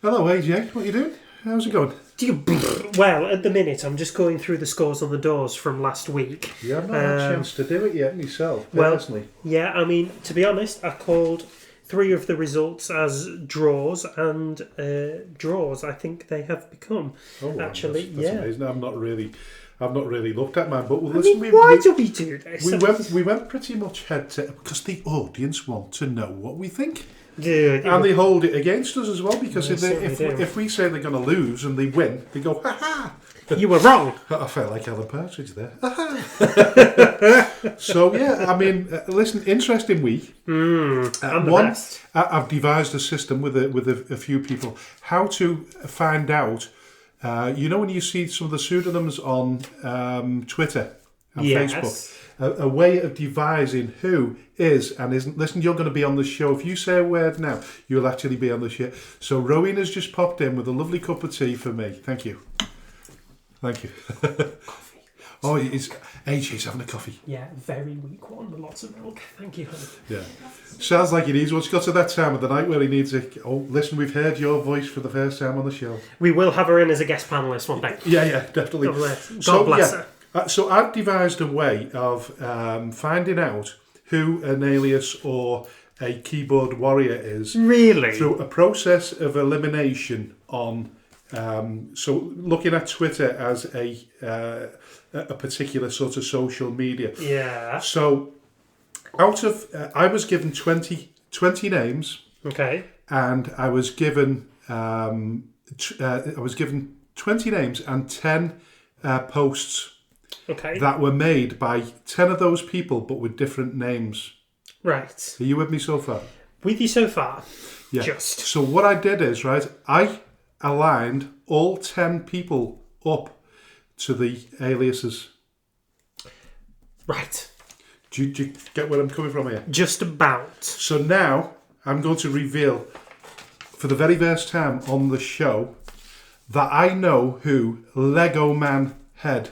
Hello, AJ. What are you doing? How's it going? Well, at the minute, I'm just going through the scores on the doors from last week. Yeah, I've not had a chance to do it yet myself, personally. Well, yeah, I mean, to be honest, I called 3 of the results as draws, and draws, I think they have become. Oh, wow, actually, that's amazing. I've not really looked at mine, but why do we do this? We went pretty much head to because the audience want to know what we think. Dude, And they hold it against us as well, because Yes, if we say they're going to lose and they win, they go, ha ha! You were wrong. I felt like Alan Partridge there. So, yeah, I mean, listen, interesting week. I've devised a system with a few people, how to find out, when you see some of the pseudonyms on Twitter and Facebook, a way of devising who is and isn't. Listen, you're going to be on the show. If you say a word now, you'll actually be on the show. So Rowena's just popped in with a lovely cup of tea for me. Thank you. Thank you. Coffee. Oh, AJ's having a coffee. Yeah, very weak one, lots of milk. Thank you, honey. Yeah. Sounds like he needs one. It's got to that time of the night where he needs it. Oh, listen, we've heard your voice for the first time on the show. We will have her in as a guest panellist one day. Yeah, definitely. God bless her. So I've devised a way of finding out who an alias or a keyboard warrior is. Really? Through a process of elimination on... so looking at Twitter as a particular sort of social media. Yeah. So out of... I was given 20 names. Okay. And I was given 20 names and 10 posts. Okay. That were made by 10 of those people, but with different names. Right. Are you with me so far? With you so far. Yeah. Just. So what I did is, right, I aligned all 10 people up to the aliases. Right. Do you get where I'm coming from here? Just about. So now I'm going to reveal, for the very first time on the show, that I know who Lego Man Head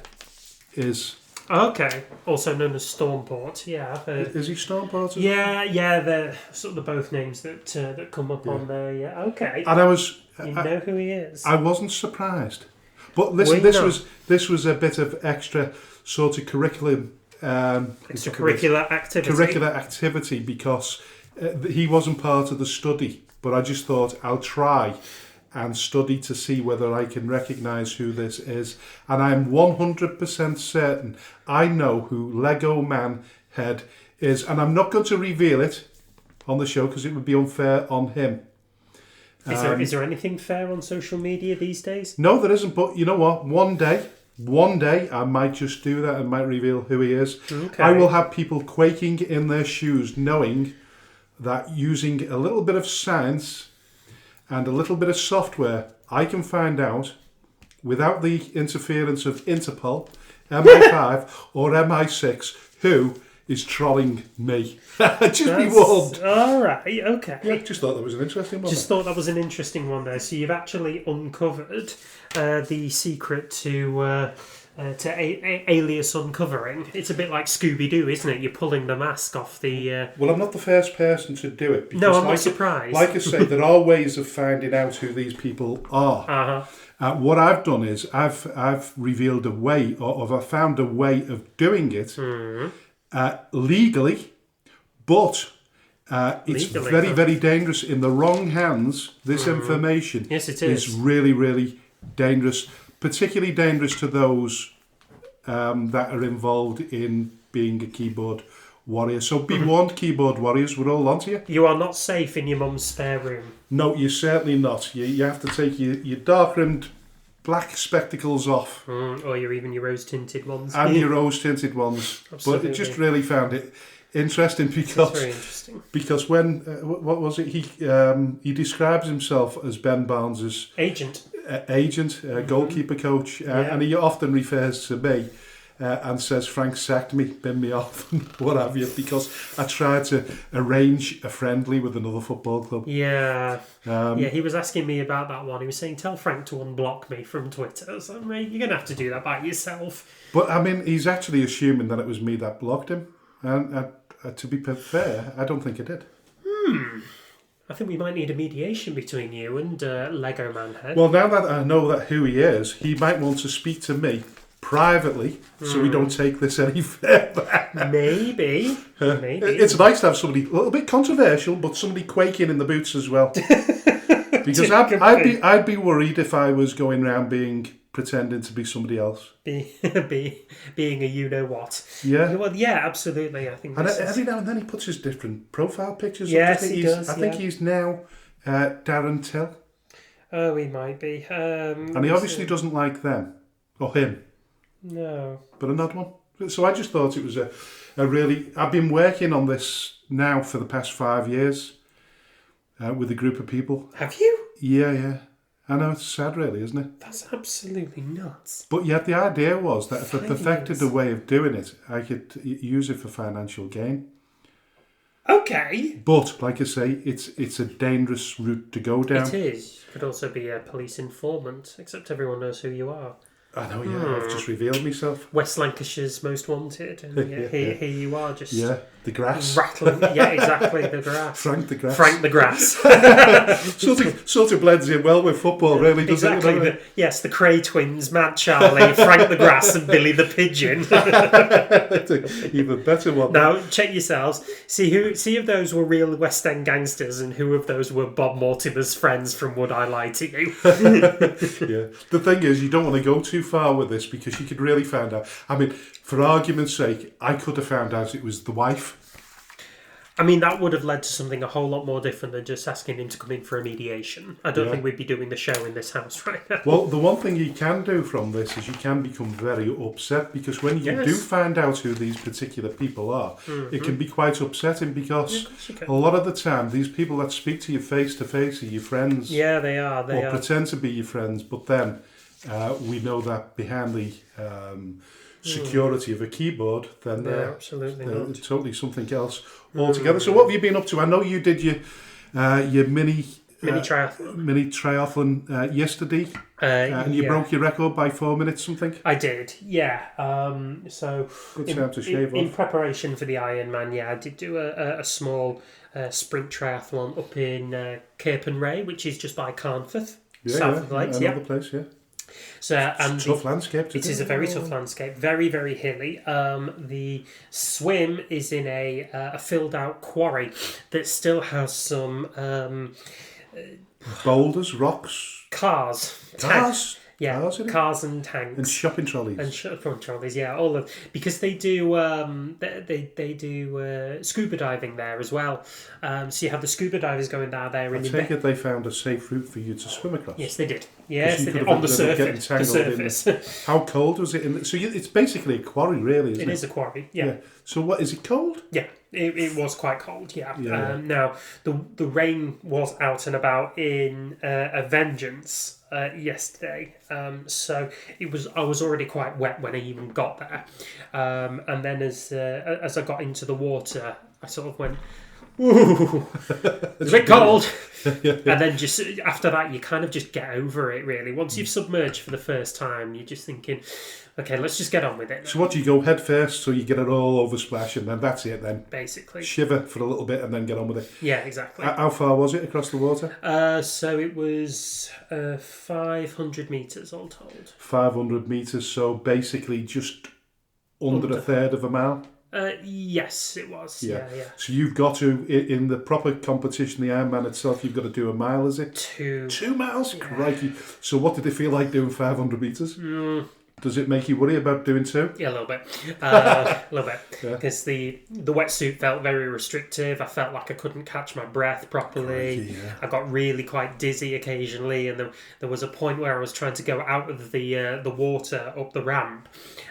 is. Okay. Also known as Stormport. Yeah. Is he Stormport? Yeah. They're sort of the both names that come up on there. Yeah. Okay. And I was... You know who he is. I wasn't surprised. But listen, this was a bit of extra sort of curriculum... extracurricular activity. Curricular activity, because he wasn't part of the study. But I just thought, I'll try and study to see whether I can recognise who this is. And I'm 100% certain I know who Lego Man Head is. And I'm not going to reveal it on the show because it would be unfair on him. Is there anything fair on social media these days? No, there isn't. But you know what? One day I might just do that and might reveal who he is. Okay. I will have people quaking in their shoes knowing that using a little bit of science and a little bit of software, I can find out, without the interference of Interpol, MI5 or MI6, who is trolling me. Just be warned. All right, okay. Yeah, just thought that was an interesting one. Thought that was an interesting one there. So you've actually uncovered the secret to alias uncovering. It's a bit like Scooby-Doo, isn't it? You're pulling the mask off the... Well, I'm not the first person to do it. Because no, I'm not surprised. Like I say, there are ways of finding out who these people are. Uh-huh. What I've done is I've revealed a way, or I've found a way of doing it legally, but it's very, very dangerous. In the wrong hands, this information is really, really dangerous. Particularly dangerous to those that are involved in being a keyboard warrior. So be warned, keyboard warriors, we're all onto you. You are not safe in your mum's spare room. No, you're certainly not. You have to take your dark-rimmed black spectacles off. Or even your rose-tinted ones. And your rose-tinted ones. Absolutely. But it just really found it interesting because... It's very interesting. Because when... what was it? He describes himself as Ben Barnes's... Agent, goalkeeper coach, and he often refers to me and says, Frank sacked me, bin me off, and what have you, because I tried to arrange a friendly with another football club. Yeah. He was asking me about that one. He was saying, tell Frank to unblock me from Twitter. So, mate, you're going to have to do that by yourself. But, I mean, he's actually assuming that it was me that blocked him. And to be fair, I don't think I did. I think we might need a mediation between you and Lego Manhead. Well, now that I know that who he is, he might want to speak to me privately, so we don't take this any further. Maybe. It's nice to have somebody a little bit controversial, but somebody quaking in the boots as well. Because I'd be worried if I was going around pretending to be somebody else. Being a you-know-what. Yeah. Well, yeah, absolutely. I think. And every now and then he puts his different profile pictures yes, up. he does. I think he's now Darren Till. Oh, he might be. And he obviously doesn't like them. Or him. No. But another one. So I just thought it was a really... I've been working on this now for the past 5 years with a group of people. Have you? Yeah. I know, it's sad really, isn't it? That's absolutely nuts. But yet the idea was that if I perfected a way of doing it, I could use it for financial gain. Okay. But, like I say, it's a dangerous route to go down. It is. You could also be a police informant, except everyone knows who you are. I know, yeah. I've just revealed myself. West Lancashire's most wanted. And here you are, just... Yeah, the grass. Rattling. Yeah, exactly, the grass. Frank the grass. Frank the grass. sort of blends in well with football, really, doesn't exactly. it? Exactly. Yes, the Cray twins, Mad Charlie, Frank the grass and Billy the pigeon. Even better one. Now, check yourselves. See if those were real West End gangsters and who of those were Bob Mortimer's friends from Would I Lie to You? Yeah. The thing is, you don't want to go too far with this because you could really find out. I mean, for argument's sake, I could have found out it was the wife. I mean, that would have led to something a whole lot more different than just asking him to come in for a mediation. I don't think we'd be doing the show in this house right now. Well, the one thing you can do from this is you can become very upset because when you do find out who these particular people are, it can be quite upsetting because a lot of the time these people that speak to you face to face are your friends. Yeah, they are. They pretend to be your friends, but then we know that behind the security of a keyboard, then they're totally something else altogether. So what have you been up to? I know you did your mini triathlon yesterday, and you broke your record by 4 minutes something. I did, yeah. So good time to shave off. In preparation for the Ironman, I did do a small sprint triathlon up in Cape and Ray, which is just by Carnforth, south of the Lakes. Another place, yeah. So, and tough landscape. It is a very tough landscape, very, very hilly. The swim is in a filled out quarry that still has some boulders, rocks, cars. Yeah, cars and tanks and shopping trolleys all of because they do they do scuba diving there as well. So you have the scuba divers going down there. I take it they found a safe route for you to swim across. Yes, they did. Yes, they did on the surface. The surface. How cold was it? So it's basically a quarry, really, isn't it? It is a quarry. Yeah. So what is it cold? Yeah. It was quite cold, yeah. Now, the rain was out and about in Vengeance yesterday, so I was already quite wet when I even got there. And then as I got into the water, I sort of went, ooh, it's a bit cold. And then just after that, you kind of just get over it, really. Once you've submerged for the first time, you're just thinking, okay, let's just get on with it. So what do you go head first so you get it all over splash and then that's it then? Basically. Shiver for a little bit and then get on with it. Yeah, exactly. How far was it across the water? So it was 500 metres all told. 500 metres, so basically just under a third of a mile? Yes, it was. Yeah. So you've got to, in the proper competition, the Ironman itself, you've got to do a mile, is it? 2 miles? Yeah. Crikey. So what did it feel like doing 500 metres? Does it make you worry about doing 2? Yeah, a little bit. A little bit. Because the wetsuit felt very restrictive. I felt like I couldn't catch my breath properly. Crikey, I got really quite dizzy occasionally. And there was a point where I was trying to go out of the water up the ramp.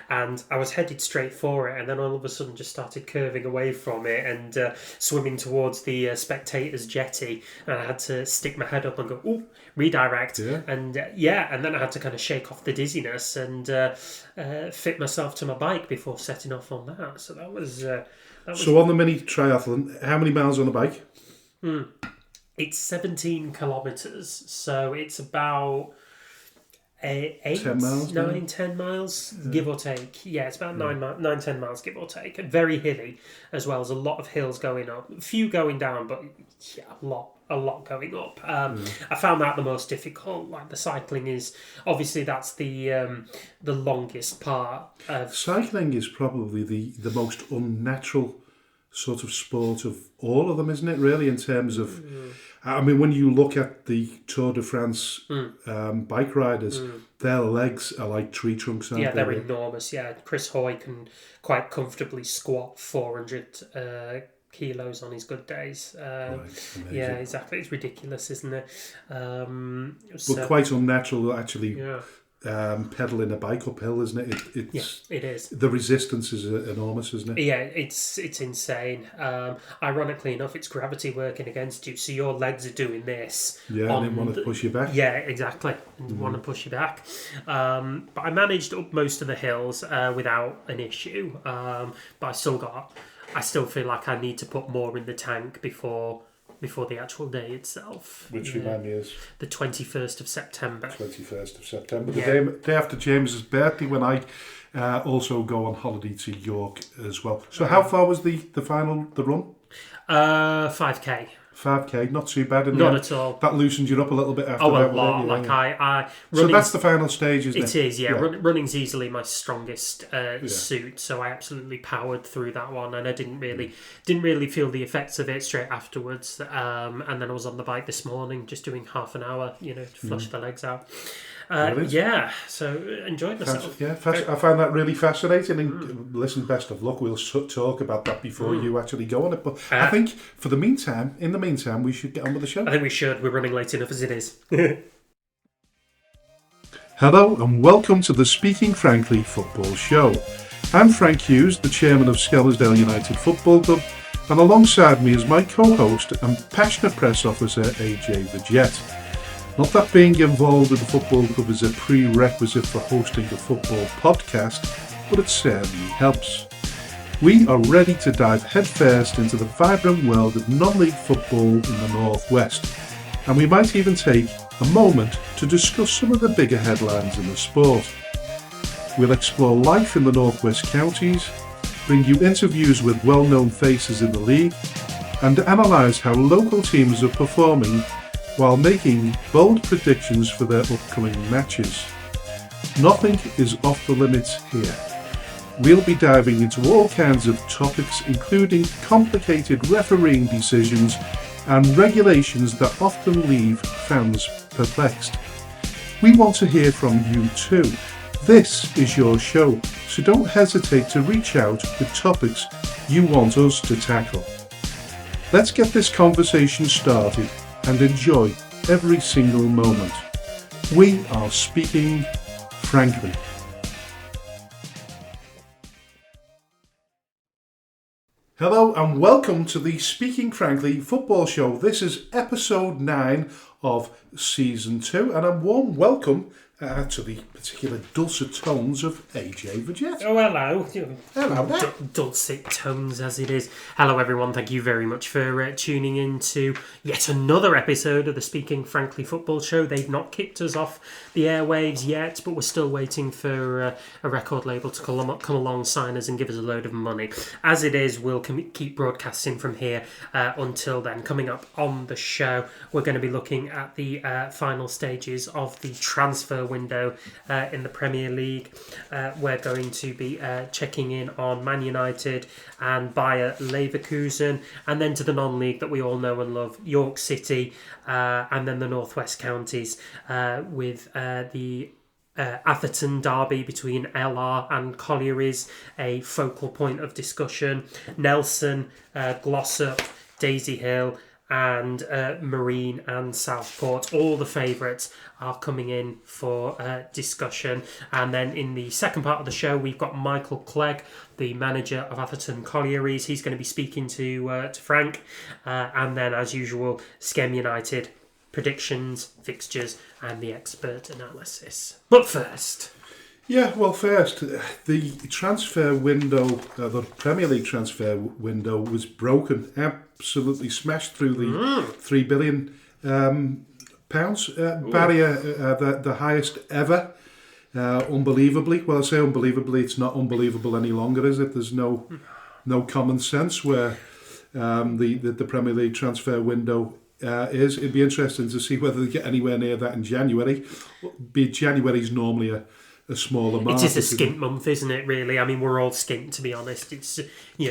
And I was headed straight for it, and then all of a sudden just started curving away from it and swimming towards the spectators' jetty. And I had to stick my head up and go, ooh, redirect. Yeah. And then I had to kind of shake off the dizziness and fit myself to my bike before setting off on that. So that was... So on the mini triathlon, how many miles on the bike? It's 17 kilometres, so it's about... 10 miles, give or take. Yeah, it's about 9-10 miles, give or take. And very hilly as well. There's a lot of hills going up. A few going down, but a lot. a lot going up. I found that the most difficult. Like the cycling is obviously that's the longest part of Cycling is probably the most unnatural sort of sport of all of them, isn't it? Really, in terms of, I mean, when you look at the Tour de France bike riders, their legs are like tree trunks, aren't yeah, they? they're enormous. Yeah, Chris Hoy can quite comfortably squat 400 kilos on his good days. Yeah, exactly. It's ridiculous, isn't it? But quite unnatural, actually. Yeah. Pedaling a bike uphill, isn't it? It is. The resistance is enormous, isn't it? Yeah, it's insane. Ironically enough, it's gravity working against you, so your legs are doing this. Yeah, and they want to push you back. Yeah, exactly. And want to push you back. But I managed up most of the hills without an issue. But I still feel like I need to put more in the tank before the actual day itself. Which remind me is the 21st of September. 21st of September, the day after James's birthday, when I also go on holiday to York as well. So how far was the run? 5k. 5k, not too bad. Not at all. That loosened you up a little bit after that. Oh, a lot. Like I so that's the final stage, isn't it? It is, yeah. Running's easily my strongest suit, so I absolutely powered through that one, and I didn't really feel the effects of it straight afterwards. And then I was on the bike this morning, just doing half an hour, to flush the legs out. So enjoyed myself. I found that really fascinating. And listen, best of luck. We'll talk about that before you actually go on it. But I think in the meantime, we should get on with the show. I think we should. We're running late enough as it is. Hello and welcome to the Speaking Frankly Football Show. I'm Frank Hughes, the chairman of Skelmersdale United Football Club, and alongside me is my co-host and passionate press officer, AJ the Jet. Not that being involved in the football club is a prerequisite for hosting a football podcast, but it certainly helps. We are ready to dive headfirst into the vibrant world of non-league football in the North West, and we might even take a moment to discuss some of the bigger headlines in the sport. We'll explore life in the North West counties, bring you interviews with well-known faces in the league, and analyse how local teams are performing while making bold predictions for their upcoming matches. Nothing is off the limits here. We'll be diving into all kinds of topics, including complicated refereeing decisions and regulations that often leave fans perplexed. We want to hear from you too. This is your show, so don't hesitate to reach out with topics you want us to tackle. Let's get this conversation started and enjoy every single moment. We are speaking frankly. Hello and welcome to the Speaking Frankly Football Show. This is episode 9 of season 2, and a warm welcome to the particular dulcet tones of AJ the Jet. Oh, hello. Hello there. Dulcet tones as it is. Hello, everyone. Thank you very much for tuning in to yet another episode of the Speaking Frankly Football Show. They've not kicked us off the airwaves yet, but we're still waiting for a record label to come along, sign us and give us a load of money. As it is, we'll keep broadcasting from here until then. Coming up on the show, we're going to be looking at the final stages of the transfer window in the Premier League. We're going to be checking in on Man United and Bayer Leverkusen, and then to the non-league that we all know and love, York City, and then the North West counties with the Atherton derby between LR and Collieries, a focal point of discussion. Nelson, Glossop, Daisy Hill, and Marine and Southport, all the favourites, are coming in for discussion. And then in the second part of the show, we've got Michael Clegg, the manager of Atherton Collieries. He's going to be speaking to Frank, and then as usual, Skem United predictions, fixtures, and the expert analysis. But first, the transfer window, the Premier League transfer window was broken, absolutely smashed through the £3 billion barrier, the highest ever, unbelievably. Well, I say unbelievably, it's not unbelievable any longer, is it? There's no common sense where the Premier League transfer window is. It'd be interesting to see whether they get anywhere near that in January. January's normally a smaller market. It is a skint month, isn't it, really? I mean, we're all skint, to be honest. It's,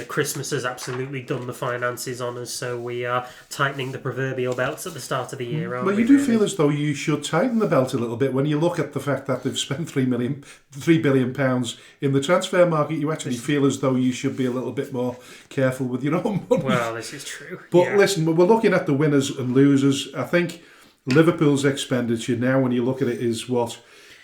Christmas has absolutely done the finances on us, so we are tightening the proverbial belts at the start of the year, aren't we? Well, you do feel as though you should tighten the belt a little bit. When you look at the fact that they've spent £3 billion in the transfer market, you actually feel as though you should be a little bit more careful with your own money. Well, this is true. But listen, we're looking at the winners and losers. I think Liverpool's expenditure now, when you look at it, is what...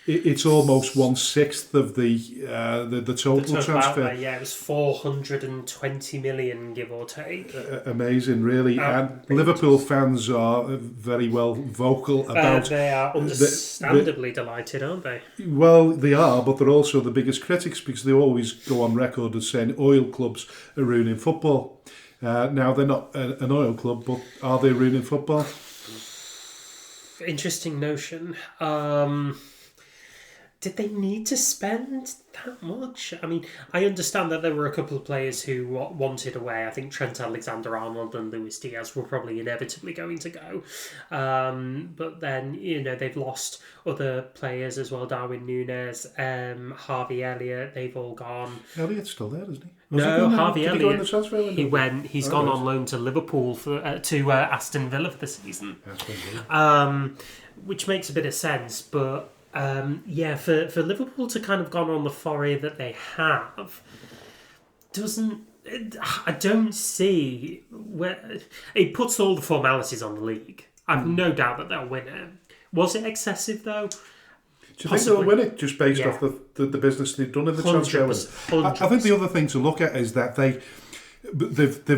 It's almost 1/6 of the total transfer. Outlay, it was 420 million, give or take. Amazing, really. And Liverpool fans are very well vocal about. They are understandably delighted, aren't they? Well, they are, but they're also the biggest critics because they always go on record as saying oil clubs are ruining football. Now they're not an oil club, but are they ruining football? Interesting notion. Did they need to spend that much? I mean, I understand that there were a couple of players who wanted away. I think Trent Alexander-Arnold and Luis Diaz were probably inevitably going to go. But then, they've lost other players as well. Darwin Núñez, Harvey Elliott, they've all gone. Elliott's still there, isn't he? No, Harvey Elliott. Did he go in the transfer window? He's gone on loan to Liverpool to Aston Villa for the season. Which makes a bit of sense, but... for Liverpool to kind of gone on the foray that they have, I don't see where it puts all the formalities on the league. I've no doubt that they'll win it. Was it excessive though? Do you think they'll win it just based off the business they've done in the transfer window? I think the other thing to look at is that they've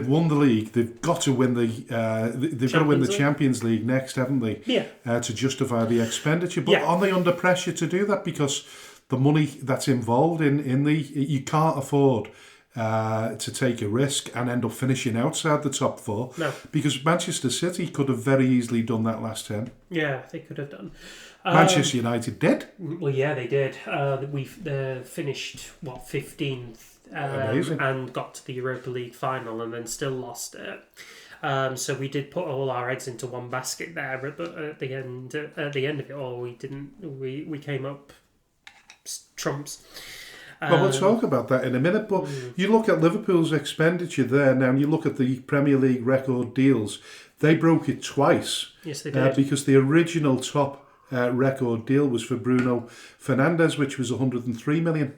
won the league. They've got to win the Champions League next, haven't they? Yeah. To justify the expenditure. But are they under pressure to do that? Because the money that's involved you can't afford to take a risk and end up finishing outside the top four. No. Because Manchester City could have very easily done that last term. Yeah, they could have done. Manchester United did. Well, yeah, they did. We finished 15th. And got to the Europa League final and then still lost it. So we did put all our eggs into one basket there, but at the end of it all, we didn't. We came up trumps. Well, we'll talk about that in a minute. But you look at Liverpool's expenditure there now, and you look at the Premier League record deals. They broke it twice. Yes, they did. Because the original top record deal was for Bruno Fernandes, which was 103 million.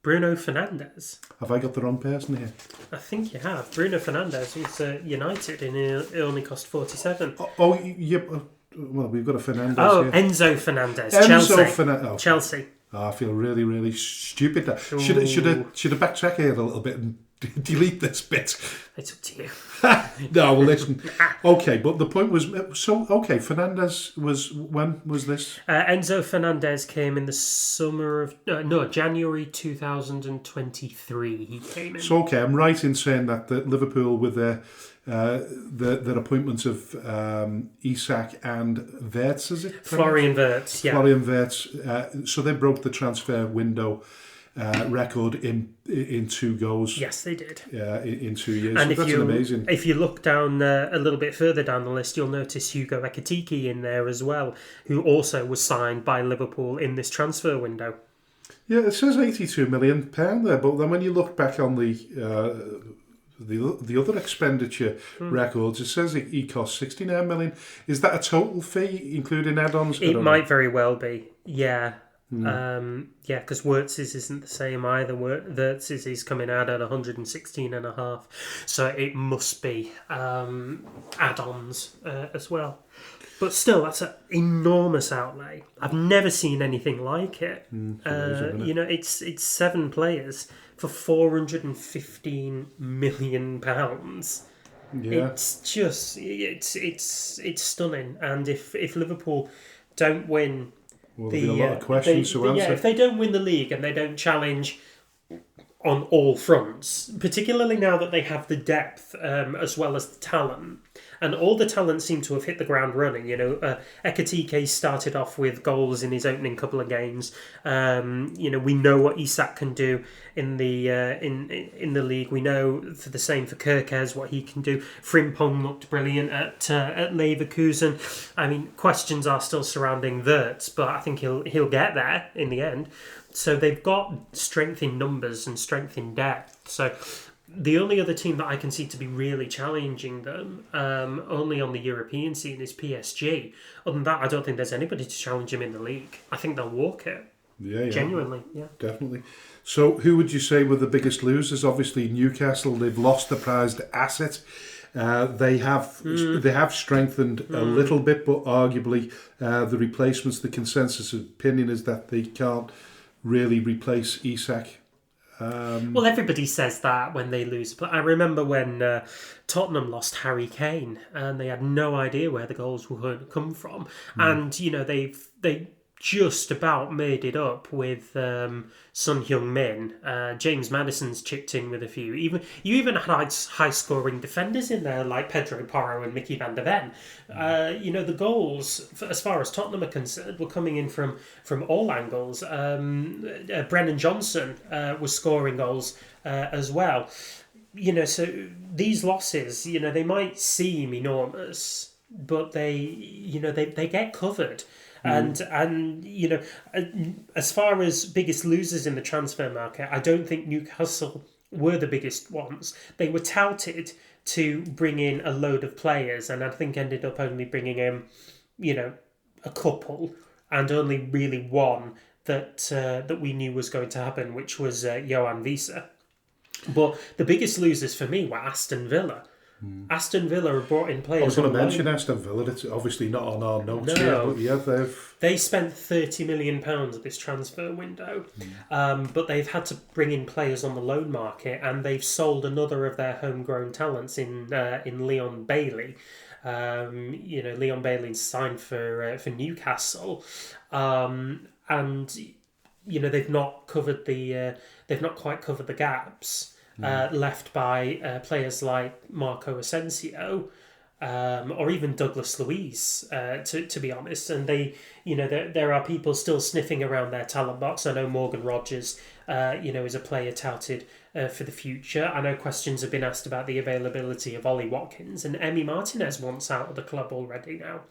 Bruno Fernandes. Have I got the wrong person here? I think you have. Bruno Fernandes was United and it only cost 47. Oh, yeah. Well, we've got a Fernandes here. Enzo Fernandes. Chelsea. Chelsea. Oh, I feel really, really stupid there. Should I backtrack here a little bit and delete this bit? It's up to you. No, well, listen. Okay, but the point was... Fernandes was... When was this? Enzo Fernandes came in the summer of... January 2023 he came in. So, I'm right in saying that Liverpool, with their appointments of Isak and Wirtz, is it? Florian Wirtz, yeah. Florian Wirtz. So they broke the transfer window record in 2 goals. Yes, they did. In 2 years. And so that's amazing. If you look down a little bit further down the list, you'll notice Hugo Ekitike in there as well, who also was signed by Liverpool in this transfer window. Yeah, it says £82 million there, but then when you look back on the other expenditure records, it says he cost 69 million. Is that a total fee, including add-ons? It might very well be, yeah. Because Wirtz's isn't the same either. Wirtz's is coming out at 116.5, so it must be add-ons as well. But still, that's an enormous outlay. I've never seen anything like it. It's 7 players for £415 million. Yeah. It's just it's stunning. And if Liverpool don't win. Well, there'll be a lot of questions to answer. Yeah, if they don't win the league and they don't challenge on all fronts, particularly now that they have the depth as well as the talent, And all the talents seem to have hit the ground running. Ekatike started off with goals in his opening couple of games. We know what Isak can do in the in the league. We know for the same for Kirkes what he can do. Frimpong looked brilliant at Leverkusen. I mean, questions are still surrounding Wirtz, but I think he'll get there in the end. So they've got strength in numbers and strength in depth. So the only other team that I can see to be really challenging them, only on the European scene, is PSG. Other than that, I don't think there's anybody to challenge them in the league. I think they'll walk it. Yeah. Genuinely, yeah. Definitely. So who would you say were the biggest losers? Obviously, Newcastle, they've lost the prized asset. They have strengthened a little bit, but arguably the replacements, the consensus opinion is that they can't really replace Isak. Well, everybody says that when they lose. But I remember when Tottenham lost Harry Kane and they had no idea where the goals were going to come from. And, they just about made it up with Son Heung-min. James Maddison's chipped in with a few. You even had high-scoring defenders in there like Pedro Porro and Mickey van der Ven. The goals, as far as Tottenham are concerned, were coming in from all angles. Brennan Johnson was scoring goals as well. So these losses, they might seem enormous, but they get covered. And as far as biggest losers in the transfer market, I don't think Newcastle were the biggest ones. They were touted to bring in a load of players, and I think ended up only bringing in, a couple, and only really one that we knew was going to happen, which was Johan Wiese. But the biggest losers for me were Aston Villa. Aston Villa have brought in players. I was going to mention Aston Villa. It's obviously not on our notes here, but yeah, they spent £30 million at this transfer window, but they've had to bring in players on the loan market, and they've sold another of their homegrown talents in Leon Bailey. Leon Bailey's signed for Newcastle, and they've not quite covered the gaps. Left by players like Marco Asensio, or even Douglas Luiz, to be honest. And there are people still sniffing around their talent box. I know Morgan Rogers, is a player touted for the future. I know questions have been asked about the availability of Ollie Watkins, and Emi Martinez wants out of the club already now.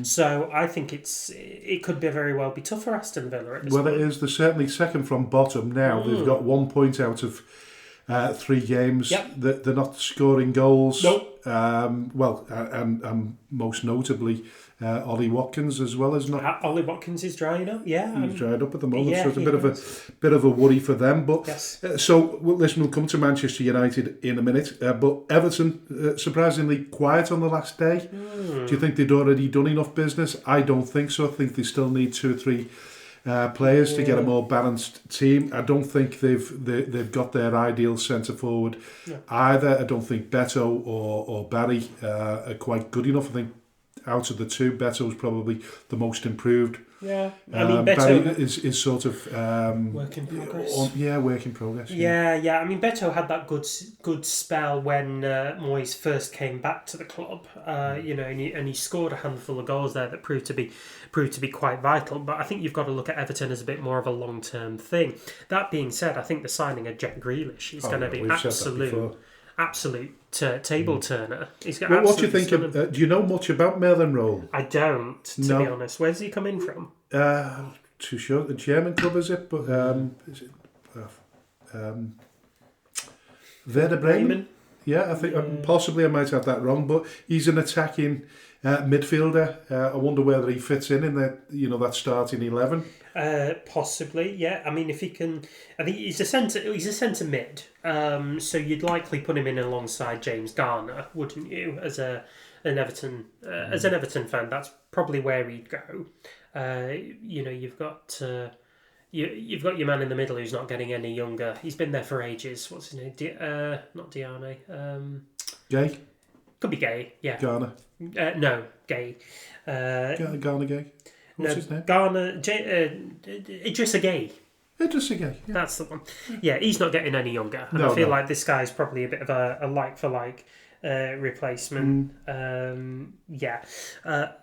So I think it could very well be tough for Aston Villa at this point. Well, it is. They're certainly second from bottom now. They've got 1 point out of 3 games. Yep. They're not scoring goals. Nope. And most notably, Ollie Watkins as well as not. Ollie Watkins is drying up. Yeah, he's dried up at the moment, yeah, so it's a bit of a worry for them. But yes. We'll come to Manchester United in a minute. But Everton, surprisingly quiet on the last day. Do you think they'd already done enough business? I don't think so. I think they still need 2 or 3 players to get a more balanced team. I don't think they've got their ideal centre forward either. I don't think Beto or Barry are quite good enough. I think out of the 2, Beto's probably the most improved. Yeah, I mean, Beto Barry is sort of work in progress. Work in progress. Yeah. I mean, Beto had that good spell when Moyes first came back to the club. And he scored a handful of goals there that proved to be quite vital. But I think you've got to look at Everton as a bit more of a long-term thing. That being said, I think the signing of Jack Grealish is going to be absolute table turner. What do you think? Do you know much about Merlin Roll? I don't, to be honest. Where's he coming from? Too sure. The German club, is it? But is it Werder Bremen? Yeah, I think possibly I might have that wrong, but he's an attacking midfielder. I wonder whether he fits in that starting 11. Possibly, yeah. I mean, if he can, I think he's a centre mid. So you'd likely put him in alongside James Garner, wouldn't you? As an Everton fan, that's probably where he'd go. You've got your man in the middle who's not getting any younger. He's been there for ages. What's his name? Not Diane. Gay. Could be Gay. Yeah. Garner. No, Gay. Garner Gay. What's his name? Garner. Idrissa Gay. Idrissa Gay. Yeah. That's the one. Yeah, he's not getting any younger, and I feel like this guy's probably a bit of a like for like replacement.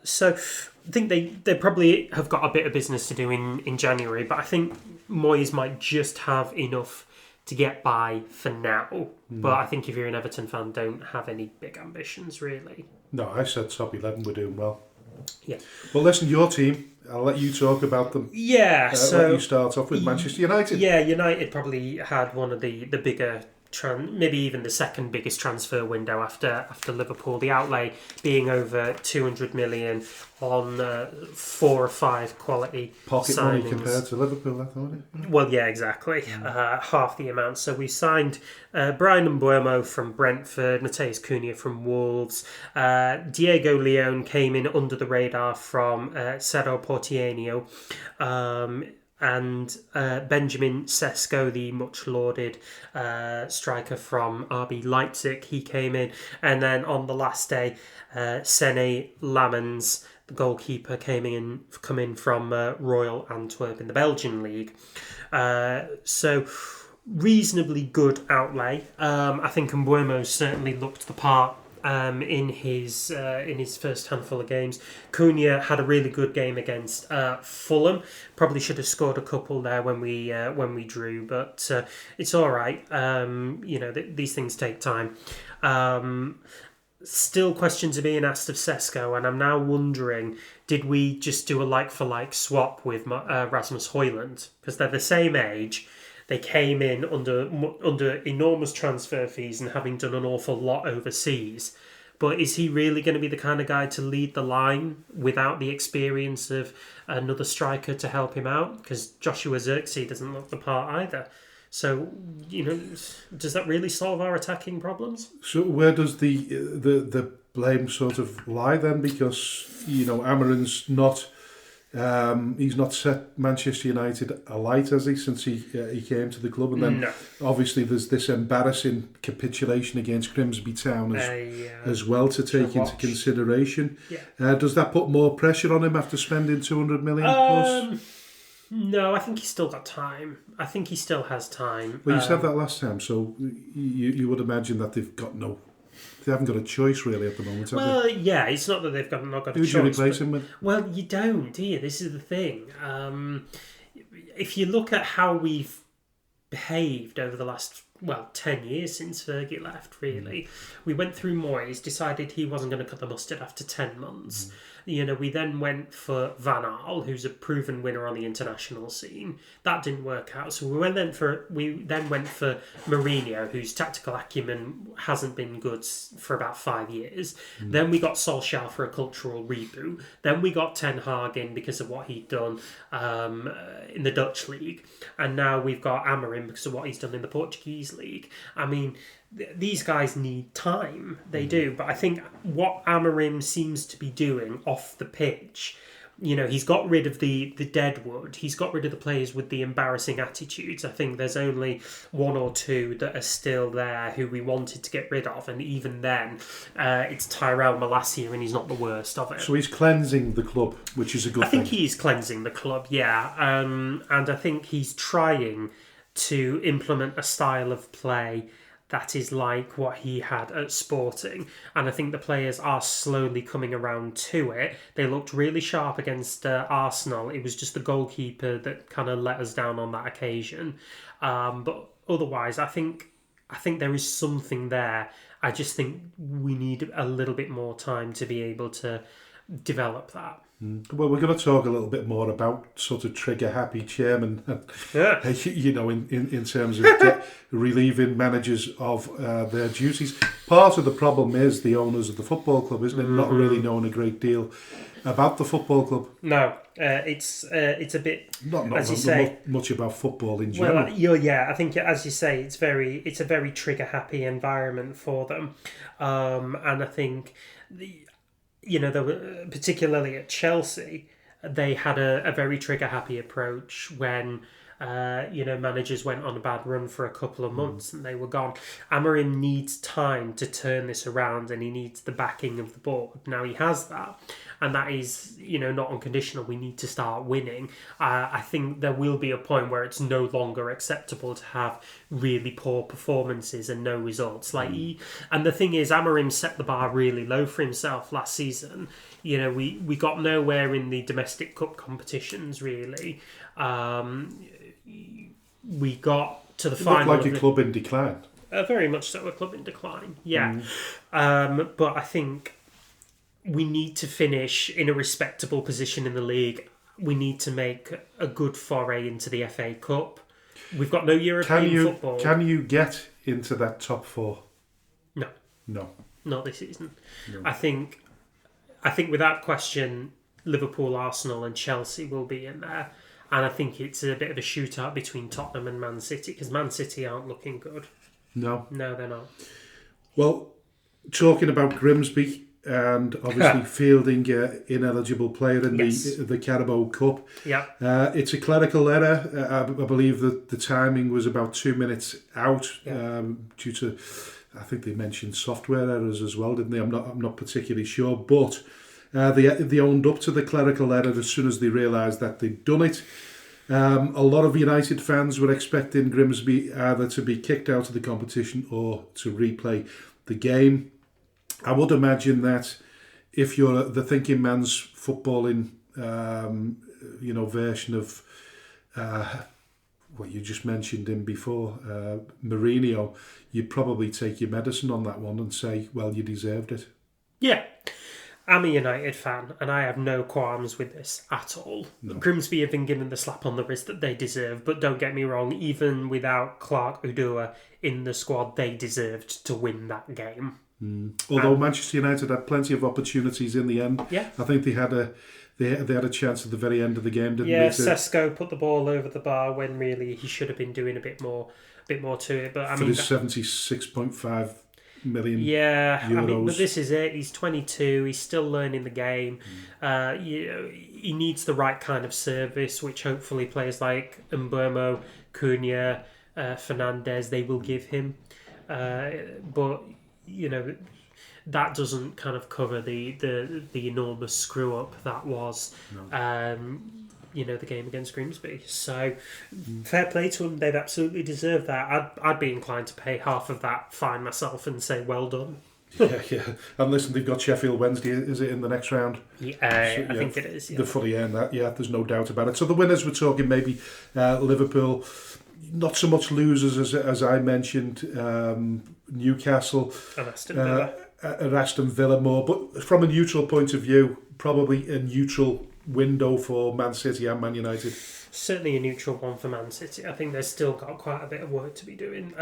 So I think they probably have got a bit of business to do in January, but I think Moyes might just have enough to get by for now. But I think if you're an Everton fan, don't have any big ambitions, really. No, I said top 11 were doing well. Yeah. Well, listen, your team, I'll let you talk about them. Yeah, so... Let you start off with Manchester United. Yeah, United probably had one of the bigger... maybe even the second biggest transfer window after Liverpool. The outlay being over 200 million on 4 or 5 quality pocket signings. Money compared to Liverpool, I thought. Well, yeah, exactly. Half the amount. So we signed Brian Mbeumo from Brentford, Mateus Cunha from Wolves, Diego Leone came in under the radar from Cerro Porteño, and Benjamin Sesko, the much lauded striker from RB Leipzig, he came in. And then on the last day, Sene Lammens, the goalkeeper, come in from Royal Antwerp in the Belgian league. So reasonably good outlay. I think Mbeumo certainly looked the part in his first handful of games. Cunha had a really good game against Fulham. Probably should have scored a couple there when we drew, but it's all right. These things take time. Still questions are being asked of Sesko, and I'm now wondering, did we just do a like-for-like swap with Rasmus Højlund? Because they're the same age. They came in under enormous transfer fees and having done an awful lot overseas. But is he really going to be the kind of guy to lead the line without the experience of another striker to help him out? Because Joshua Zirkzee doesn't look the part either. So, does that really solve our attacking problems? So where does the blame sort of lie then? Because, Amarin's not... he's not set Manchester United alight, has he, since he came to the club? And then obviously there's this embarrassing capitulation against Grimsby Town as well to take into consideration. Yeah. Does that put more pressure on him after spending 200 million plus? No, I think he's still got time. I think he still has time. Well, you said that last time, so you would imagine that they haven't got a choice really at the moment, have they? Yeah, it's not that they've not got a choice. Who do you replace him with? Well, you don't, do you? This is the thing. If you look at how we've behaved over the last 10 years since Fergie left, really, we went through Moyes, decided he wasn't going to cut the mustard after 10 months. We then went for Van Gaal, who's a proven winner on the international scene. That didn't work out. So we then went for Mourinho, whose tactical acumen hasn't been good for about 5 years. Then we got Solskjaer for a cultural reboot. Then we got Ten Hag in because of what he'd done in the Dutch league. And now we've got Amorim because of what he's done in the Portuguese league. I mean, these guys need time. They do. But I think what Amorim seems to be doing off the pitch, he's got rid of the deadwood. He's got rid of the players with the embarrassing attitudes. I think there's only 1 or 2 that are still there who we wanted to get rid of. And even then, it's Tyrell Malacia, and he's not the worst of it. So he's cleansing the club, which is a good thing. I think he's cleansing the club, yeah. And I think he's trying to implement a style of play that is like what he had at Sporting. And I think the players are slowly coming around to it. They looked really sharp against Arsenal. It was just the goalkeeper that kind of let us down on that occasion. But otherwise, I think there is something there. I just think we need a little bit more time to be able to develop that. Well, we're going to talk a little bit more about sort of trigger-happy chairmen, in terms of relieving managers of their duties. Part of the problem is the owners of the football club, isn't it? Not really knowing a great deal about the football club. No, it's a bit, not as you say, much about football in general. Well, I think, as you say, it's a very trigger-happy environment for them, and I think there were, particularly at Chelsea, they had a very trigger-happy approach when managers went on a bad run for a couple of months and they were gone. Amorim needs time to turn this around, and he needs the backing of the board. Now he has that, and that is, not unconditional. We need to start winning. I think there will be a point where it's no longer acceptable to have really poor performances and no results. And the thing is, Amorim set the bar really low for himself last season. We got nowhere in the domestic cup competitions, really. We got to the final. Looked like a club in decline. Very much so, a club in decline, yeah. But I think we need to finish in a respectable position in the league. We need to make a good foray into the FA Cup. We've got no European football. Can you get into that top 4? No. Not this season. No. I think without question, Liverpool, Arsenal and Chelsea will be in there. And I think it's a bit of a shootout between Tottenham and Man City, because Man City aren't looking good. No, they're not. Well, talking about Grimsby and obviously fielding an ineligible player in the Carabao Cup. Yeah. It's a clerical error. I believe that the timing was about 2 minutes out due to, I think they mentioned software errors as well, didn't they? I'm not particularly sure, but they owned up to the clerical error as soon as they realised that they'd done it. A lot of United fans were expecting Grimsby either to be kicked out of the competition or to replay the game. I would imagine that if you're the thinking man's footballing, version of what you just mentioned him before, Mourinho, you'd probably take your medicine on that one and say, well, you deserved it. Yeah. I'm a United fan, and I have no qualms with this at all. No. Grimsby have been given the slap on the wrist that they deserve, but don't get me wrong, even without Clark Udua in the squad, they deserved to win that game. Although Manchester United had plenty of opportunities in the end. Yeah. I think they had a chance at the very end of the game, didn't they? Yeah, Sesko put the ball over the bar when really he should have been doing a bit more to it. But his 76.5 million euros. But this is it. He's 22. He's still learning the game. He needs the right kind of service, which hopefully players like Mbeumo, Cunha, Fernandes, they will give him. But that doesn't kind of cover the enormous screw up that was. No. The game against Grimsby. So, fair play to them. They've absolutely deserved that. I'd be inclined to pay half of that fine myself and say, well done. Yeah. And listen, they've got Sheffield Wednesday, is it, in the next round? I think it is. Yeah. They've fully earned that, there's no doubt about it. So the winners, we're talking maybe Liverpool, not so much losers as I mentioned, Newcastle. And Aston Villa. Aston Villa more, but from a neutral point of view, probably a neutral window for Man City and Man United. Certainly a neutral one for Man City. I think they've still got quite a bit of work to be doing.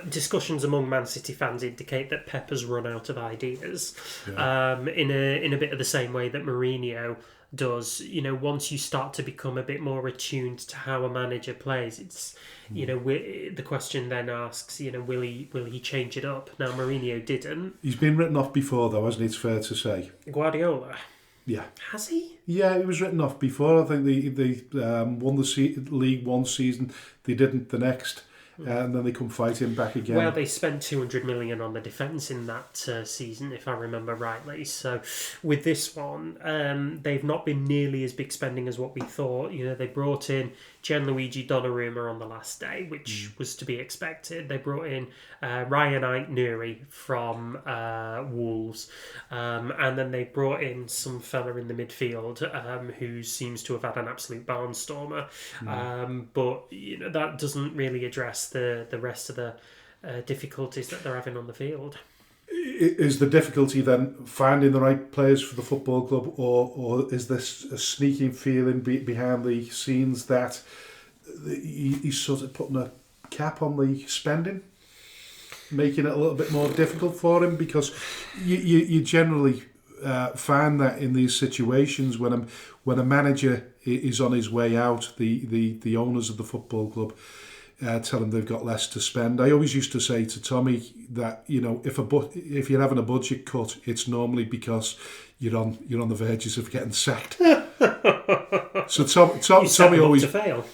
Discussions among Man City fans indicate that Pep has run out of ideas. Yeah. In a bit of the same way that Mourinho does. Once you start to become a bit more attuned to how a manager plays, it's the question then asks, will he change it up? Now Mourinho didn't. He's been written off before, though, hasn't he? It's fair to say. Guardiola. Yeah. Has he? Yeah, he was written off before. I think they won the League one season. They didn't the next. And then they come fighting back again. Well, they spent 200 million on the defence in that season, if I remember rightly. So with this one, they've not been nearly as big spending as what we thought. They brought in Gianluigi Donnarumma on the last day, which was to be expected. They brought in Ryan Ait-Nouri from Wolves. And then they brought in some fella in the midfield who seems to have had an absolute barnstormer. But that doesn't really address the rest of the difficulties that they're having on the field. Is the difficulty then finding the right players for the football club, or is this a sneaking feeling behind the scenes that he's sort of putting a cap on the spending, making it a little bit more difficult for him? Because you generally find that in these situations when a manager is on his way out, the owners of the football club tell them they've got less to spend. I always used to say to Tommy that if you're having a budget cut, it's normally because you're on the verges of getting sacked. So Tommy always to fail.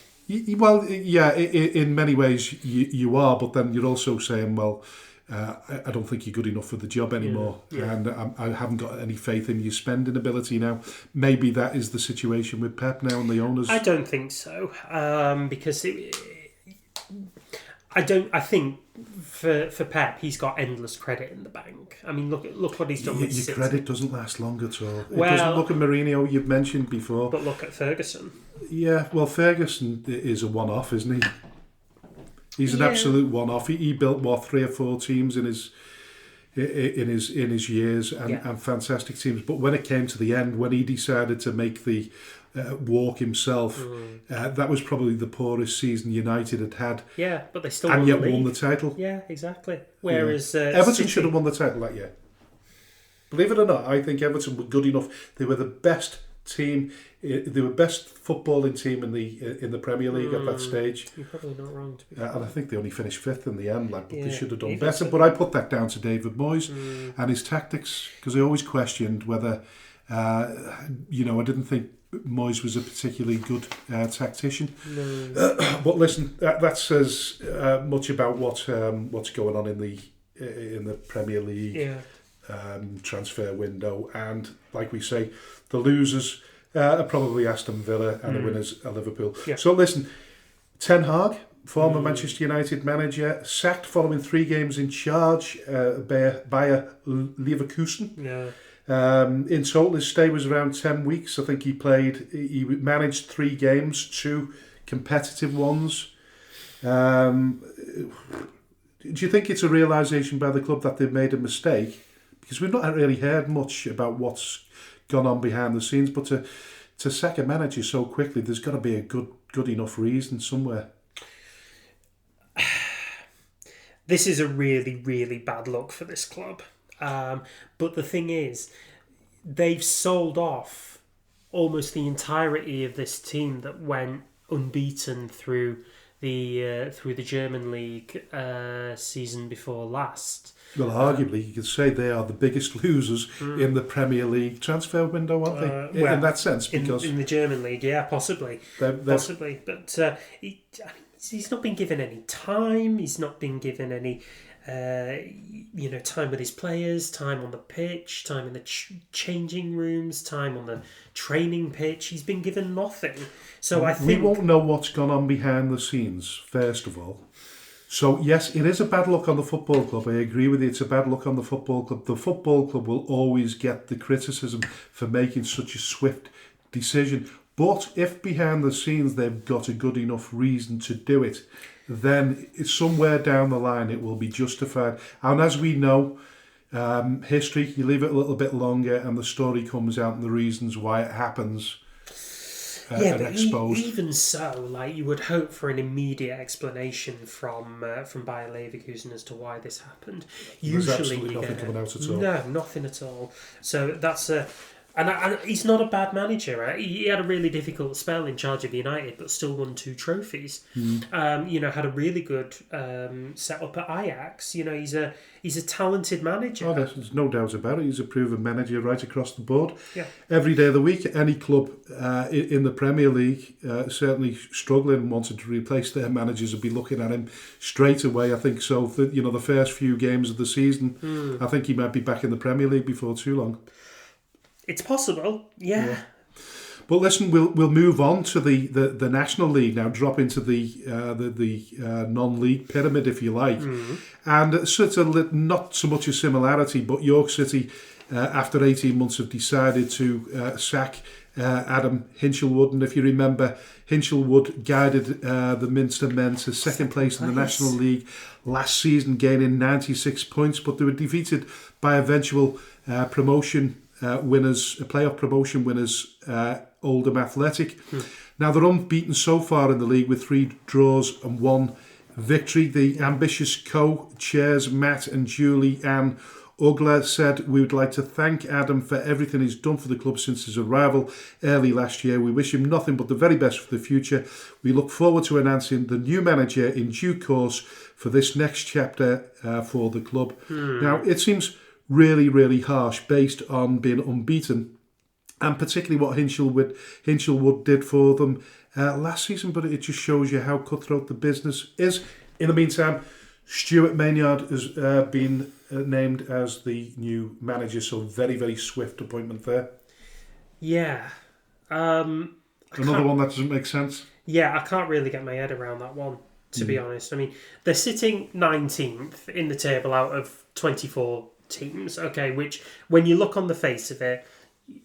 Well, yeah, in many ways you are, but then you're also saying, well, I don't think you're good enough for the job anymore. Yeah. And I haven't got any faith in your spending ability now. Maybe that is the situation with Pep now and the owners. I don't think so, because I think for Pep, he's got endless credit in the bank. I mean, look what he's done with City. Your credit doesn't last long at all. Well, it doesn't. Look at Mourinho, you've mentioned before. But look at Ferguson. Yeah, well, Ferguson is a one-off, isn't he? He's an absolute one-off. He built 3 or 4 teams in his years and fantastic teams. But when it came to the end, when he decided to make the walk himself, that was probably the poorest season United had. Yeah, but they still won the title. Yeah, exactly. Whereas Everton City should have won the title that year. Believe it or not, I think Everton were good enough. They were the best team. They were best footballing team in the Premier League at that stage. You're probably not wrong, to be fair. And I think they only finised 5th in the end. But they should have done better. But I put that down to David Moyes and his tactics, because I always questioned whether, I didn't think Moyes was a particularly good tactician. No. But listen, that says much about what's going on in the Premier League transfer window. And like we say, the losers are probably Aston Villa and the winners are Liverpool. Yeah. So listen, Ten Hag, former Manchester United manager, sacked following 3 games in charge by Leverkusen. Yeah. In total, his stay was around 10 weeks. I think he managed 3 games, 2 competitive ones. Do you think it's a realisation by the club that they've made a mistake? Because we've not really heard much about what's gone on behind the scenes, but to sack a manager so quickly, there's got to be a good enough reason somewhere. This is a really, really bad look for this club. But the thing is, they've sold off almost the entirety of this team that went unbeaten through the German league season before last. Well, arguably, you could say they are the biggest losers in the Premier League transfer window, aren't they? In that sense, because in the German league, yeah, possibly, possibly. But he's not been given any time. He's not been given any. Time with his players, time on the pitch, time in the changing rooms, time on the training pitch. He's been given nothing. So I think we won't know what's gone on behind the scenes, first of all. So yes, it is a bad look on the football club. I agree with you. It's a bad look on the football club. The football club will always get the criticism for making such a swift decision. But if behind the scenes they've got a good enough reason to do it, then somewhere down the line it will be justified. And as we know, history, you leave it a little bit longer and the story comes out and the reasons why it happens and exposed. Even so, you would hope for an immediate explanation from Bayer Leverkusen as to why this happened. There's absolutely nothing coming out at all. No, nothing at all. So that's And he's not a bad manager. Right? He had a really difficult spell in charge of United, but still won 2 trophies. Had a really good setup at Ajax. He's a talented manager. Oh, there's no doubt about it. He's a proven manager right across the board. Yeah. Every day of the week, any club in the Premier League certainly struggling and wanted to replace their managers would be looking at him straight away. I think so. The first few games of the season, I think he might be back in the Premier League before too long. It's possible, yeah. But listen, we'll move on to the National League now. Drop into the non-league pyramid, if you like, and sort of not so much a similarity. But York City, after 18 months, have decided to sack Adam Hinchelwood, and if you remember, Hinchelwood guided the Minster men to second place in the National League last season, gaining 96 points. But they were defeated by eventual promotion. Playoff promotion winners, Oldham Athletic. Now they're unbeaten so far in the league with 3 draws and 1 victory. The ambitious co-chairs Matt and Julie Ann Ugler said, "We would like to thank Adam for everything he's done for the club since his arrival early last year. We wish him nothing but the very best for the future. We look forward to announcing the new manager in due course for this next chapter for the club." Now it seems really, really harsh based on being unbeaten, and particularly what Hinchelwood did for them last season. But it just shows you how cutthroat the business is. In the meantime, Stuart Maynard has been named as the new manager, so very, very swift appointment there. Yeah. Another one that doesn't make sense. Yeah, I can't really get my head around that one, to be honest. I mean, they're sitting 19th in the table out of 24 teams, okay, which, when you look on the face of it,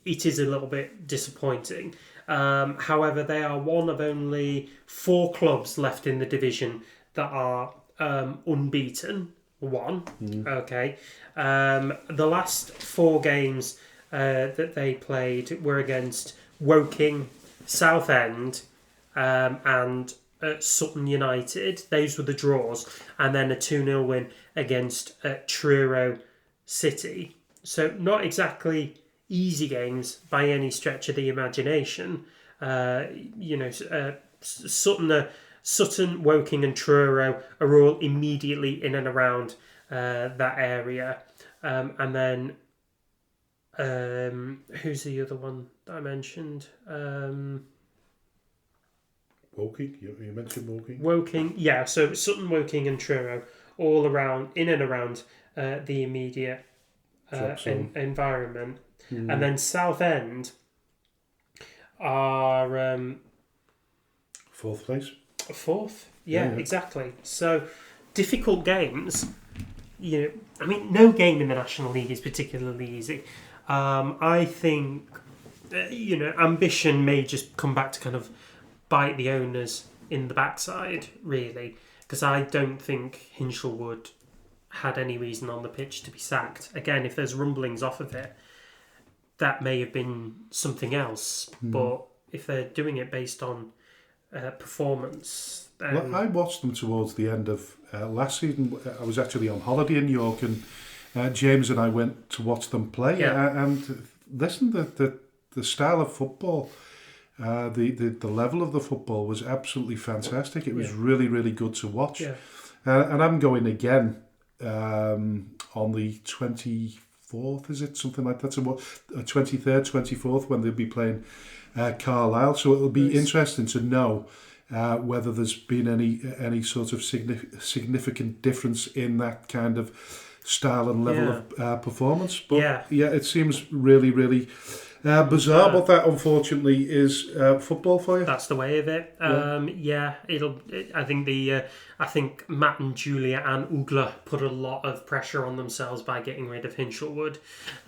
it is a little bit disappointing. However, they are one of only 4 clubs left in the division that are unbeaten. Okay. The last 4 games that they played were against Woking, Southend, and Sutton United. Those were the draws, and then a 2-0 win against Truro City. So not exactly easy games by any stretch of the imagination. Sutton, Woking and Truro are all immediately in and around that area. And then who's the other one that I mentioned? Woking, you mentioned Woking. Woking, yeah. So Sutton, Woking and Truro all around, in and around the immediate environment. And then Southend are 4th place. 4th, yeah, exactly. So difficult games. I mean, no game in the National League is particularly easy. I think ambition may just come back to kind of bite the owners in the backside, really, because I don't think Hinshelwood had any reason on the pitch to be sacked. Again, if there's rumblings off of it, that may have been something else. But if they're doing it based on performance, then... Well, I watched them towards the end of last season. I was actually on holiday in York, and James and I went to watch them play. And listen, the style of football, the level of the football was absolutely fantastic. It was really, really good to watch. And I'm going again on the 24th, is it? Something like that. So 23rd, 24th, when they'll be playing Carlisle. So it'll be interesting to know whether there's been any sort of significant difference in that kind of style and level of performance. But it seems really, really bizarre. But that, unfortunately, is football for you. That's the way of it. I think Matt and Julia and Ugla put a lot of pressure on themselves by getting rid of Hinshelwood.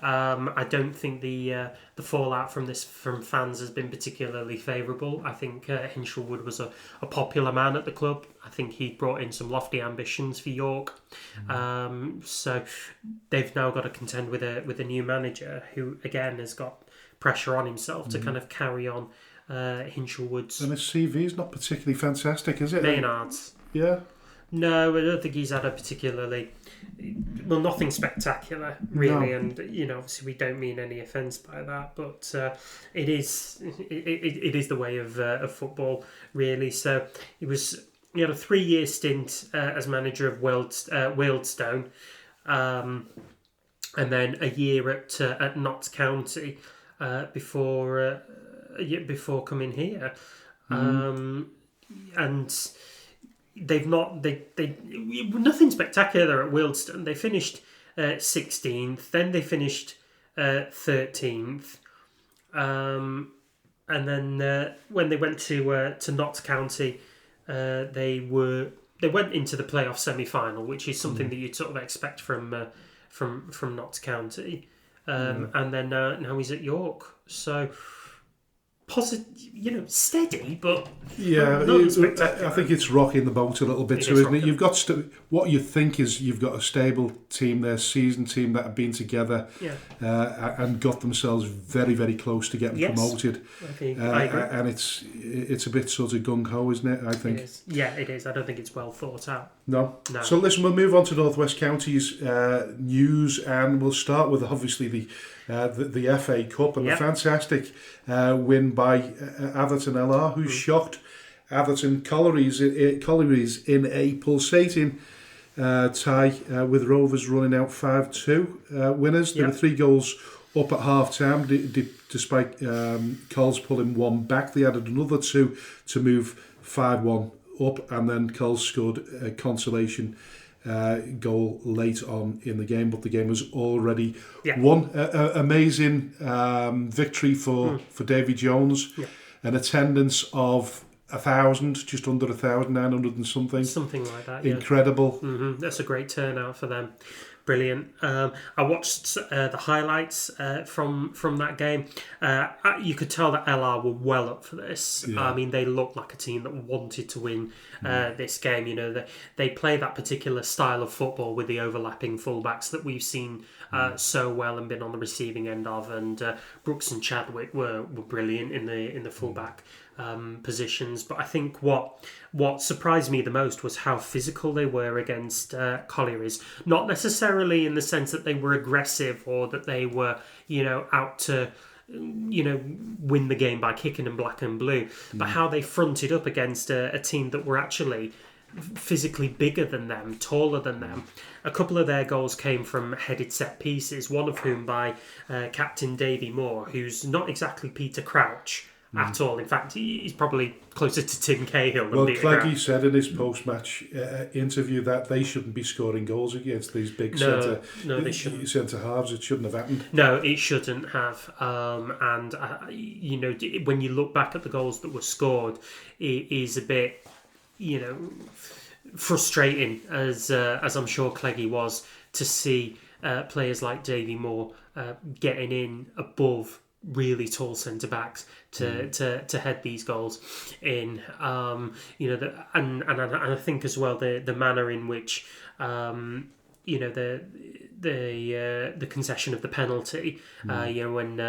I don't think the fallout from fans has been particularly favourable. I think Hinshelwood was a popular man at the club. I think he brought in some lofty ambitions for York. So they've now got to contend with a new manager who, again, has got pressure on himself to kind of carry on Hinshelwood's... And his CV's not particularly fantastic, is it? Maynard's. Yeah. No, I don't think he's had a particularly... Well, nothing spectacular, really. No. And, obviously we don't mean any offence by that, but it is the way of football, really. So he had a 3-year stint as manager of Wealdstone, and then a year at Notts County before coming here. And they've nothing spectacular at Wealdstone. They finished 16th, then they finished 13th, and then when they went to Notts County, they went into the playoff semi-final, which is something that you'd sort of expect from Notts County, and then now he's at York. So positive, steady, but not spectacular. I think it's rocking the boat a little bit too, isn't it? You've got what you think is you've got a stable team there, seasoned team that have been together, and got themselves very, very close to getting promoted. I agree. And it's a bit sort of gung ho, isn't it? I think. It is. Yeah, it is. I don't think it's well thought out. No. So listen, we'll move on to North West Counties news, and we'll start with obviously the FA Cup and the fantastic win by Atherton LR, who shocked Atherton Collieries in a pulsating tie with Rovers running out 5-2 winners. There were 3 goals up at half time, despite Coles pulling one back. They added another 2 to move 5-1 up, and then Coles scored a consolation goal late on in the game, but the game was already won. Amazing victory for Davy Jones. Yeah. An attendance of 1,000, just under 1,900 and something. Something like that. Incredible. That's a great turnout for them. Brilliant. I watched the highlights from that game. You could tell that LR were well up for this. Yeah. I mean, they looked like a team that wanted to win this game. You know, they play that particular style of football with the overlapping fullbacks that we've seen so well and been on the receiving end of. And Brooks and Chadwick were brilliant in the fullback positions. But I think what surprised me the most was how physical they were against Collieries. Not necessarily in the sense that they were aggressive or that they were, out to, win the game by kicking them black and blue, but how they fronted up against a team that were actually physically bigger than them, taller than them. A couple of their goals came from headed set pieces, one of whom by Captain Davy Moore, who's not exactly Peter Crouch at all. In fact, he's probably closer to Tim Cahill than Peter Crouch. Clegg said in his post-match interview that they shouldn't be scoring goals against these big centre halves. It shouldn't have happened. No, it shouldn't have. When you look back at the goals that were scored, it is a bit, frustrating, as I'm sure Cleggy was, to see players like Davy Moore getting in above really tall centre backs to head these goals in. And I think as well the manner in which the concession of the penalty, when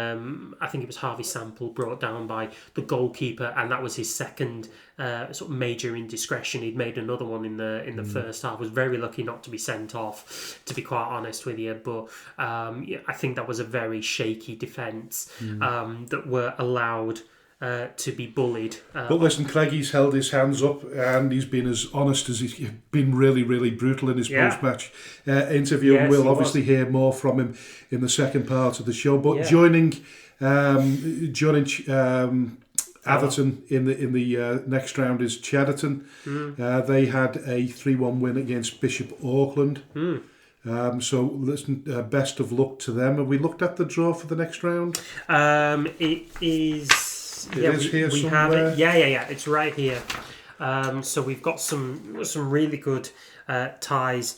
I think it was Harvey Sample brought down by the goalkeeper, and that was his second sort of major indiscretion. He'd made another one in the first half. Was very lucky not to be sent off, to be quite honest with you. But I think that was a very shaky defence that were allowed to be bullied. But listen, Cleggy's held his hands up and he's been as honest as he's been. Really, really brutal in his post-match interview. Yes, and we'll obviously hear more from him in the second part of the show. But joining Atherton in the next round is Chadderton. They had a 3-1 win against Bishop Auckland. So listen, best of luck to them. Have we looked at the draw for the next round? It is. We have it. Yeah. It's right here. So we've got some really good ties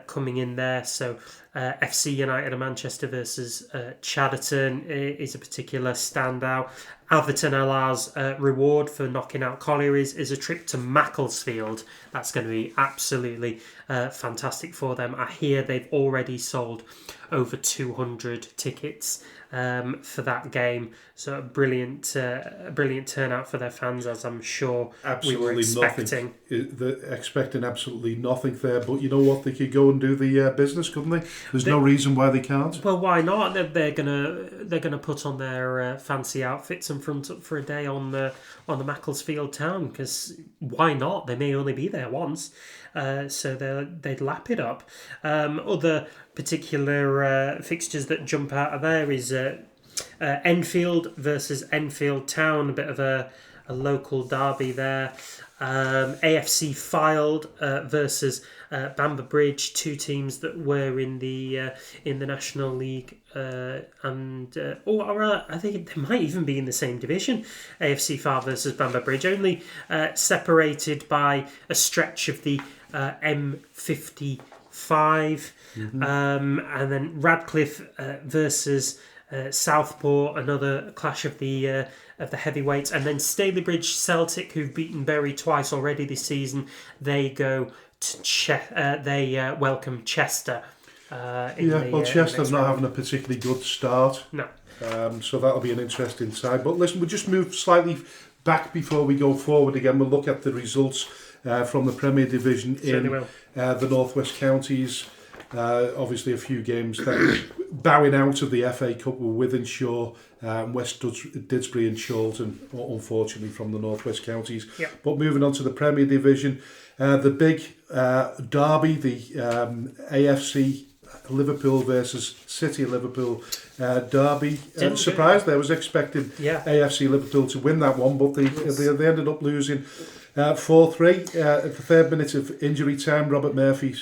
coming in there. So FC United of Manchester versus Chadderton is a particular standout. Atherton LR's reward for knocking out Collieries is a trip to Macclesfield. That's going to be absolutely fantastic for them. I hear they've already sold over 200 tickets for that game. So a brilliant turnout for their fans, as I'm sure we were expecting. They're expecting absolutely nothing there, but you know what? They could go and do the business, couldn't they? There's no reason why they can't. Well, why not? They're gonna put on their fancy outfits and front up for a day on the Macclesfield town, because why not? They may only be there once, so they'd lap it up. Other particular fixtures that jump out of there is Enfield versus Enfield Town, a bit of a local derby there. AFC Fylde versus Bamber Bridge, two teams that were in the National League, I think they might even be in the same division. AFC Fylde versus Bamber Bridge, only separated by a stretch of the M55. And then Radcliffe versus Southport, another clash of the heavyweights, and then Stalybridge Celtic, who've beaten Bury twice already this season. They go to they welcome Chester. Chester's not having a particularly good start. No. So that'll be an interesting side. But listen, we'll just move slightly back before we go forward again. We'll look at the results from the Premier Division in the North West Counties. Obviously a few games that bowing out of the FA Cup were Wythenshawe, West Didsbury and Chorlton, unfortunately from the North West Counties. Yep. But moving on to the Premier Division, the big derby, the AFC Liverpool versus City of Liverpool derby. Surprised there, was expecting AFC Liverpool to win that one, but they ended up losing 4-3. At the third minute of injury time, Robert Murphy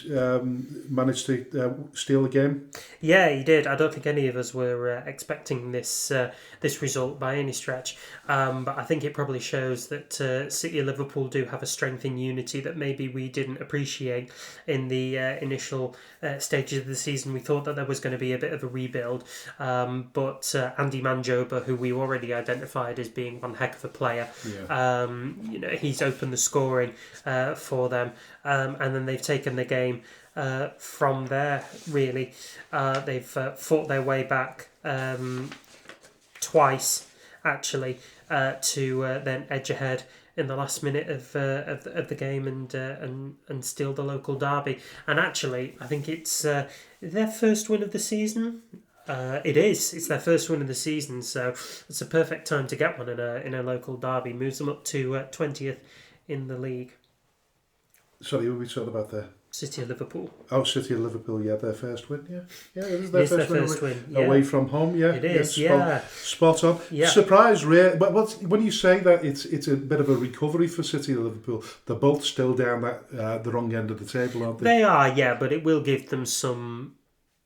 managed to steal the game. Yeah, he did. I don't think any of us were expecting this result by any stretch. But I think it probably shows that City and Liverpool do have a strength in unity that maybe we didn't appreciate in the initial stages of the season. We thought that there was going to be a bit of a rebuild. But Andy Manjoba, who we already identified as being one heck of a player, he's opened the scoring for them. And then they've taken the game from there, really. They've fought their way back twice, actually, to then edge ahead in the last minute of the game and steal the local derby. And actually, I think it's their first win of the season. It is. It's their first win of the season, so it's a perfect time to get one in a local derby. Moves them up to 20th in the league. Sorry, what were we talking about there? City of Liverpool. Oh, City of Liverpool, yeah, their first win, yeah. Yeah, it is their first win. Away from home, yeah. It is, Spot on. Yeah. Surprise, but when you say that it's a bit of a recovery for City of Liverpool, they're both still down the wrong end of the table, aren't they? They are, yeah, but it will give them some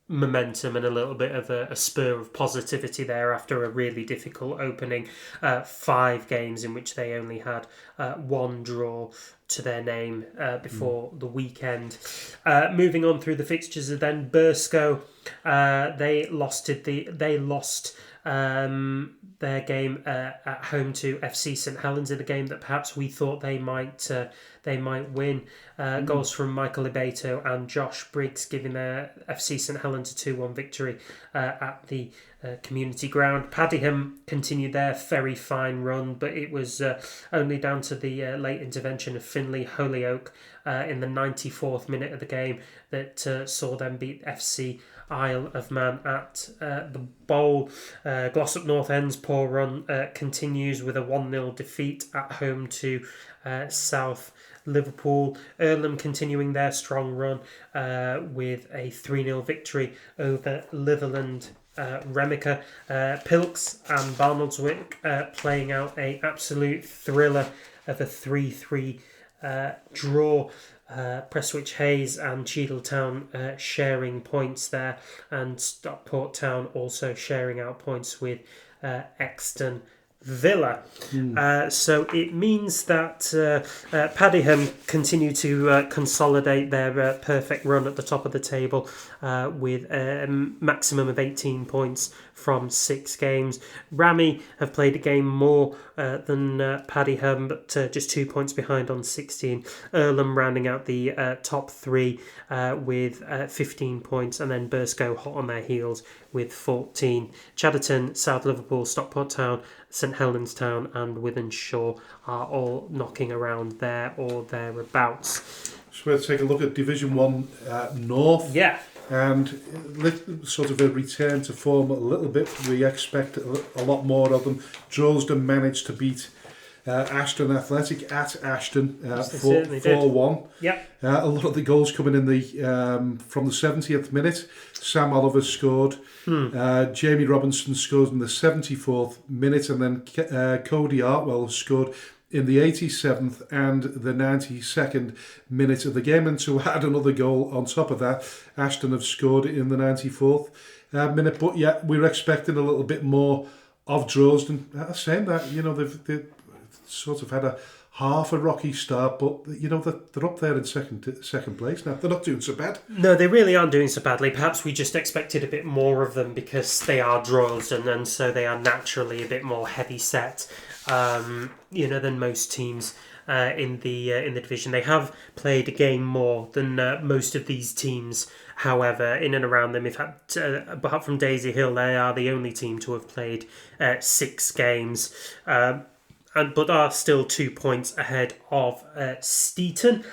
momentum and a little bit of a spur of positivity there after a really difficult opening 5 games in which they only had 1 draw to their name before the weekend. Moving on through the fixtures, then Bursko, they lost their game at home to FC St Helens in a game that perhaps we thought they might win. Goals from Michael Ibeto and Josh Briggs giving their FC St Helens a 2-1 victory at the community ground. Paddingham continued their very fine run, but it was only down to the late intervention of Finlay Holyoke in the 94th minute of the game that saw them beat FC Isle of Man at the Bowl. Glossop North End's poor run continues with a 1-0 defeat at home to South Liverpool. Earlham continuing their strong run with a 3-0 victory over Litherland Remica. Pilks and Barnoldswick playing out an absolute thriller of a 3-3 draw. Prestwich Hayes and Cheadletown sharing points there, and Stockport Town also sharing out points with Exton Villa. So it means that Paddingham continue to consolidate their perfect run at the top of the table with a maximum of 18 points from 6 games. Rami have played a game more than Paddingham, but just 2 points behind on 16. Earlham rounding out the top 3 with 15 points, and then Bursko hot on their heels with 14. Chadderton, South Liverpool, Stockport Town, St Helens Town and Wythenshawe are all knocking around there or thereabouts. So we'll take a look at Division 1 North. Yeah. And sort of a return to form a little bit. We expect a lot more of them. Droylsden managed to beat Ashton Athletic at Ashton 4-1. Yep. A lot of the goals coming in the from the 70th minute. Sam Oliver scored. Jamie Robinson scored in the 74th minute, and then Cody Artwell scored in the 87th and the 92nd minute of the game. And to add another goal on top of that, Ashton have scored in the 94th minute. But yeah, we're expecting a little bit more of Droylsden. Saying that, they've sort of had a half a rocky start, but they're up there in second place now. They're not doing so bad. No, they really aren't doing so badly. Perhaps we just expected a bit more of them because they are Droylsden, and so they are naturally a bit more heavy set, than most teams in the division. They have played a game more than most of these teams. However, in and around them, in fact, apart from Daisy Hill, they are the only team to have played 6 games. But are still 2 points ahead of Steeton,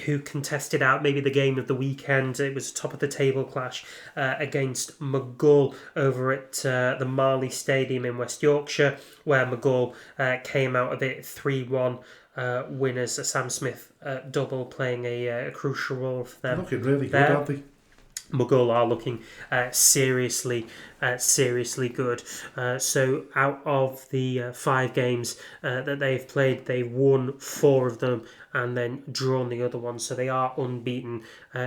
who contested out maybe the game of the weekend. It was a top of the table clash against McGull over at the Marley Stadium in West Yorkshire, where McGull came out of it 3-1 winners. A Sam Smith double playing a crucial role for them. Looking really good, aren't they? Mughal are looking seriously good. So out of the 5 games that they've played, they've won 4 of them and then drawn the other one. So they are unbeaten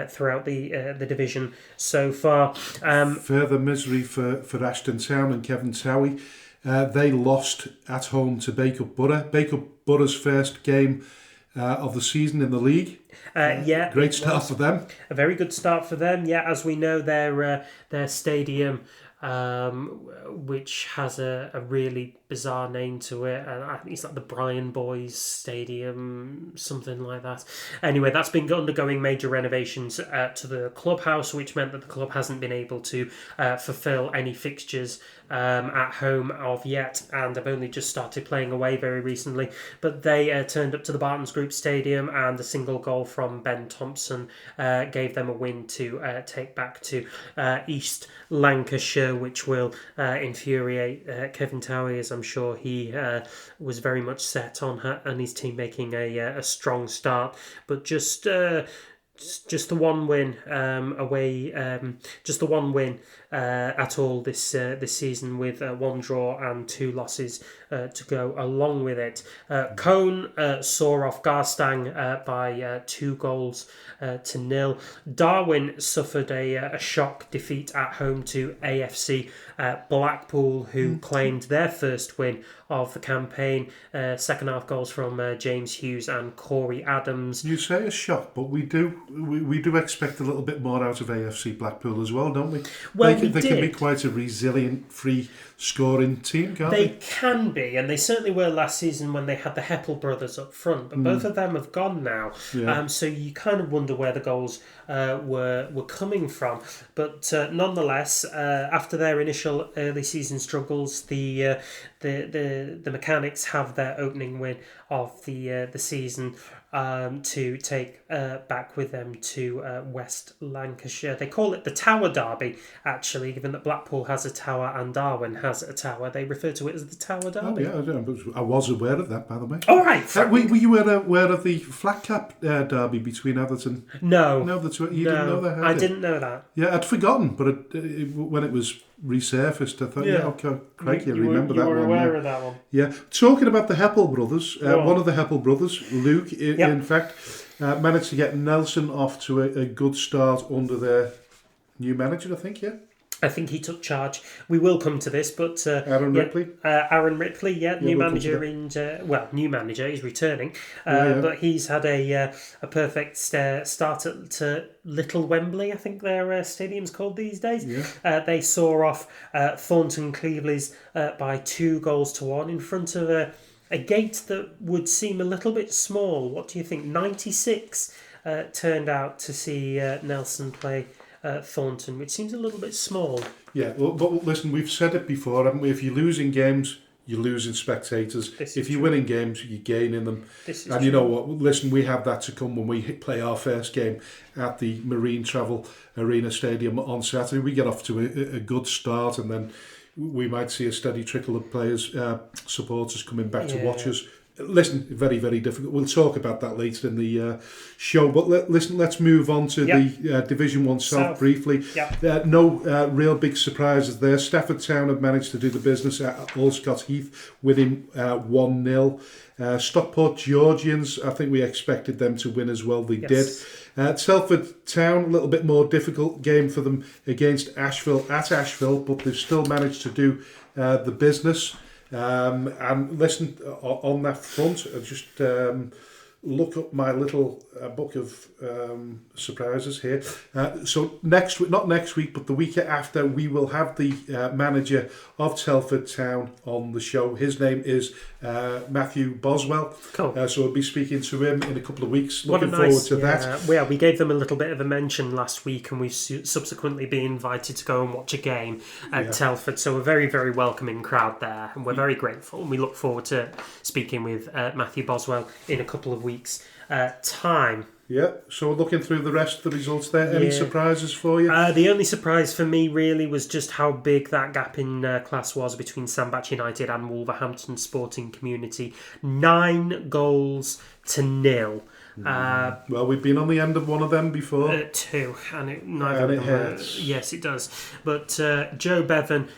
throughout the division so far. Further misery for Ashton Town and Kevin Towie. They lost at home to Bacup Borough. Bacup Borough's first game of the season in the league. Great start for them. A very good start for them. Yeah, as we know, their stadium, which has a really bizarre name to it. I think it's like the Brian Boys Stadium, something like that. Anyway, that's been undergoing major renovations to the clubhouse, which meant that the club hasn't been able to fulfil any fixtures at home of yet, and have only just started playing away very recently. But they turned up to the Bartons Group Stadium, and a single goal from Ben Thompson gave them a win to take back to East Lancashire, which will infuriate Kevin Towie, as I'm sure he was very much set on and his team making a strong start. But just the one win away, just the one win at all this season, with 1 draw and 2 losses to go along with it. Cone saw off Garstang by 2 goals to 0. Darwin suffered a shock defeat at home to AFC Blackpool, who claimed their first win of the campaign. Second half goals from James Hughes and Corey Adams. You say a shock, but we do expect a little bit more out of AFC Blackpool as well, don't we? Well, they can be quite a resilient, free scoring team, can't they? They can be, and they certainly were last season when they had the Heppel brothers up front, but both of them have gone now. Yeah. So you kind of wonder where the goals were coming from. But nonetheless, after their initial early season struggles, the Mechanics have their opening win of the season to take back with them to West Lancashire. They call it the Tower Derby, actually, given that Blackpool has a tower and Darwin has a tower. They refer to it as the Tower Derby. Oh, yeah, I was aware of that, by the way. All right. Were you aware of the flat cap derby between Atherton? No. No, you didn't know that? I didn't know that. Yeah, I'd forgotten, but when it was resurfaced, I thought, okay, crikey, I remember that one. You were aware of that one. Yeah. Talking about the Heppel brothers, one of the Heppel brothers, Luke, in fact, managed to get Nelson off to a good start under their new manager, I think, yeah? I think he took charge. We will come to this, but Aaron Ripley. Aaron Ripley, new manager new manager. He's returning, but he's had a perfect start at Little Wembley. I think their stadium's called these days. Yeah. They saw off Thornton Cleaveley's by 2-1 in front of a gate that would seem a little bit small. What do you think? 96 turned out to see Nelson play Thornton, which seems a little bit small. Yeah, well, but listen, we've said it before, haven't we? If you're losing games, you're losing spectators. If you're winning games, you're gaining them. And you know what? Listen, we have that to come when we play our first game at the Marine Travel Arena Stadium on Saturday. We get off to a good start, and then we might see a steady trickle of players, supporters coming back to watch us. Listen, very, very difficult. We'll talk about that later in the show. But let's move on to the Division 1 South briefly. Yep. No real big surprises there. Stafford Town have managed to do the business at Allscott Heath, winning 1-0. Stockport Georgians, I think we expected them to win as well. They did. Telford Town, a little bit more difficult game for them against Asheville at Asheville, but they've still managed to do the business. And listen, on that front, I just look up my little book of surprises here. So not next week, but the week after, we will have the manager of Telford Town on the show. His name is Matthew Boswell. Cool. So we'll be speaking to him in a couple of weeks. Looking forward to that. Yeah, we gave them a little bit of a mention last week, and we've subsequently been invited to go and watch a game at Telford. So we're very, very welcoming crowd there, and we're very grateful. And we look forward to speaking with Matthew Boswell in a couple of weeks' time. Yeah, so looking through the rest of the results there, any surprises for you? The only surprise for me really was just how big that gap in class was between Sandbach United and Wolverhampton Sporting Community. 9-0. Well, we've been on the end of one of them before. 2, and it hurts. Yes, it does. But Joe Bevan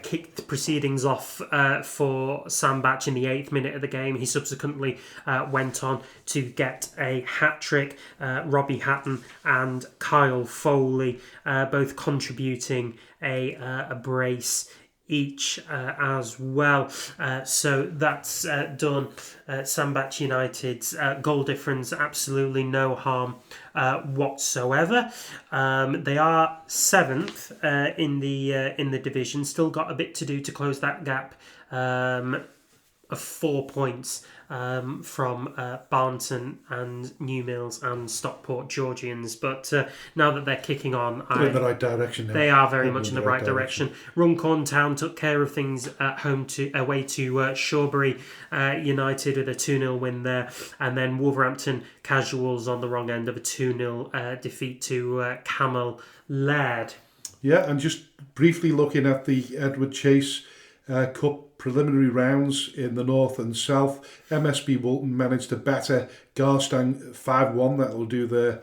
kicked the proceedings off for Sam Batch in the 8th minute of the game. He subsequently went on to get a hat-trick. Robbie Hatton and Kyle Foley both contributing a brace each as well. So that's done. Sandbach United's goal difference, absolutely no harm whatsoever. They are 7th in the division. Still got a bit to do to close that gap of 4 points from Barnton and New Mills and Stockport Georgians. But now that they're kicking on, they're in the right direction now. They are very much in the right direction. Runcorn Town took care of things at home away to Shawbury United with a 2-0 win there, and then Wolverhampton Casuals on the wrong end of a 2-0 defeat to Camel Laird. Yeah, and just briefly looking at the Edward Chase Cup preliminary rounds in the north and south, MSB Walton managed to batter Garstang 5-1. That will do their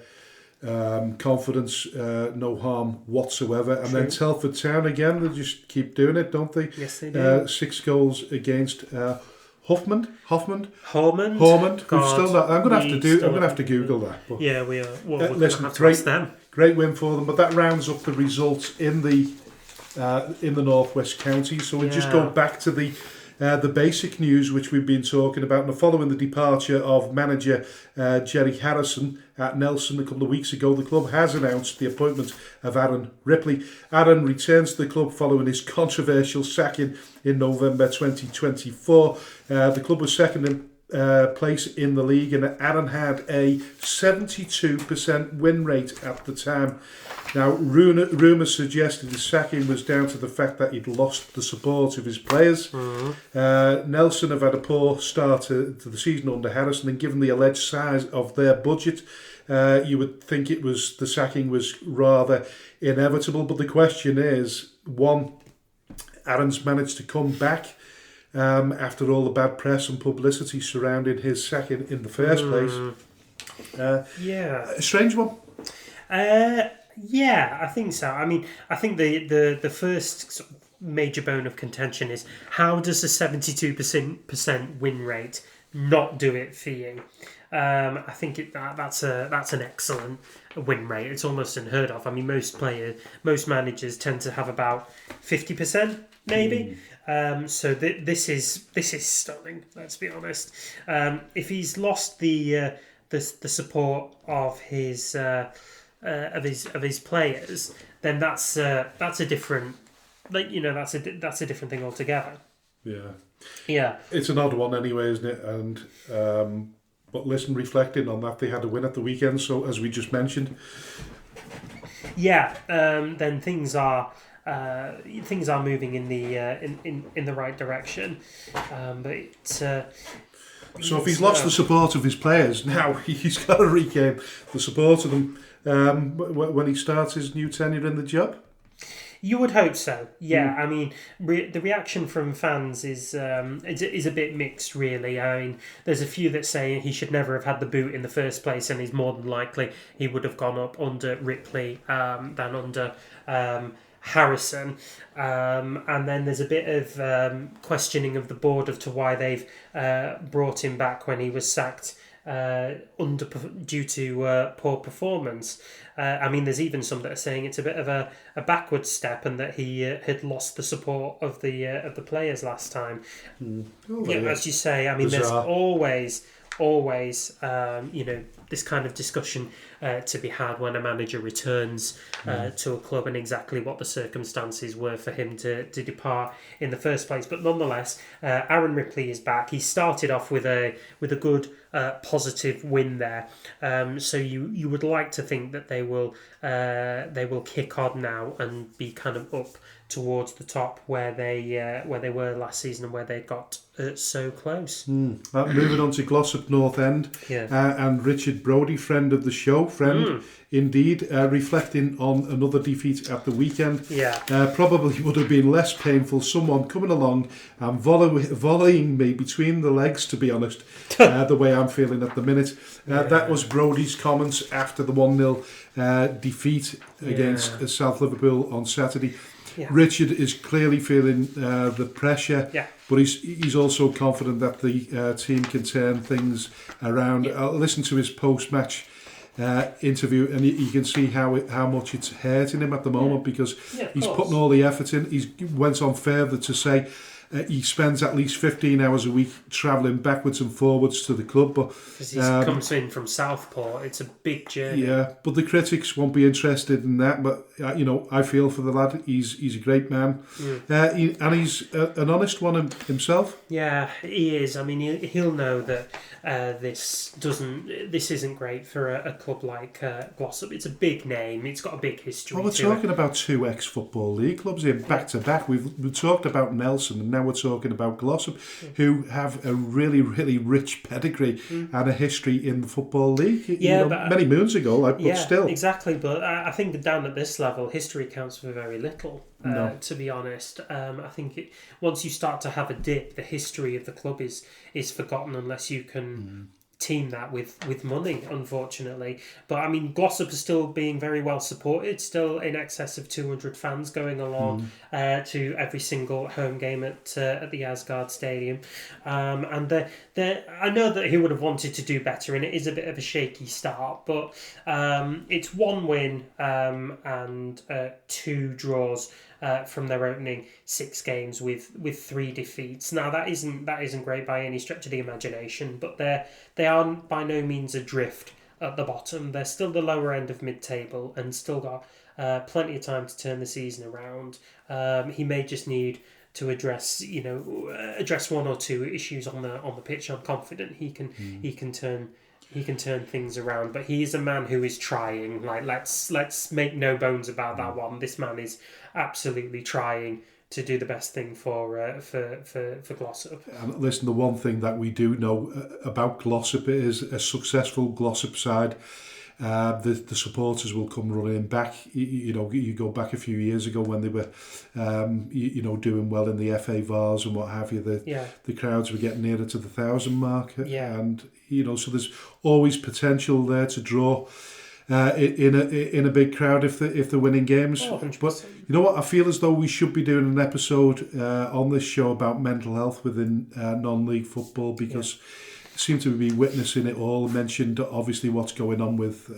confidence no harm whatsoever. And then Telford Town again, they just keep doing it, don't they? Yes, they do. 6 goals against Hormond. God, Who's still not. I'm going to have to Google that. But, yeah, we are. Well, we're listen, have to ask them. Great win for them, but that rounds up the results in the Northwest Counties. So we just go back to the basic news which we've been talking about. And following the departure of manager Jerry Harrison at Nelson a couple of weeks ago, the club has announced the appointment of Aaron Ripley. Aaron returns to the club following his controversial sacking in November 2024. The club was second in place in the league, and Aaron had a 72% win rate at the time. Now, rumours suggested his sacking was down to the fact that he'd lost the support of his players. Nelson have had a poor start to the season under Harrison, and given the alleged size of their budget, you would think the sacking was rather inevitable. But the question is, one, Aaron's managed to come back after all the bad press and publicity surrounding his sacking in the first place. A strange one. Yeah, I think so. I mean, I think the first sort of major bone of contention is, how does a 72% win rate not do it for you? I think that's an excellent win rate. It's almost unheard of. I mean, most managers tend to have about 50%, maybe. So this is stunning. Let's be honest. If he's lost the support of his players, then that's a different, that's a different thing altogether. Yeah. It's an odd one anyway, isn't it? And but listen, reflecting on that, they had a win at the weekend. So as we just mentioned, then things are moving in the right direction. So if he's lost the support of his players, now he's got to regain the support of them when he starts his new tenure in the job. You would hope so. Yeah, I mean, the reaction from fans is a bit mixed, really. I mean, there's a few that say he should never have had the boot in the first place, and he's more than likely he would have gone up under Ripley than under Harrison. And then there's a bit of questioning of the board as to why they've brought him back when he was sacked due to poor performance. I mean, there's even some that are saying it's a bit of a backward step, and that he had lost the support of the players last time. As you say, I mean, bizarre. There's always this kind of discussion to be had when a manager returns to a club, and exactly what the circumstances were for him to depart in the first place. But nonetheless, Aaron Ripley is back. He started off with a good positive win there. So you would like to think that they will kick on now and be kind of up towards the top where they were last season, and where they got so close. Moving on to Glossop North End, and Richard Brodie, friend of the show, indeed, reflecting on another defeat at the weekend. Probably would have been less painful someone coming along and volleying me between the legs, to be honest, the way I'm feeling at the minute. That was Brodie's comments after the 1-0 defeat against South Liverpool on Saturday. Yeah. Richard is clearly feeling the pressure, but he's also confident that the team can turn things around. Yeah. I'll listen to his post-match interview, and you can see how much it's hurting him at the moment, because he's putting all the effort in. He went on further to say he spends at least 15 hours a week travelling backwards and forwards to the club. Because he comes in from Southport, it's a big journey. Yeah, but the critics won't be interested in that. But I feel for the lad. He's a great man, and he's an honest one himself. Yeah, he is. I mean, he'll know that this isn't great for a club like Glossop. It's a big name. It's got a big history. Well, we're talking about two ex-Football League clubs here back to back. We've talked about Nelson, and now we're talking about Glossop, who have a really, really rich pedigree and a history in the Football League. But many moons ago, but still. Exactly. But I think down at this level, history counts for very little. To be honest, I think once you start to have a dip, the history of the club is forgotten unless you can team that with money, unfortunately. But I mean, Glossop is still being very well supported, still in excess of 200 fans going along to every single home game at the Asgard Stadium. And I know that he would have wanted to do better, and it is a bit of a shaky start, but it's 1 win and 2 draws from their opening 6 games with 3 defeats. Now that isn't great by any stretch of the imagination, but they are by no means adrift at the bottom. They're still the lower end of mid-table and still got plenty of time to turn the season around. He may just need to address 1 or 2 issues on the pitch. I'm confident he can turn things around, but he is a man who is trying. Like let's make no bones about that one. This man is absolutely trying to do the best thing for Glossop. And listen, the one thing that we do know about Glossop is a successful Glossop side. The supporters will come running back. You go back a few years ago when they were, doing well in the FA Vars and what have you. The crowds were getting nearer to the 1,000 mark, and so there's always potential there to draw in a big crowd if they're winning games. But you know what? I feel as though we should be doing an episode on this show about mental health within non-league football, because seem to be witnessing it all. Mentioned obviously what's going on with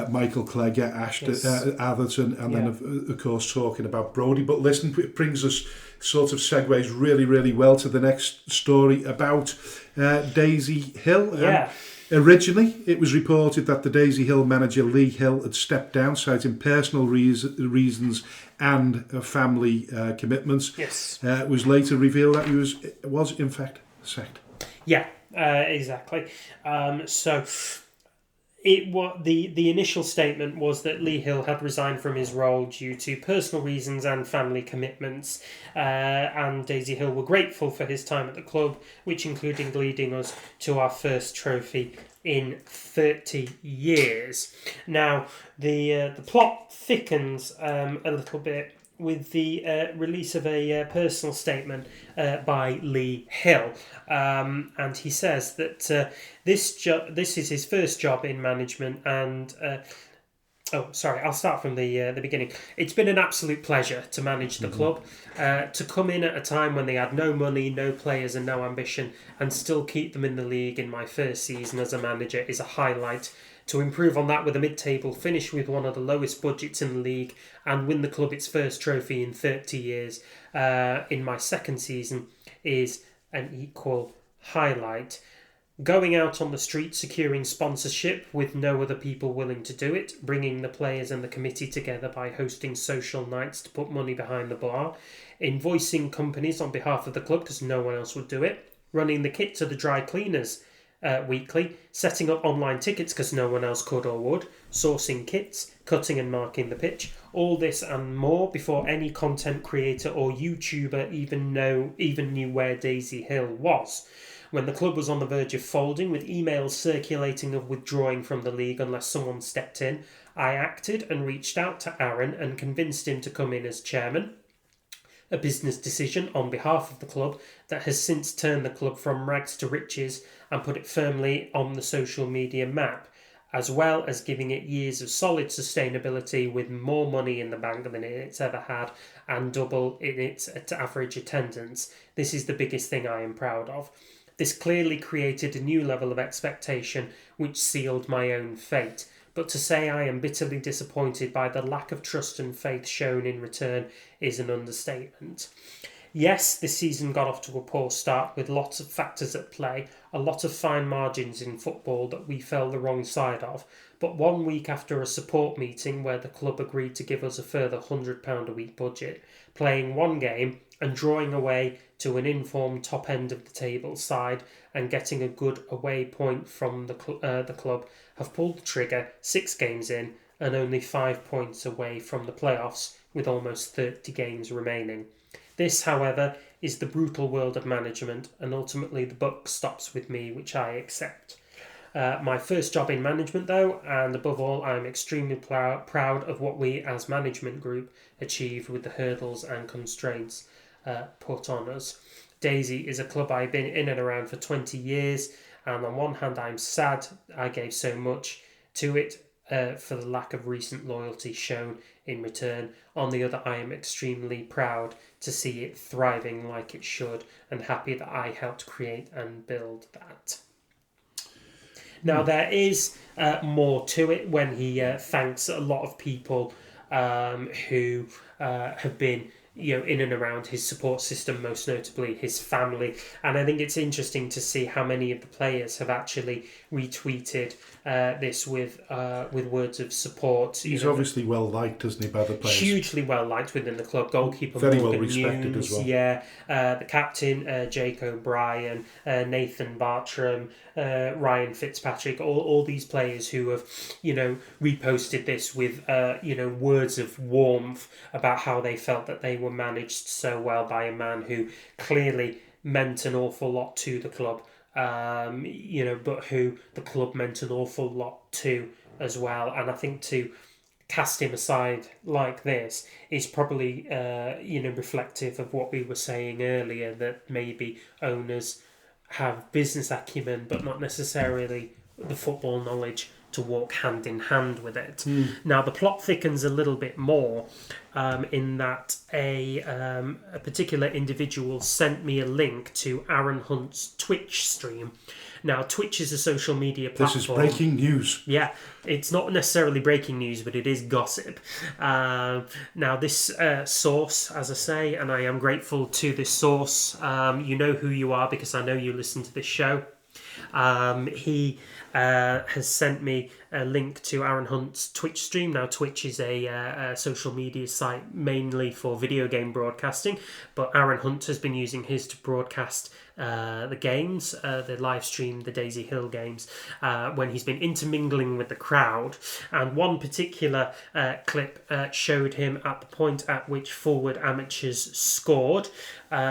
Michael Clegg at Atherton, and then of course talking about Brodie. But listen, it brings us sort of segues really, really well to the next story about Daisy Hill. Originally, it was reported that the Daisy Hill manager Lee Hill had stepped down, citing personal reasons and family commitments. It was later revealed that he was in fact sacked. Yeah, exactly. So the initial statement was that Lee Hill had resigned from his role due to personal reasons and family commitments, and Daisy Hill were grateful for his time at the club, which included leading us to our first trophy in 30 years. Now, the plot thickens a little bit with the release of a personal statement by Lee Hill. And he says that this is his first job in management, and I'll start from the beginning. It's been an absolute pleasure to manage the club, to come in at a time when they had no money, no players and no ambition, and still keep them in the league in my first season as a manager is a highlight. To improve on that with a mid-table finish with one of the lowest budgets in the league and win the club its first trophy in 30 years in my second season is an equal highlight. Going out on the street, securing sponsorship with no other people willing to do it, bringing the players and the committee together by hosting social nights to put money behind the bar, invoicing companies on behalf of the club because no one else would do it, running the kit to the dry cleaners weekly, setting up online tickets because no one else could or would, sourcing kits, cutting and marking the pitch, all this and more before any content creator or YouTuber even knew where Daisy Hill was. When the club was on the verge of folding, with emails circulating of withdrawing from the league unless someone stepped in, I acted and reached out to Aaron and convinced him to come in as chairman. a business decision on behalf of the club that has since turned the club from rags to riches and put it firmly on the social media map, as well as giving it years of solid sustainability with more money in the bank than it's ever had and double in its average attendance. This is the biggest thing I am proud of. This clearly created a new level of expectation which sealed my own fate. But to say I am bitterly disappointed by the lack of trust and faith shown in return is an understatement. Yes, this season got off to a poor start with lots of factors at play, a lot of fine margins in football that we fell the wrong side of, but 1 week after a support meeting where the club agreed to give us a further £100 a week budget, playing one game and drawing away to an informed top end of the table side and getting a good away point from the club, have pulled the trigger 6 games in and only 5 points away from the playoffs with almost 30 games remaining. This, however, is the brutal world of management, and ultimately the buck stops with me, which I accept. My first job in management, though, and above all, I'm extremely proud of what we as management group achieved with the hurdles and constraints put on us. Daisy is a club I've been in and around for 20 years, and on one hand I'm sad I gave so much to it for the lack of recent loyalty shown in return. On the other, I am extremely proud to see it thriving like it should and happy that I helped create and build that. Now, there is more to it when he thanks a lot of people who have been in and around his support system, most notably his family. And I think it's interesting to see how many of the players have actually retweeted this with words of support. He's obviously well liked, isn't he, by the players? Hugely well liked within the club. Goalkeeper very Morgan well respected Nunes, as well. Yeah, the captain Jake O'Brien, Nathan Bartram, Ryan Fitzpatrick. All these players who have reposted this with words of warmth about how they felt that they were managed so well by a man who clearly meant an awful lot to the club. But who the club meant an awful lot to as well. And I think to cast him aside like this is probably, reflective of what we were saying earlier, that maybe owners have business acumen, but not necessarily the football knowledge to walk hand in hand with it. Now, the plot thickens a little bit more in that a particular individual sent me a link to Aaron Hunt's Twitch stream. Now, Twitch is a social media platform. This is breaking news. Yeah, it's not necessarily breaking news, but it is gossip. Now, this source, as I say, and I am grateful to this source, you know who you are because I know you listen to this show. He has sent me a link to Aaron Hunt's Twitch stream. Now, Twitch is a social media site mainly for video game broadcasting, but Aaron Hunt has been using his to broadcast the games, the live stream, the Daisy Hill games, when he's been intermingling with the crowd. And one particular clip showed him at the point at which forward amateurs scored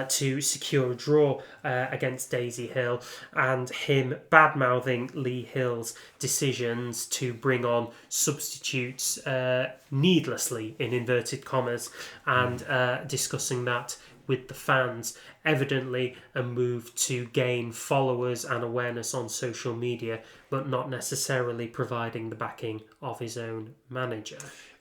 to secure a draw against Daisy Hill, and him bad-mouthing Lee Hill's decisions to bring on substitutes needlessly, in inverted commas, and discussing that with the fans. Evidently a move to gain followers and awareness on social media, but not necessarily providing the backing of his own manager.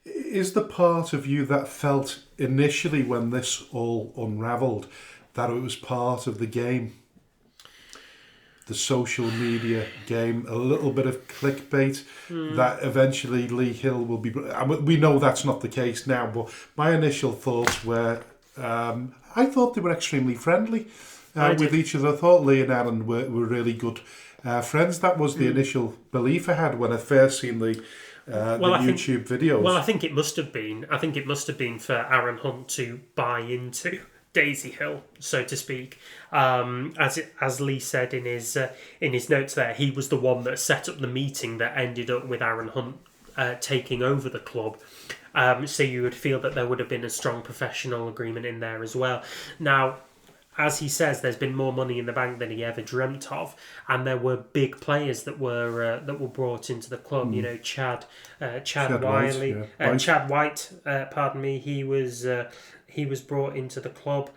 Is the part of you that felt initially when this all unravelled that it was part of the game? The social media game, a little bit of clickbait that eventually Lee Hill will be... We know that's not the case now, but my initial thoughts were... I thought they were extremely friendly with each other. I thought Lee and Aaron were really good friends. That was the initial belief I had when I first seen the YouTube videos. Well, I think it must have been. I think it must have been for Aaron Hunt to buy into Daisy Hill, so to speak. As Lee said in his notes there, he was the one that set up the meeting that ended up with Aaron Hunt taking over the club. So you would feel that there would have been a strong professional agreement in there as well. Now, as he says, there's been more money in the bank than he ever dreamt of, and there were big players that were brought into the club. You know, Chad Wiley, White, yeah. Chad White. Pardon me. He was brought into the club.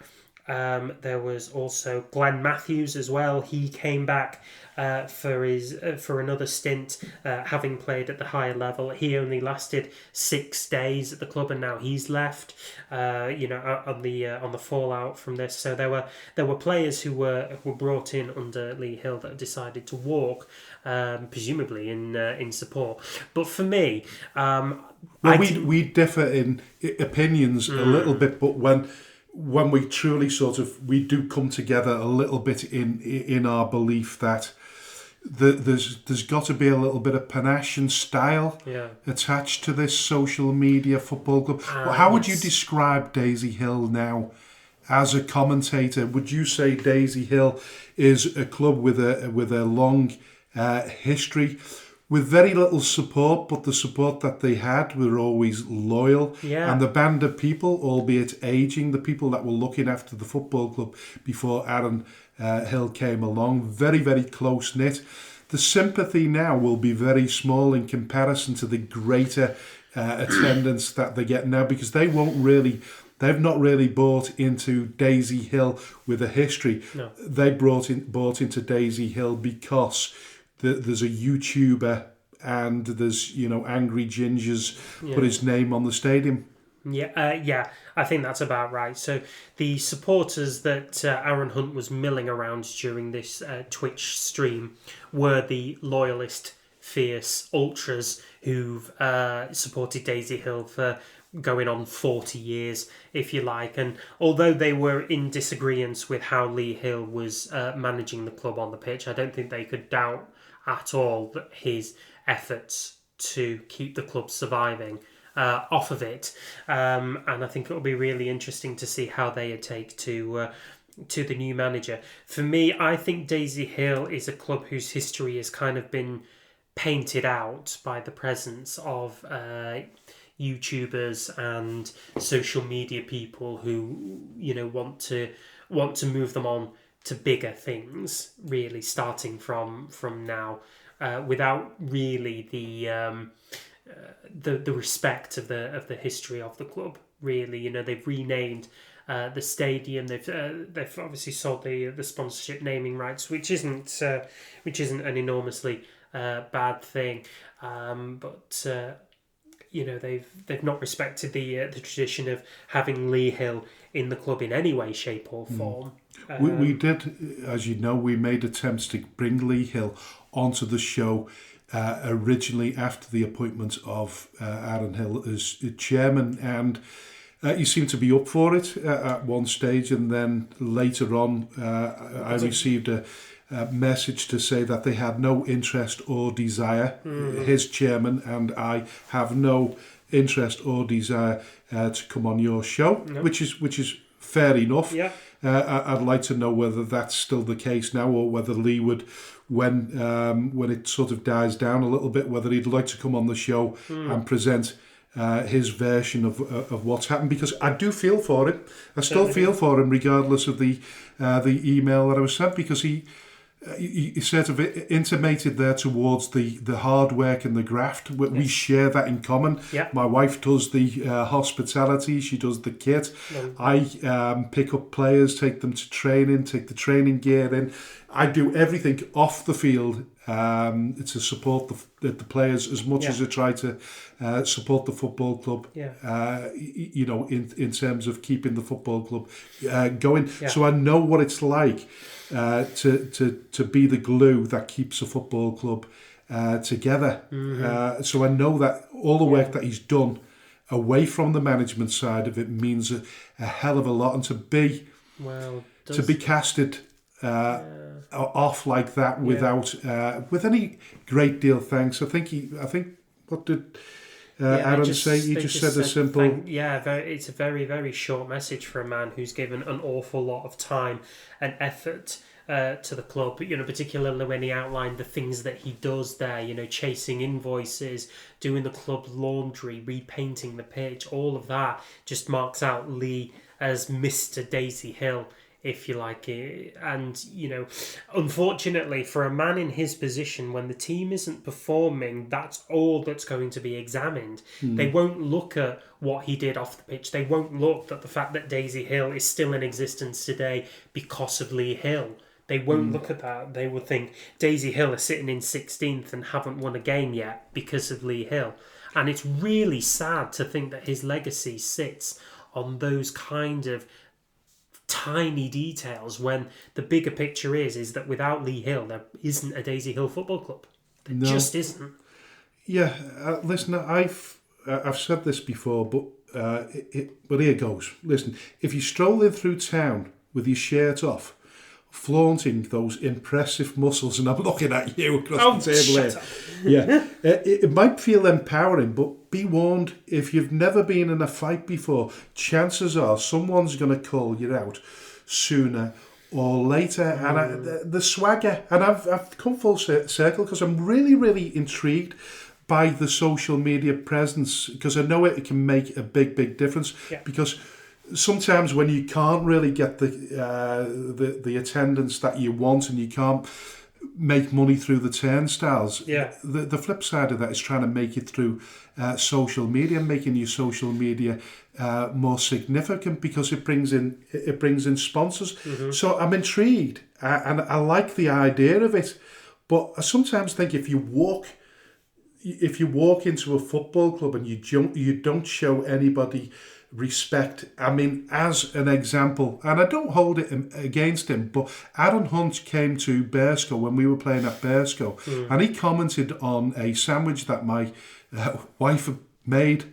There was also Glenn Matthews as well. He came back for another stint, having played at the higher level. He only lasted 6 days at the club, and now he's left. On the fallout from this. So there were players who were brought in under Lee Hill that decided to walk, presumably in support. But for me, we differ in opinions a little bit, but when we truly we do come together a little bit in our belief that there's got to be a little bit of panache and style attached to this social media football club. How would you describe Daisy Hill now as a commentator? Would you say Daisy Hill is a club with a long history, with very little support, but the support that they had were always loyal? And the band of people, albeit aging, the people that were looking after the football club before Aaron Hill came along, very, very close-knit. The sympathy now will be very small in comparison to the greater attendance that they get now, because they've not really bought into Daisy Hill with a history. No. They bought into Daisy Hill because there's a YouTuber and there's, Angry Ginger's put his name on the stadium. I think that's about right. So the supporters that Aaron Hunt was milling around during this Twitch stream were the loyalist, fierce ultras who've supported Daisy Hill for going on 40 years, if you like. And although they were in disagreement with how Lee Hill was managing the club on the pitch, I don't think they could doubt at all that his efforts to keep the club surviving off of it, and I think it'll be really interesting to see how they take to the new manager. For me, I think Daisy Hill is a club whose history has kind of been painted out by the presence of YouTubers and social media people who want to move them on to bigger things, really starting from now, without really the respect of the history of the club. Really, they've renamed the stadium. They've obviously sold the sponsorship naming rights, which isn't an enormously bad thing, but they've not respected the tradition of having Lee Hill in the club in any way, shape or form. We did, as you know, we made attempts to bring Lee Hill onto the show originally after the appointment of Aaron Hill as chairman, and he seemed to be up for it at one stage, and then later on I received a message to say that they had no interest or desire, his chairman and I have no interest or desire to come on your show, which is fair enough. I'd like to know whether that's still the case now, or whether Lee would, when it sort of dies down a little bit, whether he'd like to come on the show and present his version of what's happened, because I do feel for him. I still feel for him, regardless of the email that I was sent, because he sort of intimated there towards the hard work and the graft. We share that in common. My wife does the hospitality, she does the kit. I pick up players, take them to training, take the training gear in. I do everything off the field to support the players as much as I try to support the football club, in terms of keeping the football club going. So I know what it's like to be the glue that keeps a football club together. So I know that all the work that he's done away from the management side of it means a hell of a lot, and to be casted off like that without with any great deal of thanks. I think what did Aaron say? He just said a simple... it's a very, very short message for a man who's given an awful lot of time and effort to the club, particularly when he outlined the things that he does there, chasing invoices, doing the club laundry, repainting the pitch. All of that just marks out Lee as Mr. Daisy Hill if you like it. And, you know, unfortunately, for a man in his position, when the team isn't performing, that's all that's going to be examined. They won't look at what he did off the pitch. They won't look at the fact that Daisy Hill is still in existence today because of Lee Hill. They won't look at that. They will think Daisy Hill is sitting in 16th and haven't won a game yet because of Lee Hill. And it's really sad to think that his legacy sits on those kind of tiny details when the bigger picture is that without Lee Hill, there isn't a Daisy Hill Football Club. There just isn't. Yeah, listen, I've said this before, but but here goes. Listen, if you're strolling through town with your shirt off, flaunting those impressive muscles, and I'm looking at you across the table here. Yeah, it might feel empowering, but be warned, if you've never been in a fight before, chances are someone's going to call you out sooner or later. And the swagger, and I've come full circle because I'm really, really intrigued by the social media presence, because I know it can make a big, big difference. Yeah. Because sometimes when you can't really get the attendance that you want, and you can't make money through the turnstiles, the flip side of that is trying to make it through social media, making your social media more significant, because it brings in sponsors. So I'm intrigued, and I like the idea of it, but I sometimes think if you walk into a football club and you don't show anybody respect. I mean, as an example, and I don't hold it against him, but Aaron Hunt came to Bearscough when we were playing at Bearscough, and he commented on a sandwich that my wife had made.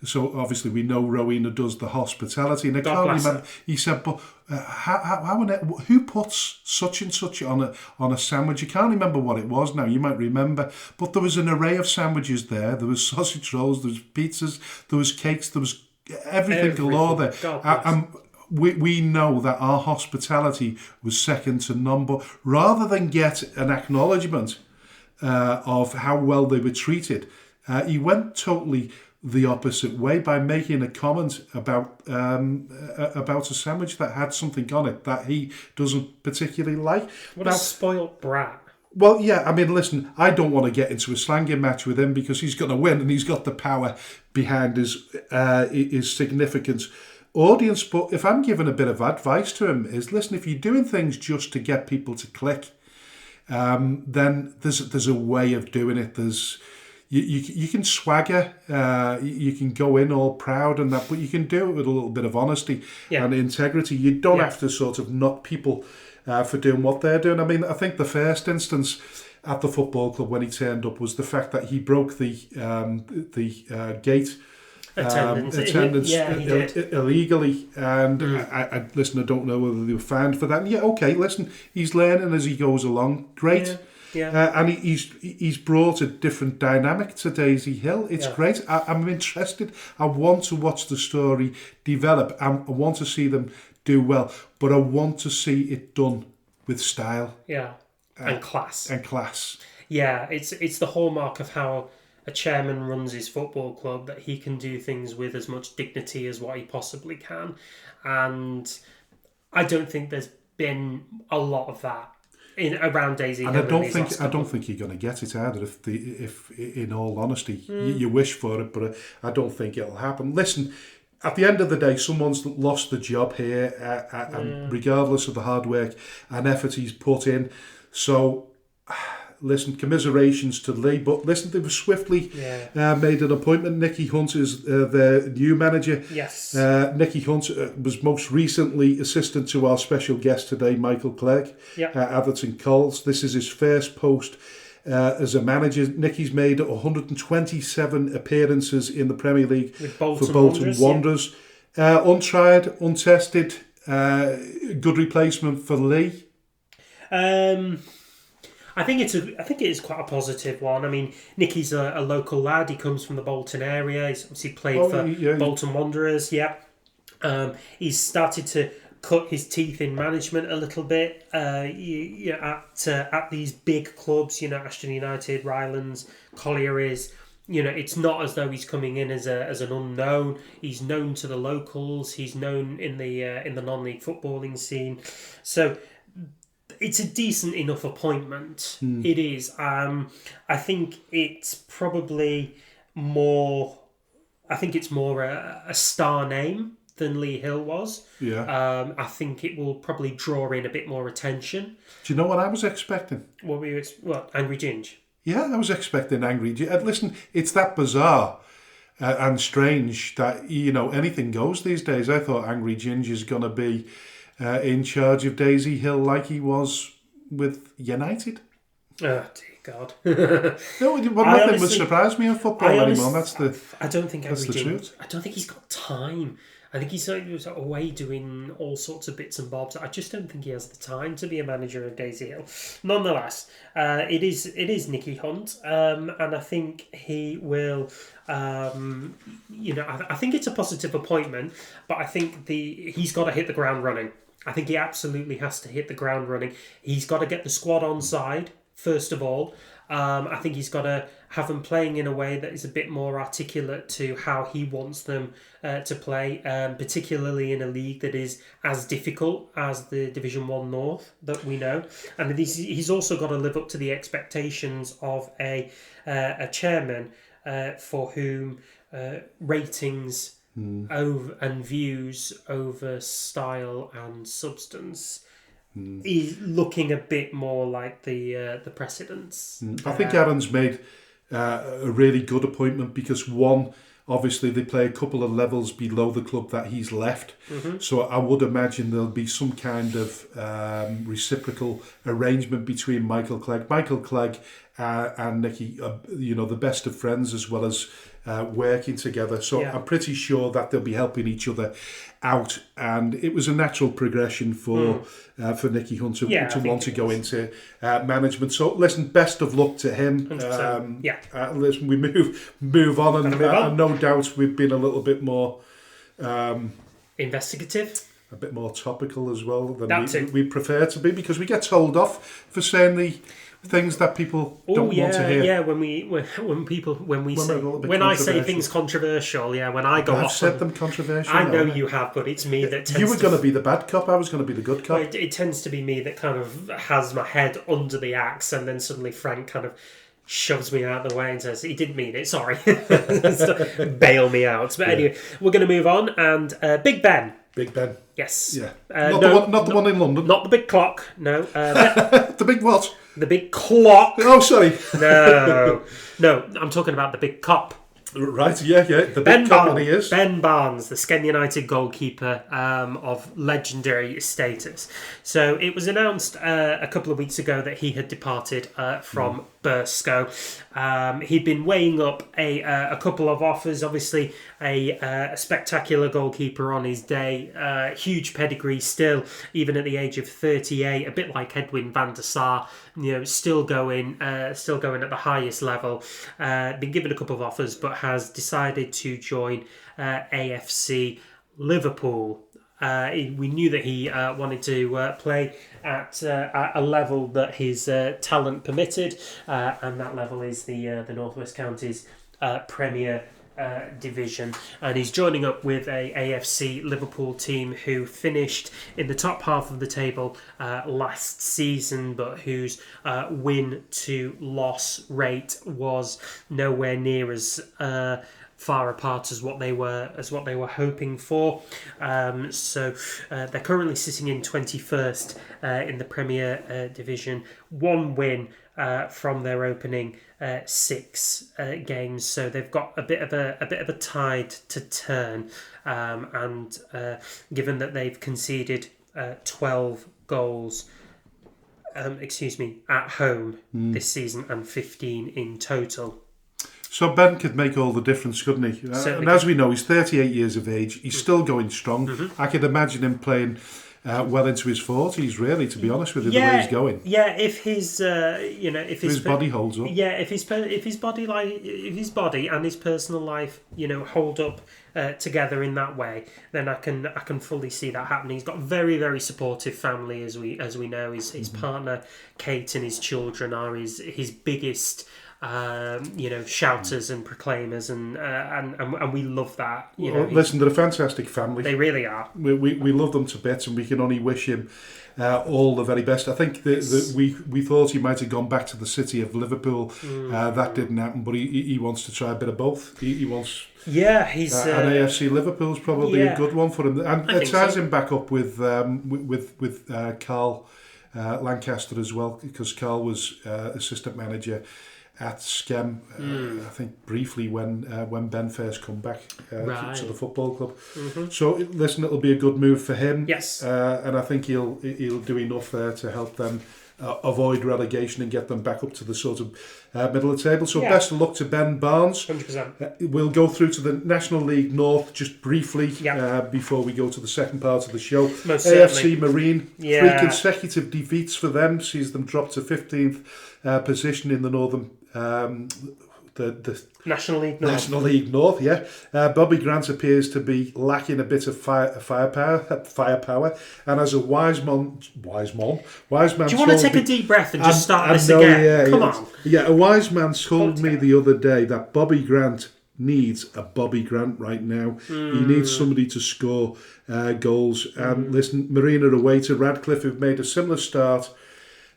So obviously we know Rowena does the hospitality, and I can't remember. He said, "But who puts such and such on a sandwich?" You can't remember what it was now. You might remember, but there was an array of sandwiches there. There was sausage rolls, there was pizzas, there was cakes, there was everything galore there. We know that our hospitality was second to none, but rather than get an acknowledgement of how well they were treated, he went totally the opposite way by making a comment about a sandwich that had something on it that he doesn't particularly like. What a spoilt brat. Well, yeah, I mean, listen, I don't want to get into a slanging match with him because he's going to win and he's got the power behind his significant audience. But if I'm giving a bit of advice to him is, listen, if you're doing things just to get people to click, then there's a way of doing it. You can swagger, you can go in all proud and that, but you can do it with a little bit of honesty and integrity. You don't have to sort of knock people for doing what they're doing. I mean, I think the first instance at the football club when he turned up was the fact that he broke the gate attendance illegally, and I listen, I don't know whether they were fined for that. And listen, he's learning as he goes along. Great. And he's brought a different dynamic to Daisy Hill. It's great. I'm interested. I want to watch the story develop. I want to see them do well, but I want to see it done with style. And class. Yeah, it's the hallmark of how a chairman runs his football club, that he can do things with as much dignity as what he possibly can. And I don't think there's been a lot of that around Daisy Hill. And I don't think you're going to get it either. If in all honesty, you wish for it, but I don't think it'll happen. Listen, at the end of the day, someone's lost the job here, and regardless of the hard work and effort he's put in. So, listen, commiserations to Lee. But listen, they were swiftly made an appointment. Nicky Hunt is their new manager. Yes. Nicky Hunt was most recently assistant to our special guest today, Michael Clegg, at Atherton Collieries. This is his first post as a manager. Nicky's made 127 appearances in the Premier League for Bolton Wanderers. Untried, untested, good replacement for Lee. I think it is quite a positive one. I mean, Nicky's a local lad. He comes from the Bolton area. He's obviously played for Bolton Wanderers. He's started to cut his teeth in management a little bit. At these big clubs, Ashton United, Rylands, Collieries. it's not as though he's coming in as an unknown. He's known to the locals. He's known in the non-league footballing scene. So it's a decent enough appointment. It is. I think it's probably more. I think it's more a star name than Lee Hill was. Yeah. I think it will probably draw in a bit more attention. Do you know what I was expecting? What were you? Angry Ginge? Yeah, I was expecting Angry Ginge. Listen, it's that bizarre and strange that, anything goes these days. I thought Angry Ginge is going to be in charge of Daisy Hill like he was with United. Oh, dear God. No, nothing would surprise me in football anymore. I don't think that's the truth. I don't think he's got time. I think he's away doing all sorts of bits and bobs. I just don't think he has the time to be a manager of Daisy Hill. Nonetheless, it is Nicky Hunt, and I think he will. I think it's a positive appointment, but I think he's got to hit the ground running. I think he absolutely has to hit the ground running. He's got to get the squad on side first of all. I think he's got to have them playing in a way that is a bit more articulate to how he wants them to play, particularly in a league that is as difficult as the Division 1 North that we know. And he's also got to live up to the expectations of a chairman for whom ratings over and views over style and substance is looking a bit more like the precedents. I think Aaron's made a really good appointment because one, obviously they play a couple of levels below the club that he's left. So I would imagine there'll be some kind of reciprocal arrangement between Michael Clegg. Michael Clegg and Nicky, the best of friends as well as working together. So I'm pretty sure that they'll be helping each other out. And it was a natural progression for Nicky Hunt to want to go into management. So listen, best of luck to him. Listen, we move on, and no doubt we've been a little bit more investigative. A bit more topical as well than we prefer to be, because we get told off for saying the things that people don't want to hear. Yeah, when I say things controversial, when I go off. I've said them controversial. I know you have, but it's me that tends You were going to be the bad cop, I was going to be the good cop. It tends to be me that kind of has my head under the axe, and then suddenly Frank kind of shoves me out of the way and says, he didn't mean it, sorry. Bail me out. But anyway, we're going to move on, and Big Ben. Big Ben. Yes. Yeah. Not the one in London. Not the big clock, no. The big what? The big clock. Oh, sorry. No, I'm talking about the big cop. Right, yeah. The big cop he is. Ben Barnes, the Sken United goalkeeper of legendary status. So it was announced a couple of weeks ago that he had departed from Burscough. He'd been weighing up a couple of offers. Obviously, a spectacular goalkeeper on his day. Huge pedigree still, even at the age of 38. A bit like Edwin van der Sar. Still going at the highest level. Been given a couple of offers, but has decided to join AFC Liverpool. We knew that he wanted to play at a level that his talent permitted, and that level is the North West Counties Premier Division, and he's joining up with a AFC Liverpool team who finished in the top half of the table last season, but whose win to loss rate was nowhere near as far apart as what they were hoping for. So they're currently sitting in 21st in the Premier Division. One win from their opening 6 games, so they've got a bit of a tide to turn. And given that they've conceded 12 goals. At home this season, and 15 in total. So Ben could make all the difference, couldn't he? And as we know, he's 38 years of age. He's still going strong. I could imagine him playing well into his 40s, really, to be honest with you, the way he's going. Yeah, if his his body holds up. Yeah, if his body and his personal life, hold up together in that way, then I can fully see that happening. He's got a very, very supportive family, as we know. His partner Kate and his children are his biggest shouters and proclaimers, and we love that. Listen, they're a fantastic family. They really are. We love them to bits, and we can only wish him all the very best. I think that we thought he might have gone back to the city of Liverpool. That didn't happen, but he wants to try a bit of both. He wants... Yeah, he's... and AFC Liverpool's probably a good one for him. And it ties him back up with Carl Lancaster as well, because Carl was assistant manager at Skem, I think briefly when Ben first come back to the football club. So listen, it'll be a good move for him. Yes, and I think he'll do enough there to help them avoid relegation and get them back up to the sort of middle of the table. So best of luck to Ben Barnes. 100%. We'll go through to the National League North just briefly before we go to the second part of the show. Most AFC certainly. Marine, 3 consecutive defeats for them, sees them drop to 15th position in the Northern... the National League North. National League North, Bobby Grant appears to be lacking a bit of firepower, and as a wise man. Do you want to take a deep breath and just start this again? Come on. Yeah, a wise man told me the other day that Bobby Grant needs a Bobby Grant right now. He needs somebody to score goals. And listen, Marine are away to Radcliffe, who've made a similar start.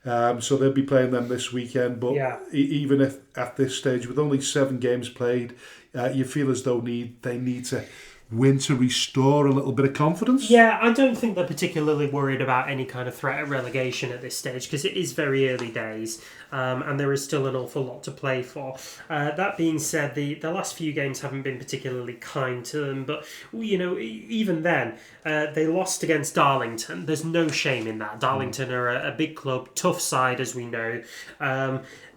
So they'll be playing them this weekend, but even if at this stage, with only 7 games played, you feel as though they need to win to restore a little bit of confidence. Yeah, I don't think they're particularly worried about any kind of threat of relegation at this stage, because it is very early days, and there is still an awful lot to play for. That being said, the last few games haven't been particularly kind to them, but even then, they lost against Darlington. There's no shame in that. Darlington are a big club, tough side, as we know.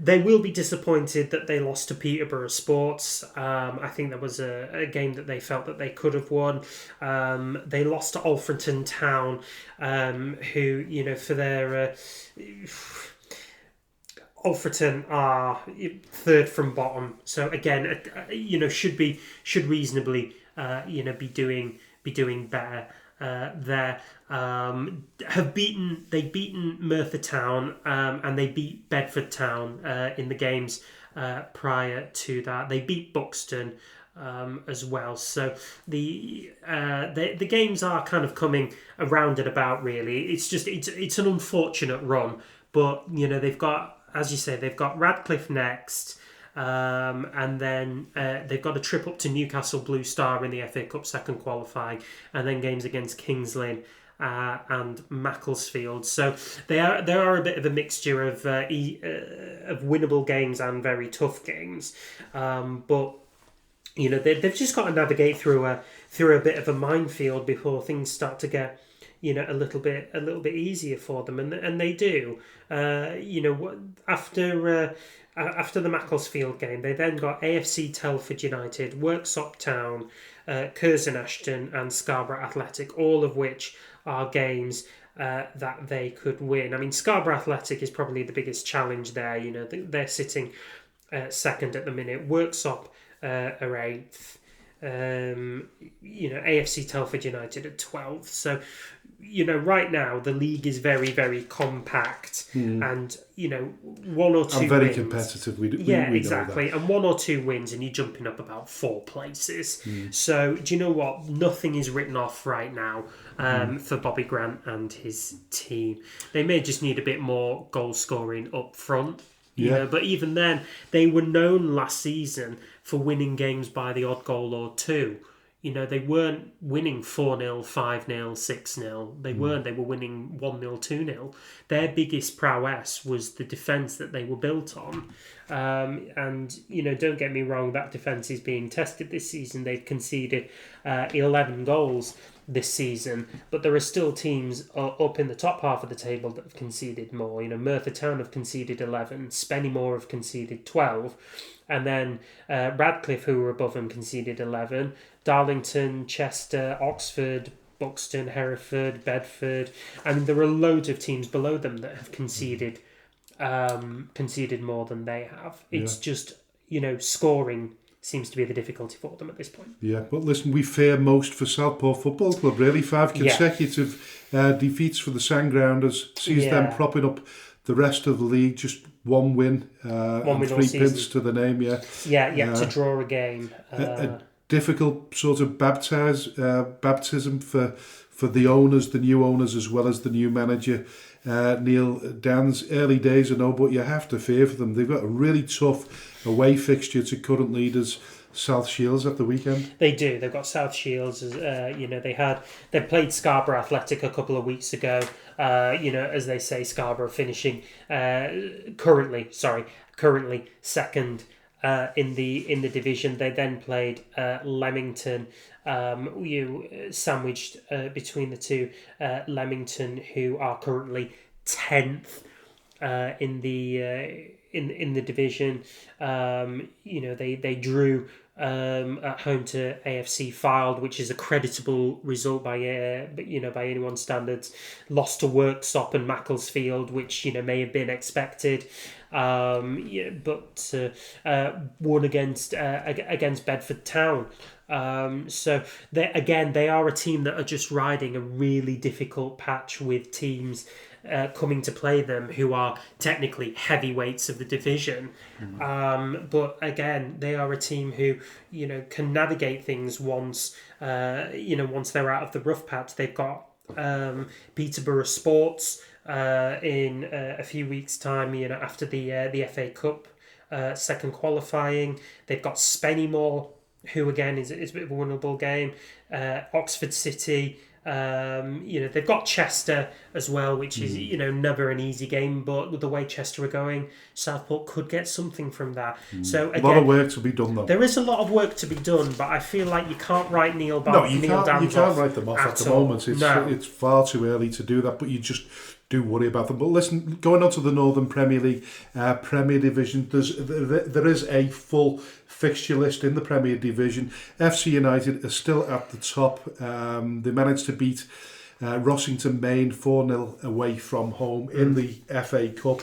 They will be disappointed that they lost to Peterborough Sports. I think there was a game that they felt that they could have won. They lost to Alfreton Town, who, for their... Alfreton are 3rd from bottom. So again, should reasonably, be doing better. They've beaten Merthyr Town, and they beat Bedford Town in the games prior to that. They beat Buxton as well. So the games are kind of coming around and about. Really, it's an unfortunate run, but they've got, as you say, they've got Radcliffe next. And then they've got a trip up to Newcastle Blue Star in the FA Cup second qualifying, and then games against Kings Lynn and Macclesfield. So they are a bit of a mixture of winnable games and very tough games. But they've just got to navigate through a bit of a minefield before things start to get a little bit easier for them, and they do. After the Macclesfield game, they then got AFC Telford United, Worksop Town, Curzon Ashton and Scarborough Athletic, all of which are games that they could win. I mean, Scarborough Athletic is probably the biggest challenge there. They're sitting second at the minute. Worksop are 8th. AFC Telford United at 12th. So, right now the league is very, very compact, and one or two and very wins, competitive. We exactly, know that. And 1 or 2 wins, and you're jumping up about 4 places. So, do you know what? Nothing is written off right now for Bobby Grant and his team. They may just need a bit more goal scoring up front. But even then, they were known last season for winning games by the odd goal or 2. They weren't winning 4-0, 5-0, 6-0. They weren't. They were winning 1-0, 2-0. Their biggest prowess was the defence that they were built on. And don't get me wrong, that defence is being tested this season. They've conceded 11 goals this season, but there are still teams up in the top half of the table that have conceded more. Merthyr Town have conceded 11, Spennymoor have conceded 12, and then Radcliffe, who were above them, conceded 11. Darlington, Chester, Oxford, Buxton, Hereford, Bedford. I mean, there are loads of teams below them that have conceded more than they have. It's just, scoring seems to be the difficulty for them at this point. Yeah, but listen, we fear most for Southport Football Club, really. 5 consecutive defeats for the Sandgrounders sees them propping up The rest of the league, just one win, One win all 3 season. points to the name, yeah. Yeah, to draw a game. A difficult sort of baptism for the owners, the new owners, as well as the new manager, Neil Dan's. Early days, I know, but you have to fear for them. They've got a really tough away fixture to current leaders South Shields at the weekend. They do. They've got South Shields. They played Scarborough Athletic a couple of weeks ago. As they say, Scarborough finishing currently second in the division. They then played Leamington. Sandwiched between the two. Leamington, who are currently 10th in the division. They drew at home to AFC Fylde, which is a creditable result by anyone's standards. Lost to Worksop and Macclesfield, which may have been expected, but won against Bedford Town. So they are a team that are just riding a really difficult patch with teams coming to play them who are technically heavyweights of the division. But again, they are a team who can navigate things once they're out of the rough patch. They've got Peterborough Sports in a few weeks' time. After the FA Cup second qualifying, they've got Spennymoor, who again is a bit of a winnable game. Oxford City. They've got Chester as well, which is never an easy game, but with the way Chester are going, Southport could get something from that. So again, a lot of work to be done, though. There is a lot of work to be done, but I feel like you can't write Neil Dan's off. You can't write them off at the moment. It's far too early to do that, but you just do worry about them. But listen, going on to the Northern Premier League, Premier Division, there is a full fixture list in the Premier Division. FC United are still at the top. They managed to beat Rossington Main 4-0 away from home in the FA Cup.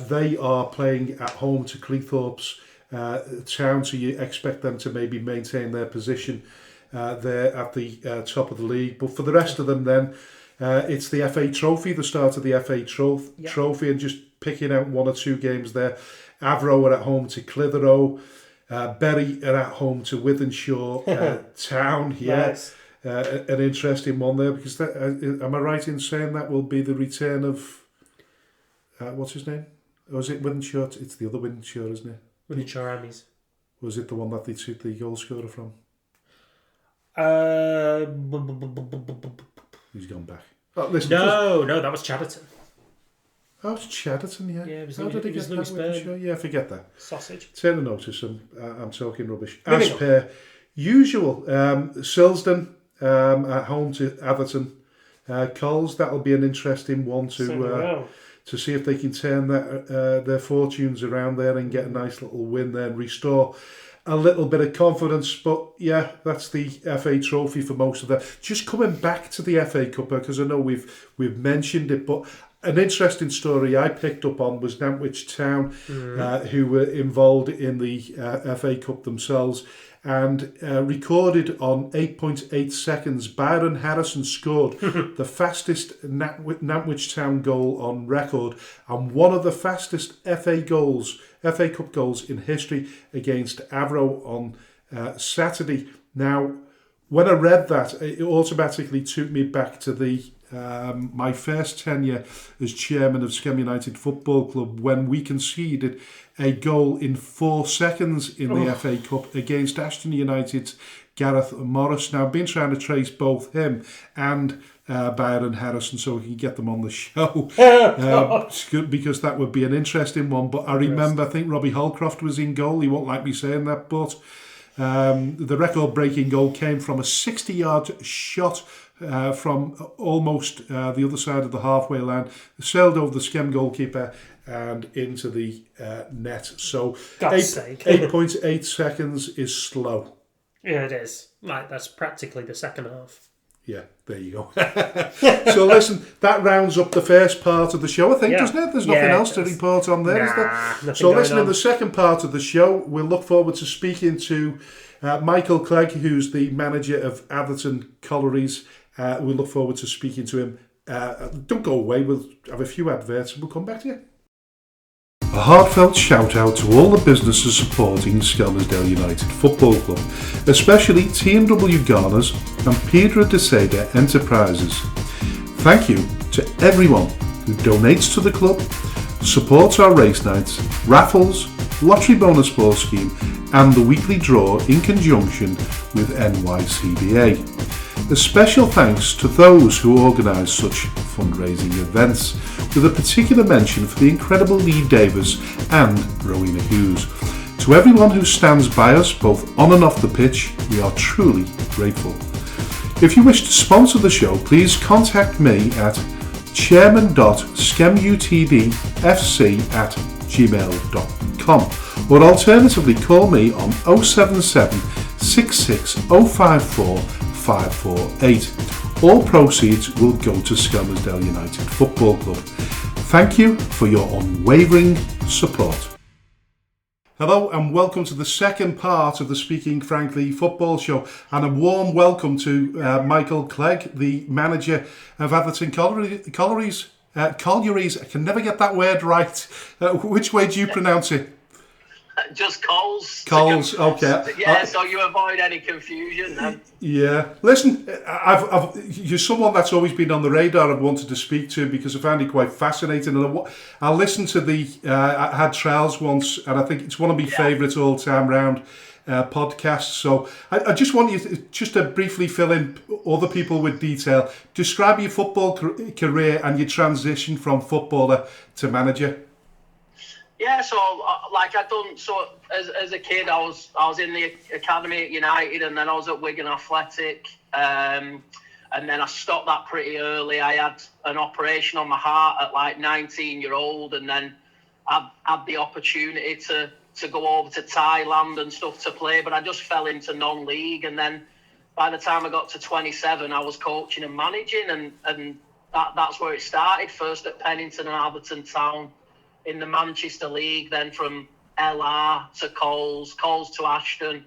They are playing at home to Cleethorpes Town, so you expect them to maybe maintain their position there at the top of the league. But for the rest of them then, it's the FA Trophy, the start of the FA Trophy, and just picking out one or two games there. Avro are at home to Clitheroe. Bury are at home to Wythenshawe Town. Nice. An interesting one there, because am I right in saying that will be the return of what's his name? Or is it Wythenshawe? It's the other Wythenshawe, isn't it? Wythenshawe Amies. Was it the one that they took the goal scorer from? He's gone back. No, that was Chatterton. Oh, it's Chatterton, yeah. Yeah, it was Lewis Burn. Yeah, forget that. Sausage. Take the notice, I'm talking rubbish. As per usual, Silsden at home to Atherton Collieries. That'll be an interesting one to see if they can turn their fortunes around there and get a nice little win there and restore a little bit of confidence. But yeah, that's the FA Trophy for most of them. Just coming back to the FA Cup, because I know we've mentioned it, but an interesting story I picked up on was Nantwich Town, who were involved in the FA Cup themselves, and recorded on 8.8 seconds. Byron Harrison scored the fastest Nantwich Town goal on record, and one of the fastest FA Cup goals in history against Avro on Saturday. Now, when I read that, it automatically took me back to my first tenure as chairman of Scam United Football Club, when we conceded a goal in 4 seconds in the FA Cup against Ashton United's Gareth Morris. Now, I've been trying to trace both him and Byron Harrison so we can get them on the show, because that would be an interesting one. But I remember, I think Robbie Holcroft was in goal. He won't like me saying that, but the record-breaking goal came from a 60-yard shot from almost the other side of the halfway line, sailed over the Scam goalkeeper and into the net. So 8.8 seconds is slow. Yeah, it is. That's practically the second half. Yeah, there you go. So listen, that rounds up the first part of the show, I think, doesn't it? There's nothing else to report on there, is there? So listen, in the second part of the show, we'll look forward to speaking to Michael Clegg, who's the manager of Atherton Collieries. We look forward to speaking to him Don't go away, we'll have a few adverts and we'll come back to you. A heartfelt shout out to all the businesses supporting Skelmersdale United Football Club, especially T&W Garners and Pedro de Seda Enterprises. Thank you to everyone who donates to the club, supports our race nights, raffles, lottery bonus ball scheme and the weekly draw in conjunction with NYCBA. A special thanks to those who organise such fundraising events, with a particular mention for the incredible Lee Davis and Rowena Hughes. To everyone who stands by us both on and off the pitch, we are truly grateful. If you wish to sponsor the show, please contact me at chairman.skemutbfc@gmail.com or alternatively call me on 077 66 054 548. All proceeds will go to Skelmersdale United Football Club. Thank you for your unwavering support. Hello and welcome to the second part of the Speaking Frankly football show, and a warm welcome to Michael Clegg, the manager of Atherton Collieries. Collieries, I can never get that word right. Which way do you pronounce it? Just Coles. Coles, okay. Yeah, so you avoid any confusion then. Yeah. Listen, you're someone that's always been on the radar I've wanted to speak to because I found it quite fascinating. And I listened to I had trials once, and I think it's one of my favourite all-time round podcasts. So I just want you to briefly fill in other people with detail. Describe your football career and your transition from footballer to manager. Yeah, so as a kid, I was in the academy at United, and then I was at Wigan Athletic, and then I stopped that pretty early. I had an operation on my heart at 19-year-old, and then I had the opportunity to go over to Thailand and stuff to play, but I just fell into non-league, and then by the time I got to 27, I was coaching and managing, and that's where it started. First at Pennington and Atherton Town in the Manchester League, then from LR to Coles to Ashton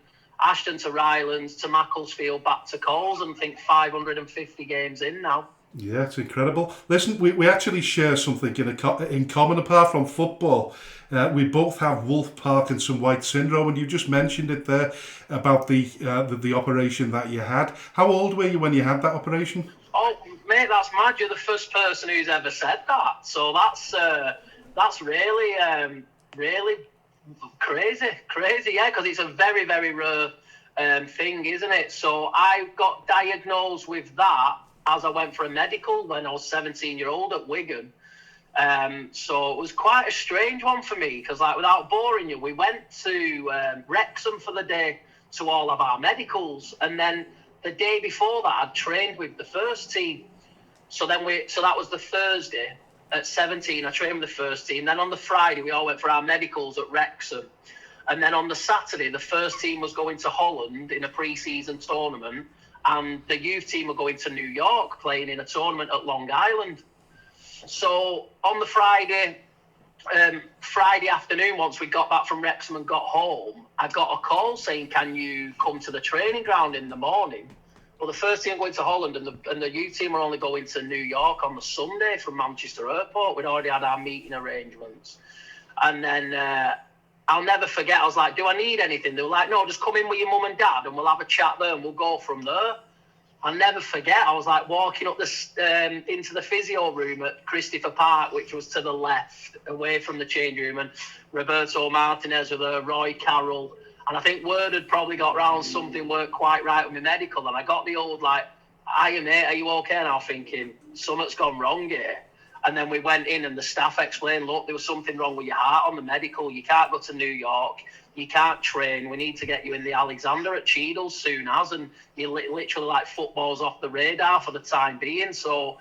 to Rylands to Macclesfield, back to Coles, and I think 550 games in now. Yeah, it's incredible. Listen, we actually share something in common apart from football. We both have Wolff Parkinson White syndrome, and you just mentioned it there about the operation that you had. How old were you when you had that operation? Oh, mate, that's mad. You're the first person who's ever said that. So that's really crazy, yeah, because it's a very, very rare thing, isn't it? So I got diagnosed with that as I went for a medical when I was 17-year-old at Wigan. So it was quite a strange one for me because, without boring you, we went to Wrexham for the day to all of our medicals, and then the day before that I'd trained with the first team. So that was the Thursday. At 17, I trained with the first team. Then on the Friday, we all went for our medicals at Wrexham. And then on the Saturday, the first team was going to Holland in a pre-season tournament. And the youth team were going to New York, playing in a tournament at Long Island. So on the Friday afternoon, once we got back from Wrexham and got home, I got a call saying, can you come to the training ground in the morning? Well, the first team going to Holland and the youth team were only going to New York on the Sunday from Manchester Airport. We'd already had our meeting arrangements. And then I'll never forget, I was like, do I need anything? They were like, no, just come in with your mum and dad and we'll have a chat there and we'll go from there. I'll never forget, I was like walking up into the physio room at Christopher Park, which was to the left, away from the change room, and Roberto Martinez with Roy Carroll. And I think word had probably got round something weren't quite right with my medical. And I got the old, hiya mate, are you okay? And I was thinking, something's gone wrong here. And then we went in and the staff explained, look, there was something wrong with your heart on the medical. You can't go to New York. You can't train. We need to get you in the Alexander at Cheadle soon as. And you literally football's off the radar for the time being. So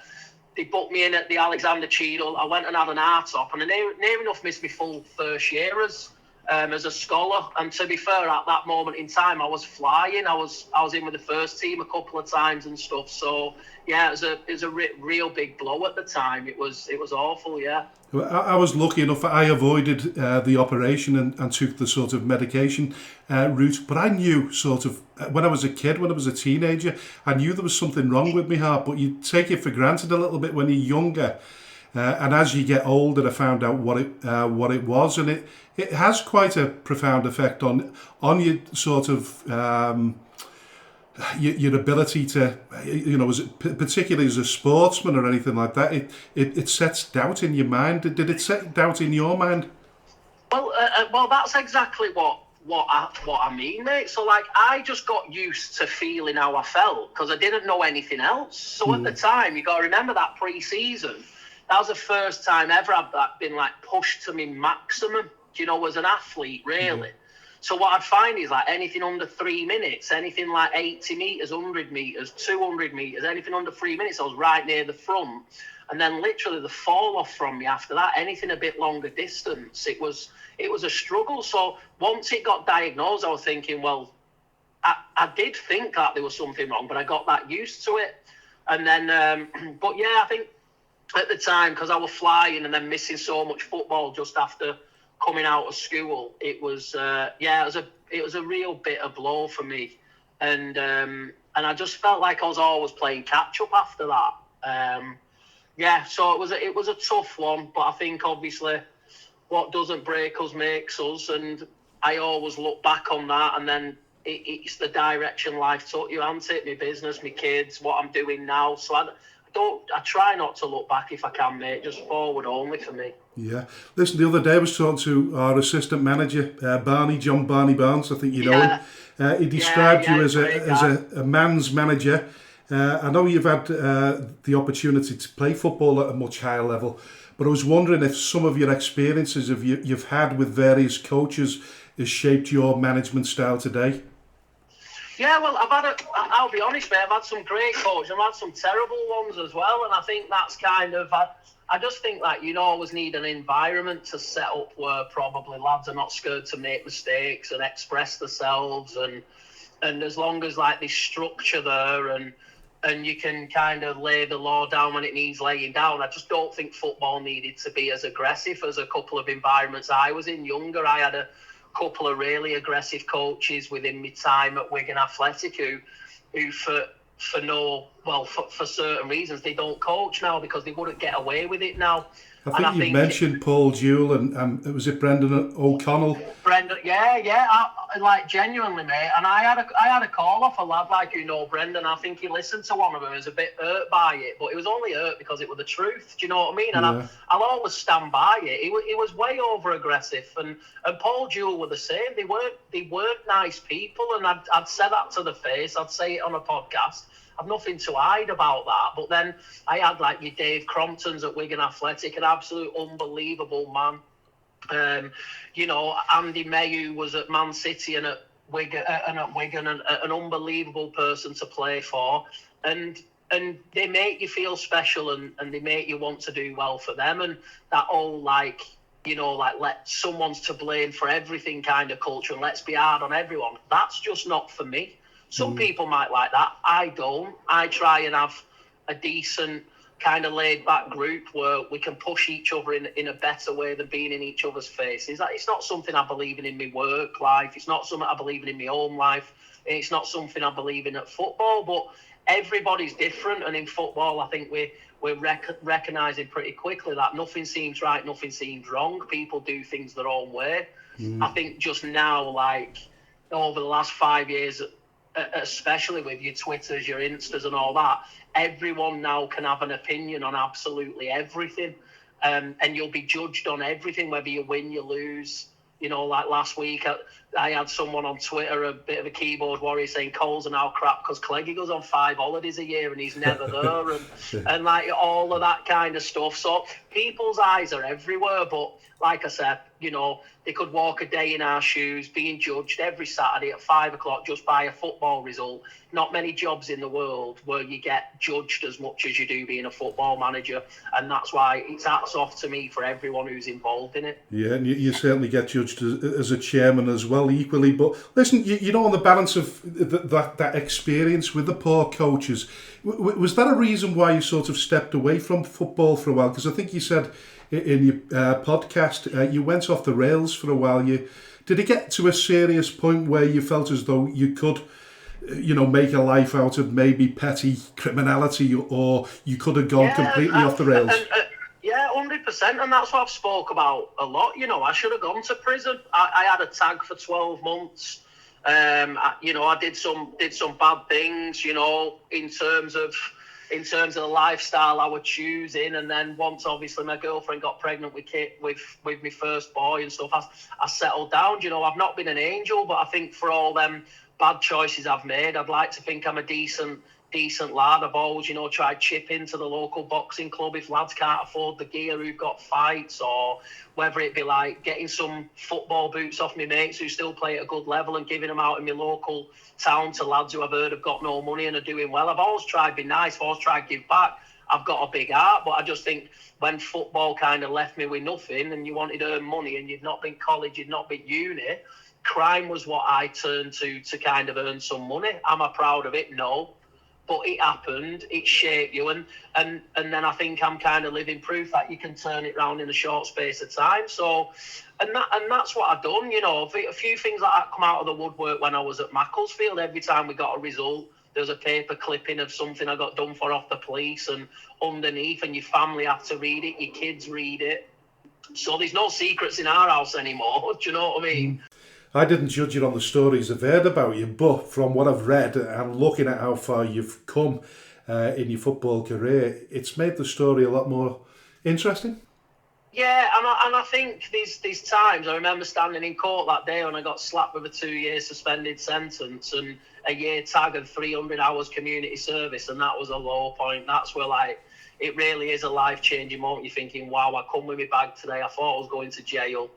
they booked me in at the Alexander Cheadle. I went and had an heart op and I near enough missed my full first year as as a scholar. And to be fair, at that moment in time, I was flying. I was in with the first team a couple of times and stuff. So yeah, it was a real big blow at the time. It was awful. Yeah. I was lucky enough. I avoided the operation and took the sort of medication route. But I knew sort of when I was a kid, when I was a teenager, I knew there was something wrong with my heart. But you take it for granted a little bit when you're younger. And as you get older, I found out what it was, and it has quite a profound effect on your sort of your ability to, particularly as a sportsman or anything like that. It sets doubt in your mind. Did it set doubt in your mind? Well, that's exactly what I mean, mate. So like, I just got used to feeling how I felt because I didn't know anything else. So at the time, you got to remember that pre-season. That was the first time ever I've been like pushed to my maximum, as an athlete, really. So what I'd find is like anything under 3 minutes, anything like 80 metres, 100 metres, 200 metres, anything under 3 minutes, I was right near the front. And then literally the fall off from me after that, anything a bit longer distance, it was a struggle. So once it got diagnosed, I was thinking, well, I did think that there was something wrong, but I got that used to it. And then, but yeah, I think at the time, because I was flying and then missing so much football just after coming out of school, it was it was a real bitter blow for me, and I just felt like I was always playing catch up after that. So it was a tough one, but I think obviously what doesn't break us makes us, and I always look back on that, and then it's the direction life took you, hasn't it? My business, my kids, what I'm doing now. So I try not to look back if I can, mate. Just forward only for me. Yeah. Listen, the other day I was talking to our assistant manager, John Barney Barnes. I think you know him. He described you as a man's manager. I know you've had the opportunity to play football at a much higher level, but I was wondering if some of your experiences you've had with various coaches has shaped your management style today. Yeah, well, I'll be honest, mate, I've had some great coaches, I've had some terrible ones as well, and I think that's kind of, I just think that you always need an environment to set up where probably lads are not scared to make mistakes and express themselves, and as long as like this structure there and you can kind of lay the law down when it needs laying down. I just don't think football needed to be as aggressive as a couple of environments I was in. Younger, I had a couple of really aggressive coaches within my time at Wigan Athletic who for certain reasons they don't coach now because they wouldn't get away with it now. I think you mentioned Paul Jewell and was it Brendan O'Connell? Brendan, like genuinely, mate. And I had a call off a lad like Brendan. I think he listened to one of them. He was a bit hurt by it, but it was only hurt because it was the truth. Do you know what I mean? And I'll always stand by it. He was way over aggressive, and Paul Jewell were the same. They weren't nice people, and I'd say that to the face. I'd say it on a podcast. I've nothing to hide about that. But then I had like your Dave Cromptons at Wigan Athletic, an absolute unbelievable man. Andy May, who was at Man City and at Wigan, an unbelievable person to play for. And they make you feel special and they make you want to do well for them. And that whole let someone's to blame for everything kind of culture and let's be hard on everyone. That's just not for me. Some people might like that. I don't. I try and have a decent kind of laid back group where we can push each other in a better way than being in each other's faces. It's not something I believe in my work life. It's not something I believe in my home life. It's not something I believe in at football, but everybody's different. And in football, I think we're recognising pretty quickly that nothing seems right, nothing seems wrong. People do things their own way. I think just now, like over the last 5 years, especially with your Twitters, your Instas and all that, everyone now can have an opinion on absolutely everything. And you'll be judged on everything, whether you win, you lose. Like last week, I had someone on Twitter, a bit of a keyboard warrior, saying Coles are now crap because Clegg goes on 5 holidays a year and he's never there, and like all of that kind of stuff. So people's eyes are everywhere, but like I said, you know, they could walk a day in our shoes, being judged every Saturday at 5 o'clock just by a football result. Not many jobs in the world where you get judged as much as you do being a football manager, and that's why it's hats off to me for everyone who's involved in it. Yeah, and you certainly get judged as a chairman as well, equally. But listen, you know, on the balance of that experience with the poor coaches, was that a reason why you sort of stepped away from football for a while? Because I think you said in your podcast you went off the rails for a while. Did it get to a serious point where you felt as though you could, you know, make a life out of maybe petty criminality, or you could have gone completely off the rails? Yeah, 100%, and that's what I've spoke about a lot. You know, I should have gone to prison. I had a tag for 12 months. You know, I did some bad things. You know, in terms of the lifestyle I was choosing, and then once obviously my girlfriend got pregnant with my first boy and stuff, I settled down. You know, I've not been an angel, but I think for all them bad choices I've made, I'd like to think I'm a decent lad. I've always, you know, tried chip into the local boxing club if lads can't afford the gear who've got fights, or whether it be like getting some football boots off my mates who still play at a good level and giving them out in my local town to lads who I've heard have got no money and are doing well. I've always tried to be nice, I've always tried to give back. I've got a big heart, but I just think when football kind of left me with nothing and you wanted to earn money and you'd not been college, you'd not been uni, crime was what I turned to kind of earn some money. Am I proud of it? No. But it happened, it shaped you, and then I think I'm kind of living proof that you can turn it around in a short space of time. So, and that's what I've done, you know. A few things like that come out of the woodwork when I was at Macclesfield. Every time we got a result, there was a paper clipping of something I got done for off the police, and underneath, and your family have to read it, your kids read it. So there's no secrets in our house anymore, do you know what I mean? I didn't judge you on the stories I've heard about you, but from what I've read and looking at how far you've come in your football career, it's made the story a lot more interesting. Yeah, and I think these times, I remember standing in court that day when I got slapped with a 2-year suspended sentence and a year tag and 300 hours community service, and that was a low point. That's where, like, it really is a life-changing moment. You're thinking, wow, I come with my bag today. I thought I was going to jail.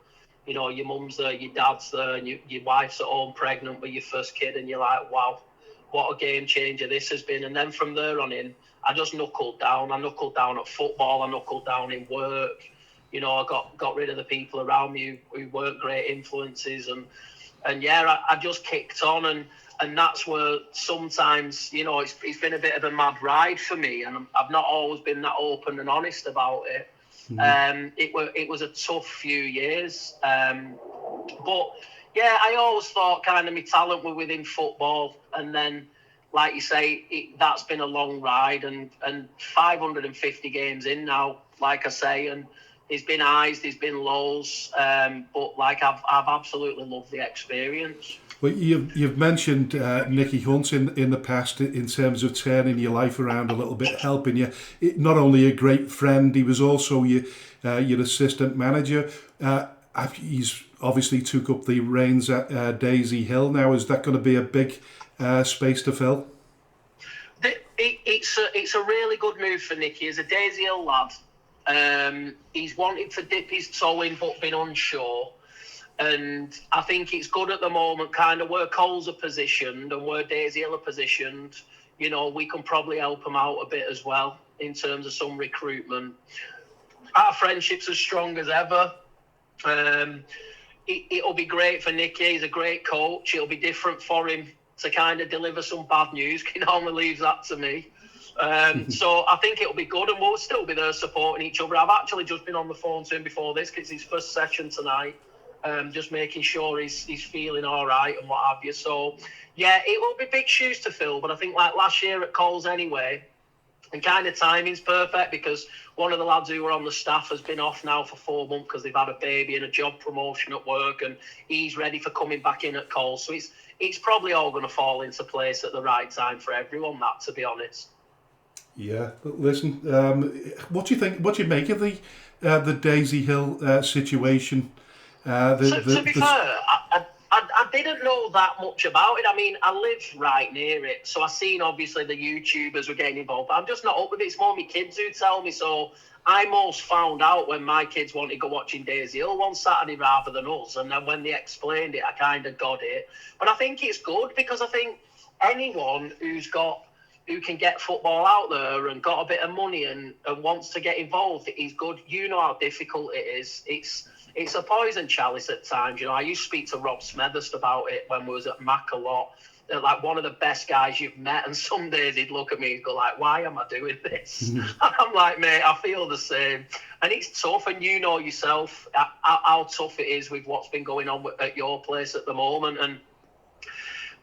You know, your mum's there, your dad's there, and your wife's at home pregnant with your first kid, and you're like, wow, what a game changer this has been. And then from there on in, I just knuckled down. I knuckled down at football. I knuckled down in work. You know, I got rid of the people around me who weren't great influences. And yeah, I just kicked on. And that's where sometimes, you know, it's been a bit of a mad ride for me. And I've not always been that open and honest about it. It was a tough few years, but yeah, I always thought kind of my talent were within football, and then, like you say, that's been a long ride, and 550 games in now, like I say, and there's been highs, there's been lows, but like I've absolutely loved the experience. Well, you've mentioned Nicky Hunt in the past in terms of turning your life around a little bit, helping you. Not only a great friend, he was also your assistant manager. He's obviously took up the reins at Daisy Hill now. Is that going to be a big space to fill? It's a really good move for Nicky. He's a Daisy Hill lad. He's wanted to dip his toe in but been unsure. And I think it's good at the moment, kind of where Coles are positioned and where Daisy Hill are positioned. You know, we can probably help him out a bit as well in terms of some recruitment. Our friendship's as strong as ever. It'll be great for Nicky. He's a great coach. It'll be different for him to kind of deliver some bad news. He normally leaves that to me. So I think it'll be good, and we'll still be there supporting each other. I've actually just been on the phone to him before this because it's his first session tonight. Just making sure he's feeling all right and what have you. So, yeah, it will be big shoes to fill. But I think like last year at Coles anyway, and kind of timing's perfect because one of the lads who were on the staff has been off now for 4 months because they've had a baby and a job promotion at work, and he's ready for coming back in at Coles. So it's probably all going to fall into place at the right time for everyone, that, to be honest. Yeah, but listen, what do you think? What do you make of the Daisy Hill situation? To be fair, I I didn't know that much about it. I mean, I live right near it, so I seen obviously the YouTubers were getting involved, but I'm just not up with it. It's more my kids who tell me. So I most found out when my kids wanted to go watching Daisy Hill one Saturday rather than us, and then when they explained it, I kind of got it. But I think it's good because I think anyone who can get football out there and got a bit of money and wants to get involved, it is good. You know how difficult it is. It's a poison chalice at times. You know, I used to speak to Rob Smethurst about it when we was at Mac a lot. They're like one of the best guys you've met, and some days he'd look at me and go like, why am I doing this? I'm like, mate, I feel the same. And it's tough, and you know yourself how tough it is with what's been going on at your place at the moment.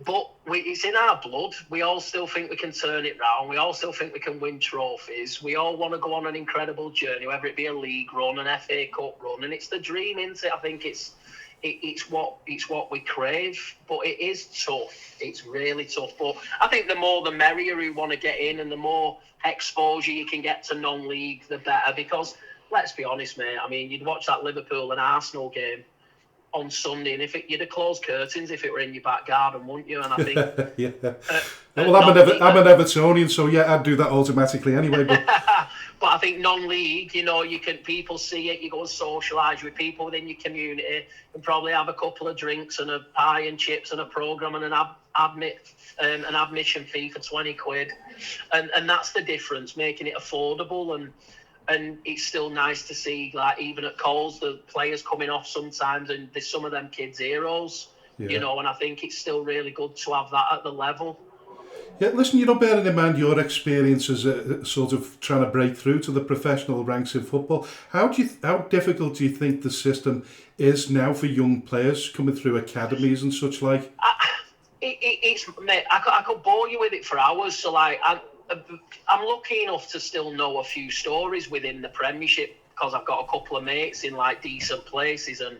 But it's in our blood. We all still think we can turn it round. We all still think we can win trophies. We all want to go on an incredible journey, whether it be a league run, an FA Cup run, and it's the dream, isn't it? I think it's what we crave. But it is tough. It's really tough. But I think the more the merrier who want to get in, and the more exposure you can get to non-league, the better. Because let's be honest, mate. I mean, you'd watch that Liverpool and Arsenal game on Sunday, and you'd have closed curtains if it were in your back garden, wouldn't you? And I think, yeah. Well, I'm an Evertonian, so yeah, I'd do that automatically anyway. But but I think non-league, you know, people see it. You go and socialise with people within your community, and probably have a couple of drinks and a pie and chips and a programme and an admission fee for £20, and that's the difference, making it affordable. And it's still nice to see, like, even at Coles, the players coming off sometimes, and there's some of them kids' heroes, you know, and I think it's still really good to have that at the level. Yeah, listen, you know, bearing in mind your experience as a sort of trying to break through to the professional ranks in football, how difficult do you think the system is now for young players coming through academies and such like? It's, mate, I could bore you with it for hours, so, like, I'm lucky enough to still know a few stories within the Premiership because I've got a couple of mates in like decent places, and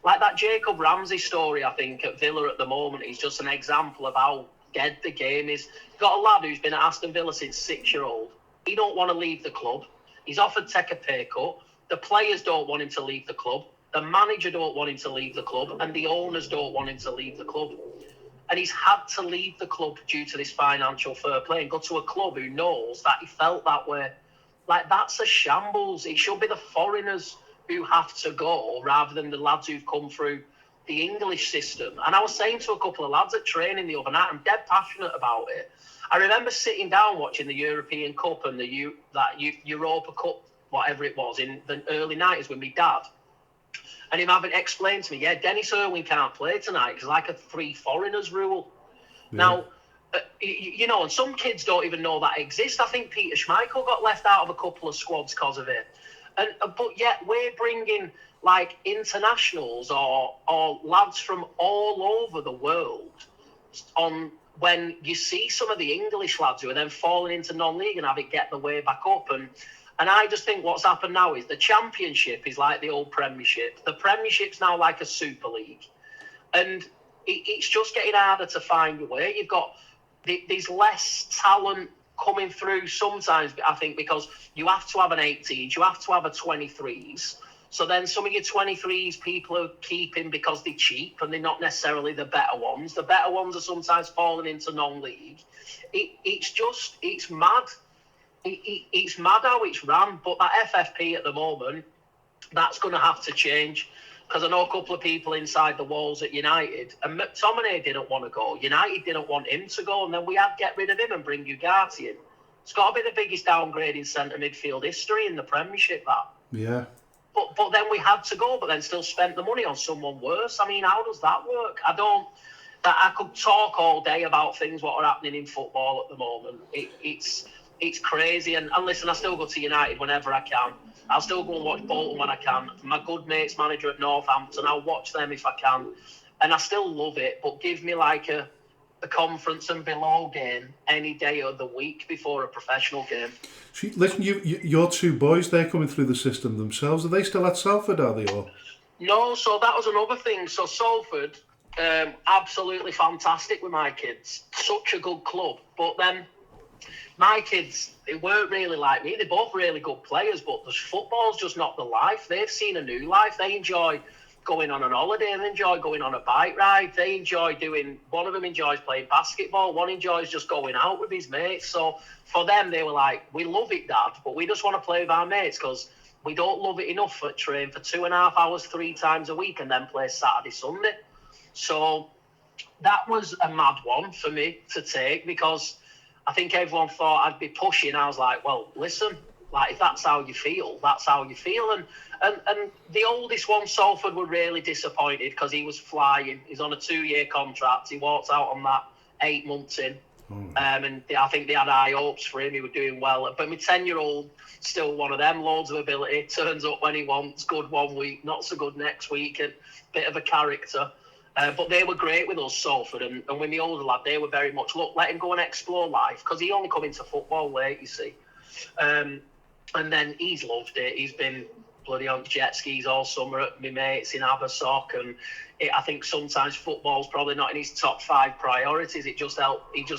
like that Jacob Ramsey story, I think at Villa at the moment is just an example of how dead the game is. You've got a lad who's been at Aston Villa since 6-year-old. He don't want to leave the club. He's offered to take a pay cut. The players don't want him to leave the club. The manager don't want him to leave the club, and the owners don't want him to leave the club. And he's had to leave the club due to this financial fair play and go to a club who knows that he felt that way. Like, that's a shambles. It should be the foreigners who have to go rather than the lads who've come through the English system. And I was saying to a couple of lads at training the other night, I'm dead passionate about it. I remember sitting down watching the European Cup and that Europa Cup, whatever it was, in the early 90s with my dad. And him having explained to me, yeah, Dennis Irwin can't play tonight because like a 3 foreigners rule. Yeah. Now, you know, and some kids don't even know that exists. I think Peter Schmeichel got left out of a couple of squads because of it. But yet we're bringing like internationals or lads from all over the world on when you see some of the English lads who are then falling into non-league and have it get the way back up. And I just think what's happened now is the Championship is like the old Premiership. The Premiership's now like a Super League. And it's just getting harder to find your way. You've got there's less talent coming through sometimes, I think, because you have to have an 18s, you have to have a 23s. So then some of your 23s people are keeping because they're cheap and they're not necessarily the better ones. The better ones are sometimes falling into non-league. It's mad. It's mad how it's ran, but that FFP at the moment, that's going to have to change, because I know a couple of people inside the walls at United, and McTominay didn't want to go. United didn't want him to go, and then we had to get rid of him and bring Ugarte in. It's got to be the biggest downgrade in centre midfield history in the Premiership, that. Yeah. But then we had to go, but then still spent the money on someone worse. I mean, how does that work? I could talk all day about things what are happening in football at the moment. It's crazy. And listen, I still go to United whenever I can. I'll still go and watch Bolton when I can. My good mate's manager at Northampton, I'll watch them if I can. And I still love it, but give me like a conference and below game any day of the week before a professional game. Listen, your 2 boys, they're coming through the system themselves. Are they still at Salford, are they? Or? No, so that was another thing. So Salford, absolutely fantastic with my kids. Such a good club. But then my kids, they weren't really like me. They're both really good players, but the football's just not the life. They've seen a new life. They enjoy going on an holiday, they enjoy going on a bike ride, they enjoy one of them enjoys playing basketball, one enjoys just going out with his mates. So for them, they were like, we love it, Dad, but we just want to play with our mates because we don't love it enough to train for 2.5 hours 3 times a week and then play Saturday, Sunday. So that was a mad one for me to take because I think everyone thought I'd be pushing. I was like, well, listen, like if that's how you feel, that's how you feel. And the oldest one, Salford, were really disappointed because he was flying. He's on a 2-year contract. He walked out on that 8 months in. And I think they had high hopes for him. He was doing well. But my 10-year-old, still one of them, loads of ability, turns up when he wants, good one week, not so good next week, and bit of a character. But they were great with us, Salford. And with my older lad, they were very much, look, let him go and explore life. Because he only come into football late, you see. And then he's loved it. He's been bloody on jet skis all summer at my mates in Abersock, and I think sometimes football's probably not in his top 5 priorities. He just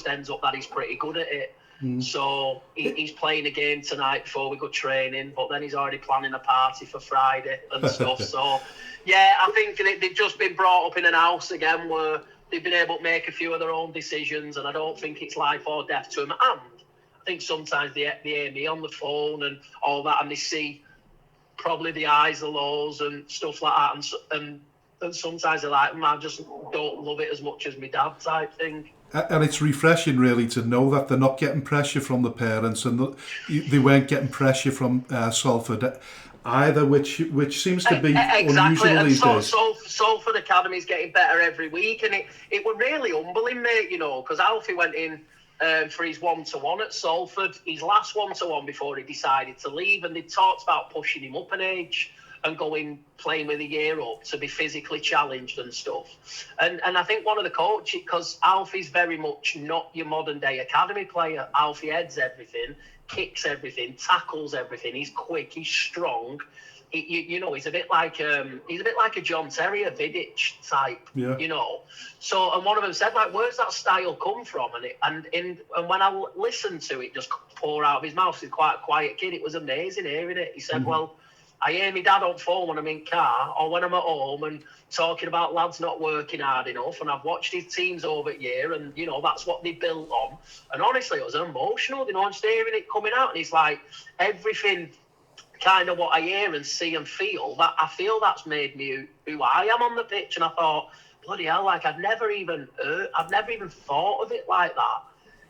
ends up that he's pretty good at it. So he's playing a game tonight before we go training, but then he's already planning a party for Friday and stuff. So yeah, I think they've just been brought up in an house again where they've been able to make a few of their own decisions, and I don't think it's life or death to them. And I think sometimes they hear me on the phone and all that, and they see probably the highs, the lows, and stuff like that. And sometimes they're like, I just don't love it as much as my dad type thing. And it's refreshing, really, to know that they're not getting pressure from the parents, and they weren't getting pressure from Salford either, which seems to be unusual these days. Salford Academy's getting better every week, and it were really humbling, mate, because Alfie went in for his 1-to-1 at Salford, his last 1-to-1 before he decided to leave, and they talked about pushing him up an age and playing with a year up to be physically challenged and stuff. And I think one of the coaches, because Alfie's very much not your modern day academy player. Alfie heads everything, kicks everything, tackles everything. He's quick, he's strong. He's a bit like a John Terry, a Vidic type, So, and one of them said, like, where's that style come from? And when I listened to it just pour out of his mouth, he's quite a quiet kid. It was amazing hearing it. He said, well, I hear my dad on phone when I'm in car or when I'm at home and talking about lads not working hard enough, and I've watched his teams over here, and that's what they built on. And honestly, it was emotional, just hearing it coming out. And he's like, everything kind of what I hear and see and feel, that I feel that's made me who I am on the pitch. And I thought, bloody hell, like I've never even thought of it like that.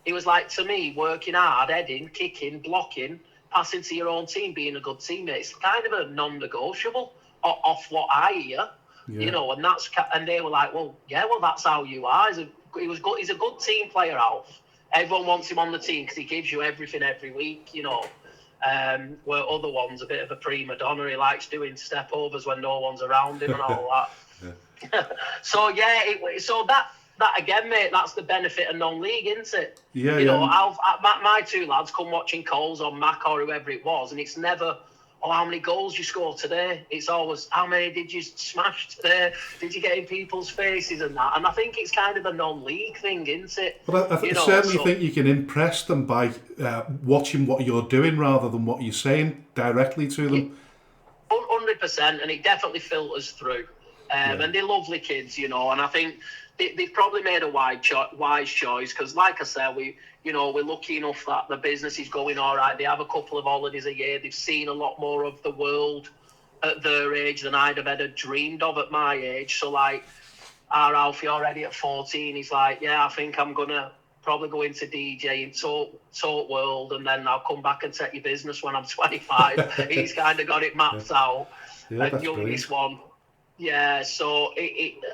It was like, to me, working hard, heading, kicking, blocking, passing to your own team, being a good teammate, it's kind of a non-negotiable off what I hear, and they were like, that's how you are. He's a good team player, Alf. Everyone wants him on the team because he gives you everything every week, where other ones a bit of a prima donna. He likes doing step overs when no one's around him and all that. So that again, mate, that's the benefit of non-league, isn't it? My 2 lads come watching Coles or Mac or whoever it was, and it's never, how many goals you scored today? It's always, how many did you smash today? Did you get in people's faces and that? And I think it's kind of a non-league thing, isn't it? But I certainly think you can impress them by watching what you're doing rather than what you're saying directly to them. 100%, and it definitely filters through. And they're lovely kids, and I think they've probably made a wise choice because, like I said, we're lucky enough that the business is going all right. They have a couple of holidays a year. They've seen a lot more of the world at their age than I'd have ever dreamed of at my age. So, like, our Alfie already at 14, he's like, I think I'm going to probably go into DJ and talk world, and then I'll come back and take your business when I'm 25. He's kind of got it mapped out. And youngest one. Yeah, so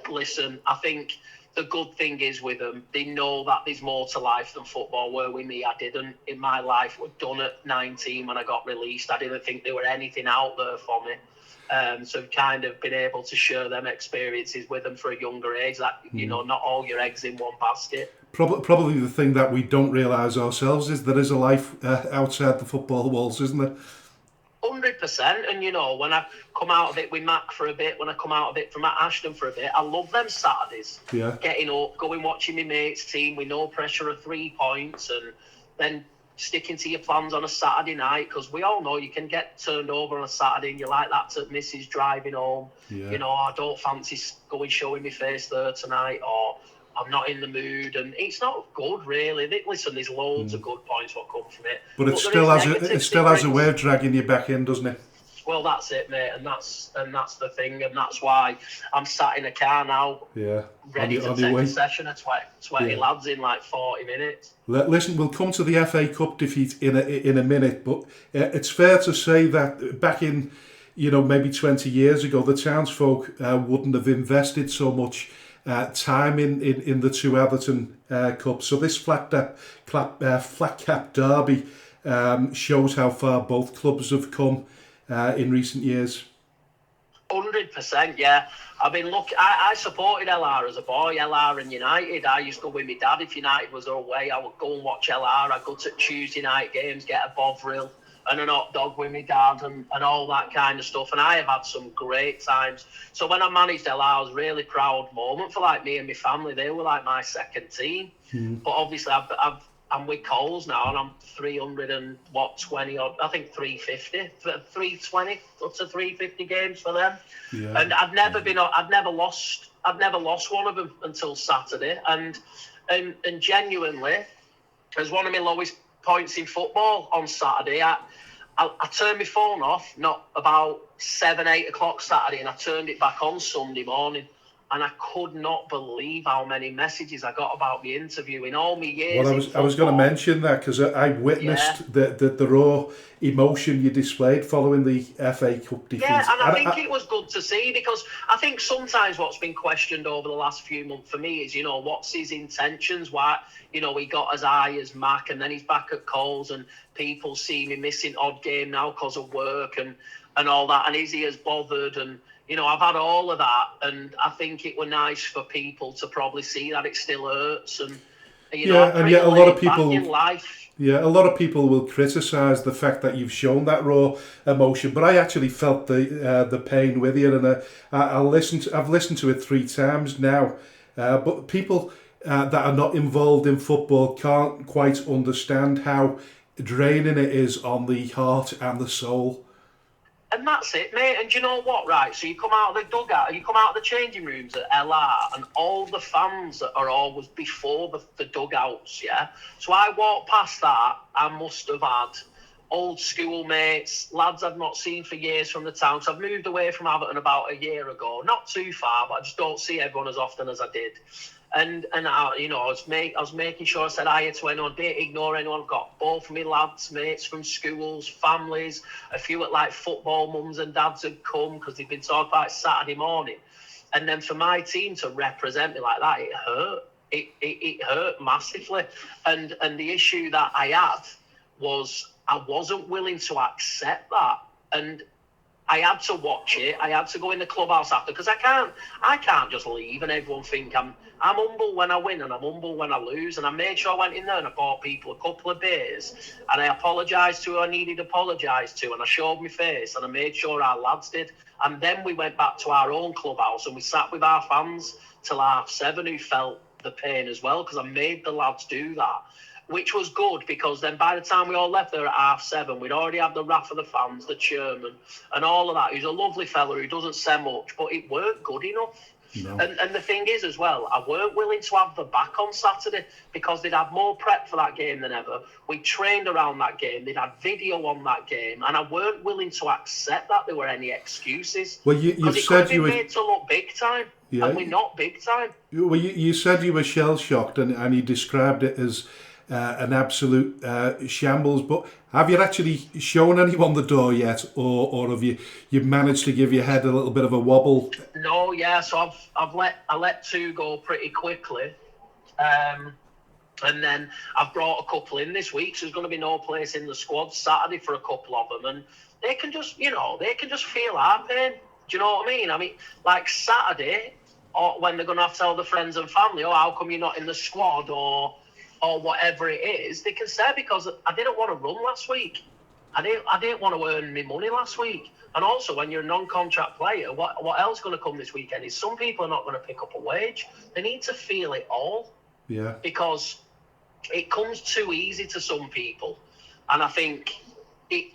listen, I think the good thing is with them, they know that there's more to life than football, where with me, I didn't. In my life, was done at 19 when I got released. I didn't think there were anything out there for me. So I've kind of been able to share them experiences with them for a younger age, that, not all your eggs in one basket. Probably the thing that we don't realise ourselves is there is a life outside the football walls, isn't there? 100%, and when I come out of it with Mac for a bit, when I come out of it from Ashton for a bit, I love them Saturdays. Getting up, going watching my mates' team with no pressure of 3 points, and then sticking to your plans on a Saturday night, because we all know you can get turned over on a Saturday and you like that to missus driving home. Yeah. You know, I don't fancy going showing my face there tonight, or I'm not in the mood, and it's not good, really. Listen, there's loads of good points what come from it. But it still has a way of dragging you back in, doesn't it? Well, that's it, mate, and that's the thing, and that's why I'm sat in a car now, ready to take a session of 20 lads in like 40 minutes. Listen, we'll come to the FA Cup defeat in a minute, but it's fair to say that back in, maybe 20 years ago, the townsfolk wouldn't have invested so much time in the two Atherton Cups. So this flat cap derby shows how far both clubs have come in recent years. 100%, yeah. I mean, look, I supported LR as a boy, LR and United. I used to go with my dad. If United was away, I would go and watch LR. I'd go to Tuesday night games, get a Bovril and an hot dog with my dad and all that kind of stuff. And I have had some great times. So when I managed LR, it was a really proud moment for like me and my family. They were like my second team. But obviously, I'm with Coles now, and I'm 320 odd. I think 350, 320 up to 350 games for them. Yeah. And I've never lost one of them until Saturday. And genuinely, as one of my lowest points in football on Saturday, I turned my phone off, not about 7-8 o'clock Saturday, and I turned it back on Sunday morning. And I could not believe how many messages I got about the interview in all my years. Well, I was going to mention that because I witnessed the raw emotion you displayed following the FA Cup defeat. Yeah, and I think it was good to see, because I think sometimes what's been questioned over the last few months for me is, what's his intentions? Why, he got as high as Mac, and then he's back at Coles, and people see me missing odd game now because of work and all that. And is he as bothered? And I've had all of that, and I think it were nice for people to probably see that it still hurts, and and yet a lot of people in life. Yeah, a lot of people will criticise the fact that you've shown that raw emotion, but I actually felt the pain with you, and I've listened to it 3 times now. But people that are not involved in football can't quite understand how draining it is on the heart and the soul. And that's it, mate. And do you know what, right? So you come out of the dugout, you come out of the changing rooms at LR, and all the fans that are always before the dugouts, yeah? So I walked past that, I must have had old school mates, lads I've not seen for years from the town. So I've moved away from Atherton about a year ago. Not too far, but I just don't see everyone as often as I did. And I was making sure I said hi to anyone, didn't ignore anyone. I've got both of my lads, mates from schools, families, a few at like football mums and dads had come because they've been talking about it Saturday morning. And then for my team to represent me like that, it hurt. It hurt massively. And the issue that I had was I wasn't willing to accept that. And I had to watch it. I had to go in the clubhouse after, because I can't just leave and everyone think I'm humble when I win and I'm humble when I lose. And I made sure I went in there and I bought people a couple of beers and I apologised to who I needed to apologise to, and I showed my face and I made sure our lads did. And then we went back to our own clubhouse and we sat with our fans till 7:30 who felt the pain as well, because I made the lads do that. Which was good, because then by the time we all left there at 7:30, we'd already had the wrath of the fans, the chairman, and all of that. He's a lovely fella who doesn't say much, but it weren't good enough. No. And the thing is as well, I weren't willing to have the back on Saturday, because they'd had more prep for that game than ever. We trained around that game. They'd had video on that game, and I weren't willing to accept that there were any excuses. Well, you said you were made to look big time, and we're not big time. Well, you said you were shell shocked, and you described it as an absolute shambles. But have you actually shown anyone the door yet, or have you managed to give your head a little bit of a wobble? No, yeah. So I let 2 go pretty quickly, and then I've brought a couple in this week. So there's going to be no place in the squad Saturday for a couple of them, and they can just feel our pain. Do you know what I mean? I mean, like Saturday, or when they're going to have to tell the friends and family, oh, how come you're not in the squad, or whatever it is, they can say, because I didn't want to run last week. I didn't want to earn me money last week. And also, when you're a non-contract player, what else is going to come this weekend is some people are not going to pick up a wage. They need to feel it all. Yeah. Because it comes too easy to some people. And I think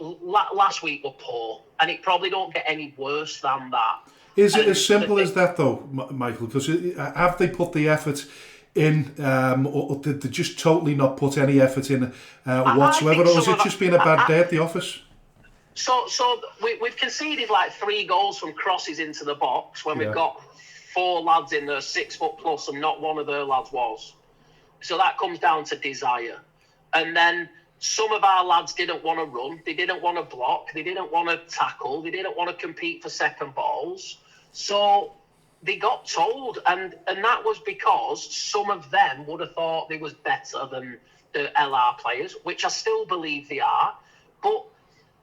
last week were poor, and it probably don't get any worse than that. Is it as simple as that, though, Michael? Because have they put the effort in, or did they just totally not put any effort in whatsoever, or has it just been a bad day at the office? So we've conceded like 3 goals from crosses into the box when we've got 4 lads in there 6 foot plus, and not one of their lads was. So that comes down to desire. And then some of our lads didn't want to run, they didn't want to block, they didn't want to tackle, they didn't want to compete for second balls. So they got told, and that was because some of them would have thought they was better than the LR players, which I still believe they are. But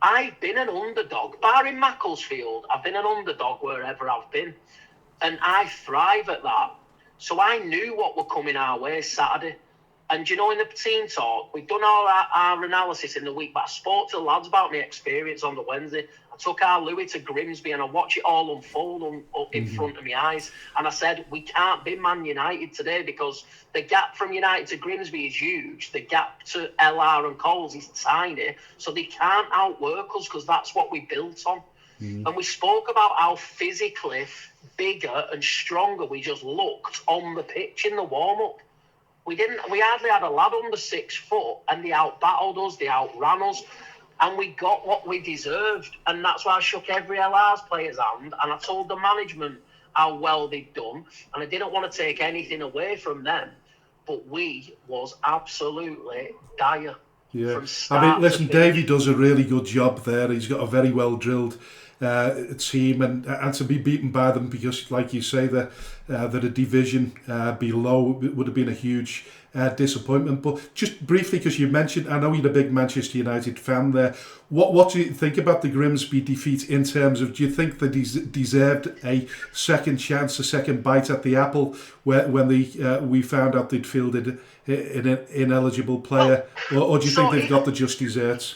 I've been an underdog, barring Macclesfield. I've been an underdog wherever I've been, and I thrive at that. So I knew what were coming our way Saturday. And in the team talk, we've done all our analysis in the week, but I spoke to the lads about my experience on the Wednesday. I took our Louis to Grimsby and I watched it all unfold in front of my eyes. And I said, we can't be Man United today because the gap from United to Grimsby is huge. The gap to LR and Coles is tiny. So they can't outwork us because that's what we built on. And we spoke about how physically bigger and stronger we just looked on the pitch in the warm-up. We hardly had a lad under 6 foot, and they out-battled us, they outran us, and we got what we deserved. And that's why I shook every LR's player's hand, and I told the management how well they'd done, and I didn't want to take anything away from them, but we was absolutely dire. Yeah, listen, Davey does a really good job there. He's got a very well-drilled team, and to be beaten by them because, like you say, that a division below would have been a huge disappointment. But just briefly, because you mentioned, I know you're a big Manchester United fan there. What do you think about the Grimsby defeat in terms of, do you think they deserved a second chance, a second bite at the apple when we found out they'd fielded an ineligible player, or do you think they've got the just desserts?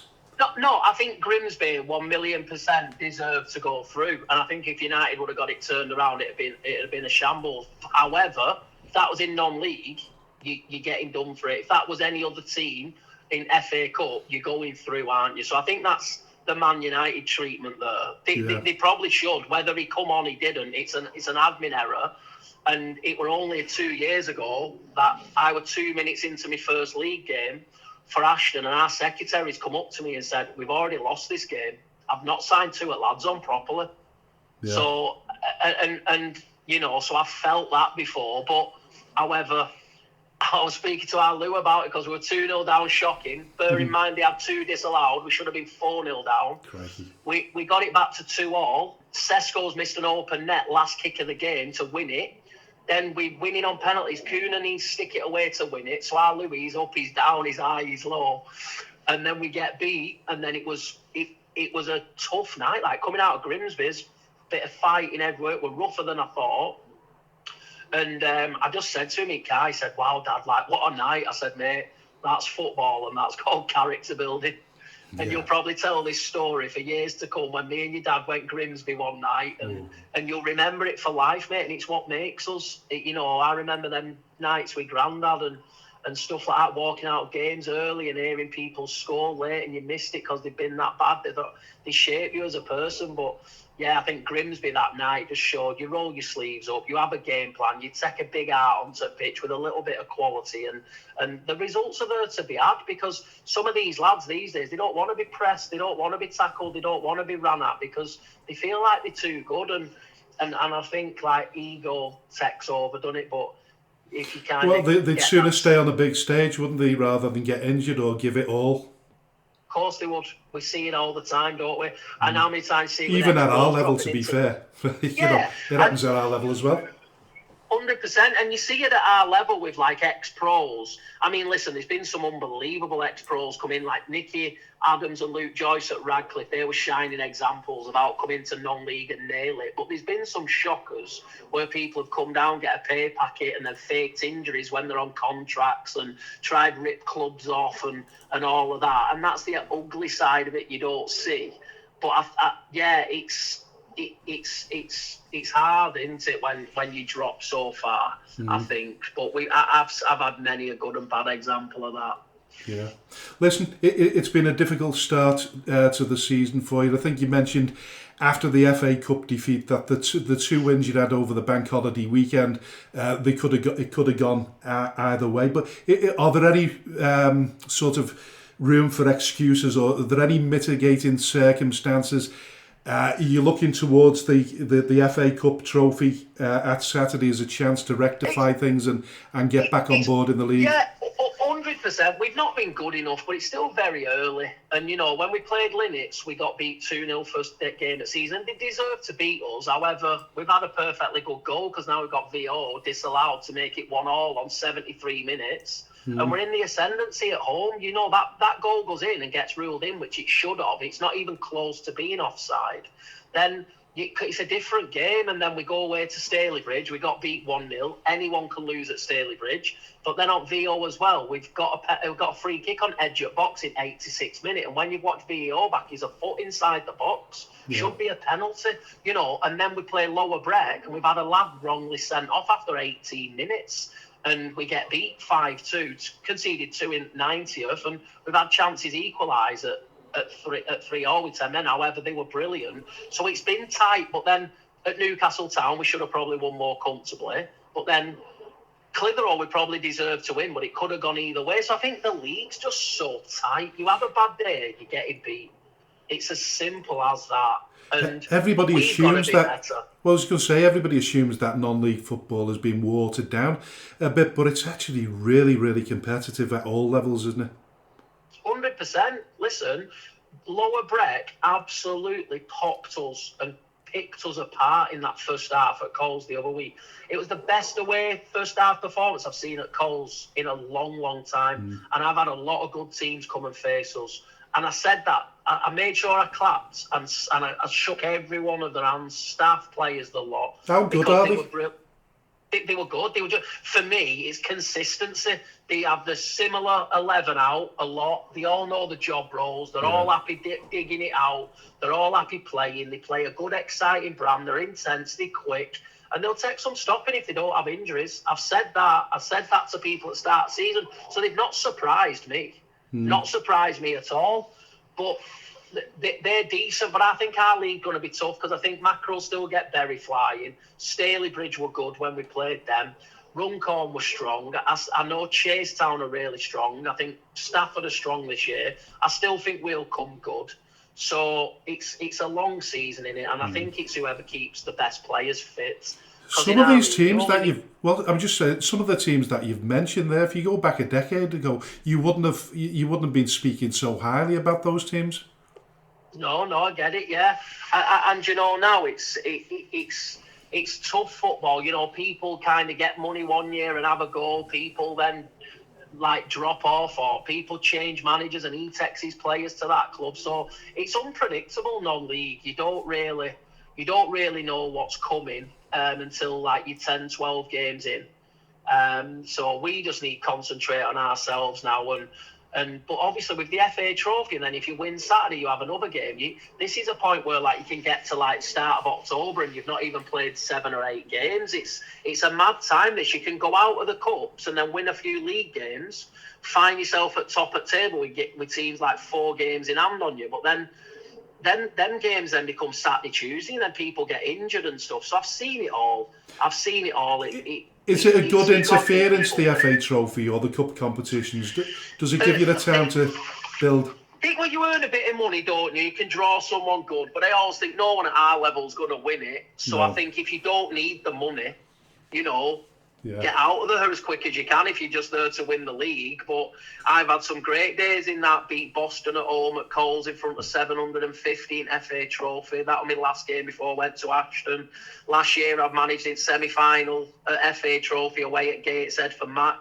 No, I think Grimsby 1,000,000% deserved to go through, and I think if United would have got it turned around, it'd have been a shambles. However, if that was in non-league, you're getting done for it. If that was any other team in FA Cup, you're going through, aren't you? So I think that's the Man United treatment there. They probably should. Whether he come on, he didn't. It's an admin error, and it were only 2 years ago that I was 2 minutes into my first league game for Ashton, and our secretaries come up to me and said, we've already lost this game. I've not signed 2 lads on properly. Yeah. So, and so I've felt that before. But, however, I was speaking to our Lou about it because we were 2-0 down, shocking. Bear in mind they had 2 disallowed. We should have been 4-0 down. Crazy. We got it back to 2-2. Sesko's missed an open net last kick of the game to win it. Then we winning on penalties. Coonan needs to stick it away to win it. So our Louis, he's up, he's down, he's high, he's low. And then we get beat. And then it was a tough night. Like coming out of Grimsby's, bit of fighting everywhere. We're rougher than I thought. And I just said to him, Kai, I said, wow, Dad, like, what a night. I said, mate, that's football and that's called character building. And you'll probably tell this story for years to come when me and your dad went Grimsby one night, and you'll remember it for life, mate. And it's what makes us. I remember them nights with Grandad and stuff like that, walking out of games early and hearing people score late, and you missed it because they've been that bad. They shape you as a person. But yeah, I think Grimsby that night just showed you roll your sleeves up, you have a game plan, you take a big heart onto the pitch with a little bit of quality, and the results are there to be had, because some of these lads these days, they don't want to be pressed, they don't want to be tackled, they don't want to be run at because they feel like they're too good, and I think like ego takes over, doesn't it? But if you kind they'd sooner stay on a big stage, wouldn't they, rather than get injured or give it all. Of course they would. We see it all the time, don't we? And how many times see we even at our level, to be fair. It happens at our level as well. 100%, and you see it at our level with like ex-pros. I mean, listen, there's been some unbelievable ex-pros come in, like Nicky Adams and Luke Joyce at Radcliffe. They were shining examples of how coming to non-league and nail it. But there's been some shockers where people have come down, get a pay packet, and they've faked injuries when they're on contracts and tried to rip clubs off and all of that. And that's the ugly side of it you don't see. But it's hard, isn't it, when you drop so far, I think. But I've had many a good and bad example of that. Yeah. Listen, it's been a difficult start to the season for you. I think you mentioned after the FA Cup defeat that the two wins you had over the bank holiday weekend, it could have gone either way. But are there any sort of room for excuses, or are there any mitigating circumstances? You're looking towards the FA Cup trophy at Saturday as a chance to rectify things and get back on board in the league? Yeah, 100%. We've not been good enough, but it's still very early. And, when we played Linux, we got beat 2-0 first game of season. They deserve to beat us. However, we've had a perfectly good goal because now we've got VO disallowed to make it 1-1 on 73 minutes. And we're in the ascendancy at home. That goal goes in and gets ruled in, which it should have. It's not even close to being offside. Then it's a different game, and then we go away to Stalybridge. We got beat 1-0. Anyone can lose at Stalybridge. But then on VO as well, we've got a free kick on edge at box in 86 minutes. And when you watch VO back, he's a foot inside the box. Yeah. Should be a penalty, And then we play lower break, and we've had a lad wrongly sent off after 18 minutes. And we get beat 5-2, conceded 2 in 90th, and we've had chances equalise at 3-0 with 10 men. However, they were brilliant. So it's been tight, but then at Newcastle Town, we should have probably won more comfortably. But then Clitheroe, we probably deserved to win, but it could have gone either way. So I think the league's just so tight. You have a bad day, you're getting beat. It's as simple as that. And everybody assumes that. Well, I was going to say, everybody assumes that non-league football has been watered down a bit, but it's actually really, really competitive at all levels, isn't it? 100%. Listen, Lower Breck absolutely popped us and picked us apart in that first half at Coles the other week. It was the best away first half performance I've seen at Coles in a long, long time. And I've had a lot of good teams come and face us. And I said that. I made sure I clapped and I shook every one of their hands, staff, players, the lot. How good are they? They were good. They were just, for me, it's consistency. They have the similar 11 out a lot. They all know the job roles. They're all happy digging it out. They're all happy playing. They play a good, exciting brand. They're intense. They're quick. And they'll take some stopping if they don't have injuries. I've said that. I've said that to people at start of season. So they've not surprised me. Not surprised me at all. But they're decent. But I think our league going to be tough because I think Mackerel still get berry flying. Stalybridge were good when we played them. Runcorn was strong. I know Chasetown are really strong. I think Stafford are strong this year. I still think we'll come good. So it's a long season in it, and I think it's whoever keeps the best players fit. Some of these teams that I'm just saying, some of the teams that you've mentioned there, if you go back a decade ago, you wouldn't have been speaking so highly about those teams. No, I get it, yeah. And now it's tough football. People kind of get money one year and have a go. People then drop off, or people change managers and he takes his players to that club. So it's unpredictable non-league. You don't really know what's coming until you're 10, 12 games in. So we just need to concentrate on ourselves now. But obviously with the FA Trophy, and then if you win Saturday, you have another game. This is a point where you can get to start of October and you've not even played 7 or 8 games. It's a mad time. You can go out of the cups and then win a few league games, find yourself at top of table with teams 4 games in hand on you. But then them games then become Saturday, Tuesday, and then people get injured and stuff. So I've seen it all. Is it a good interference, the FA Trophy or the cup competitions? Does it give you the time to build? Well, you earn a bit of money, don't you? You can draw someone good, but I always think no one at our level is going to win it. So I think if you don't need the money, get out of there as quick as you can if you're just there to win the league. But I've had some great days in that. Beat Boston at home at Coles in front of 750 in FA Trophy. That was my last game before I went to Ashton. Last year I've managed in semi-final at FA Trophy away at Gateshead for Mac.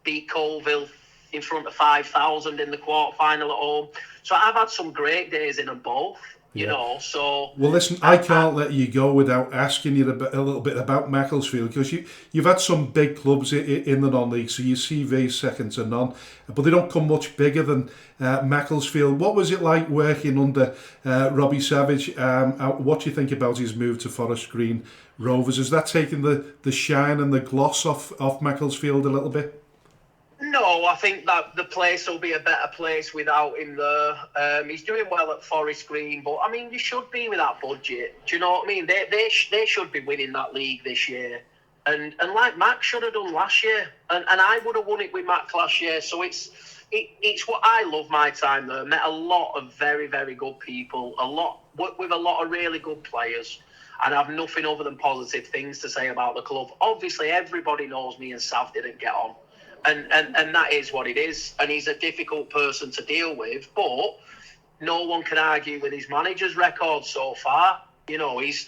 Beat Colville in front of 5,000 in the quarter-final at home. So I've had some great days in them both. So... Well, listen, I can't let you go without asking you a little bit about Macclesfield, because you've had some big clubs in the non-league, so your CV is second to none, but they don't come much bigger than Macclesfield. What was it like working under Robbie Savage? What do you think about his move to Forest Green Rovers? Has that taken the shine and the gloss off Macclesfield a little bit? No, I think that the place will be a better place without him there. He's doing well at Forest Green, but I mean, you should be with that budget. Do you know what I mean? They should be winning that league this year, and like Mac should have done last year, and I would have won it with Mac last year. So it's what I love my time there. Met a lot of very, very good people, worked with a lot of really good players, and I have nothing other than positive things to say about the club. Obviously, everybody knows me and Sav didn't get on. And that is what it is. And he's a difficult person to deal with, but no one can argue with his manager's record so far. You know, he's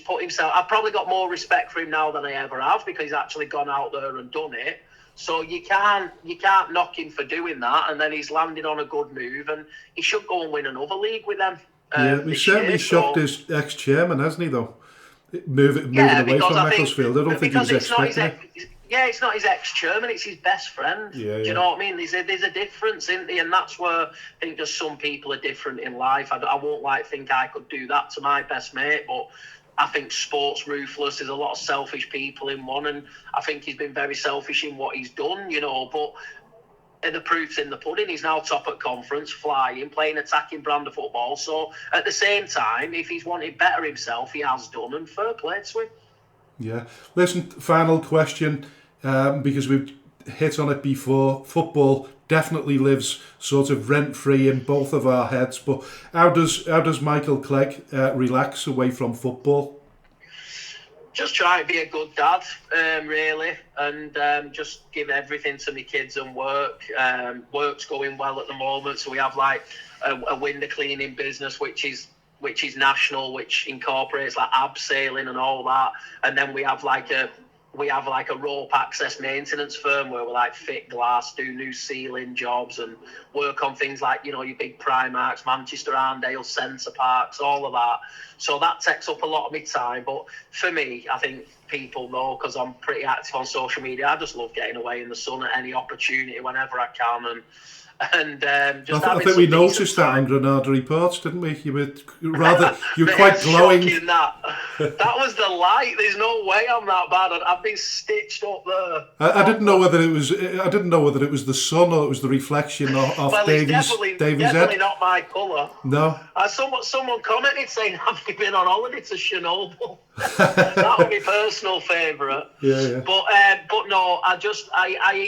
put himself. I've probably got more respect for him now than I ever have because he's actually gone out there and done it. So you can't knock him for doing that. And then he's landed on a good move, and he should go and win another league with them. He's certainly shocked his ex-chairman, hasn't he? Though moving away from Macclesfield, I don't think he was expecting it. Yeah, it's not his ex-chairman, it's his best friend. Do you know what I mean? There's a difference, isn't there? And that's where I think just some people are different in life. I won't think I could do that to my best mate, but I think sports ruthless. There's a lot of selfish people in one, and I think he's been very selfish in what he's done, you know, but the proof's in the pudding. He's now top at conference, flying, playing attacking brand of football. So at the same time, if he's wanted better himself, he has done, and fair play to him. Yeah. Listen, final question. Because we've hit on it before, football definitely lives sort of rent-free in both of our heads. But how does Michael Clegg relax away from football? Just try to be a good dad, really, and just give everything to my kids and work. Work's going well at the moment, so we have like a window cleaning business, which is national, which incorporates like abseiling and all that, and then we have like a rope access maintenance firm where we like fit glass, do new ceiling jobs, and work on things like, you know, your big Primarks, Manchester Arndale, Centre Parks, all of that. So that takes up a lot of my time. But for me, I think people know, because I'm pretty active on social media, I just love getting away in the sun at any opportunity whenever I can, and just I think we noticed that on Granada Reports, didn't we? You were quite glowing. That was the light. There's no way I'm that bad. I've been stitched up there. I didn't know whether it was. I didn't know whether it was the sun or it was the reflection off Davy's definitely head. Not my colour. No. Someone commented saying, "Have you been on holiday to Chernobyl?" That would be personal favourite. Yeah. But no, I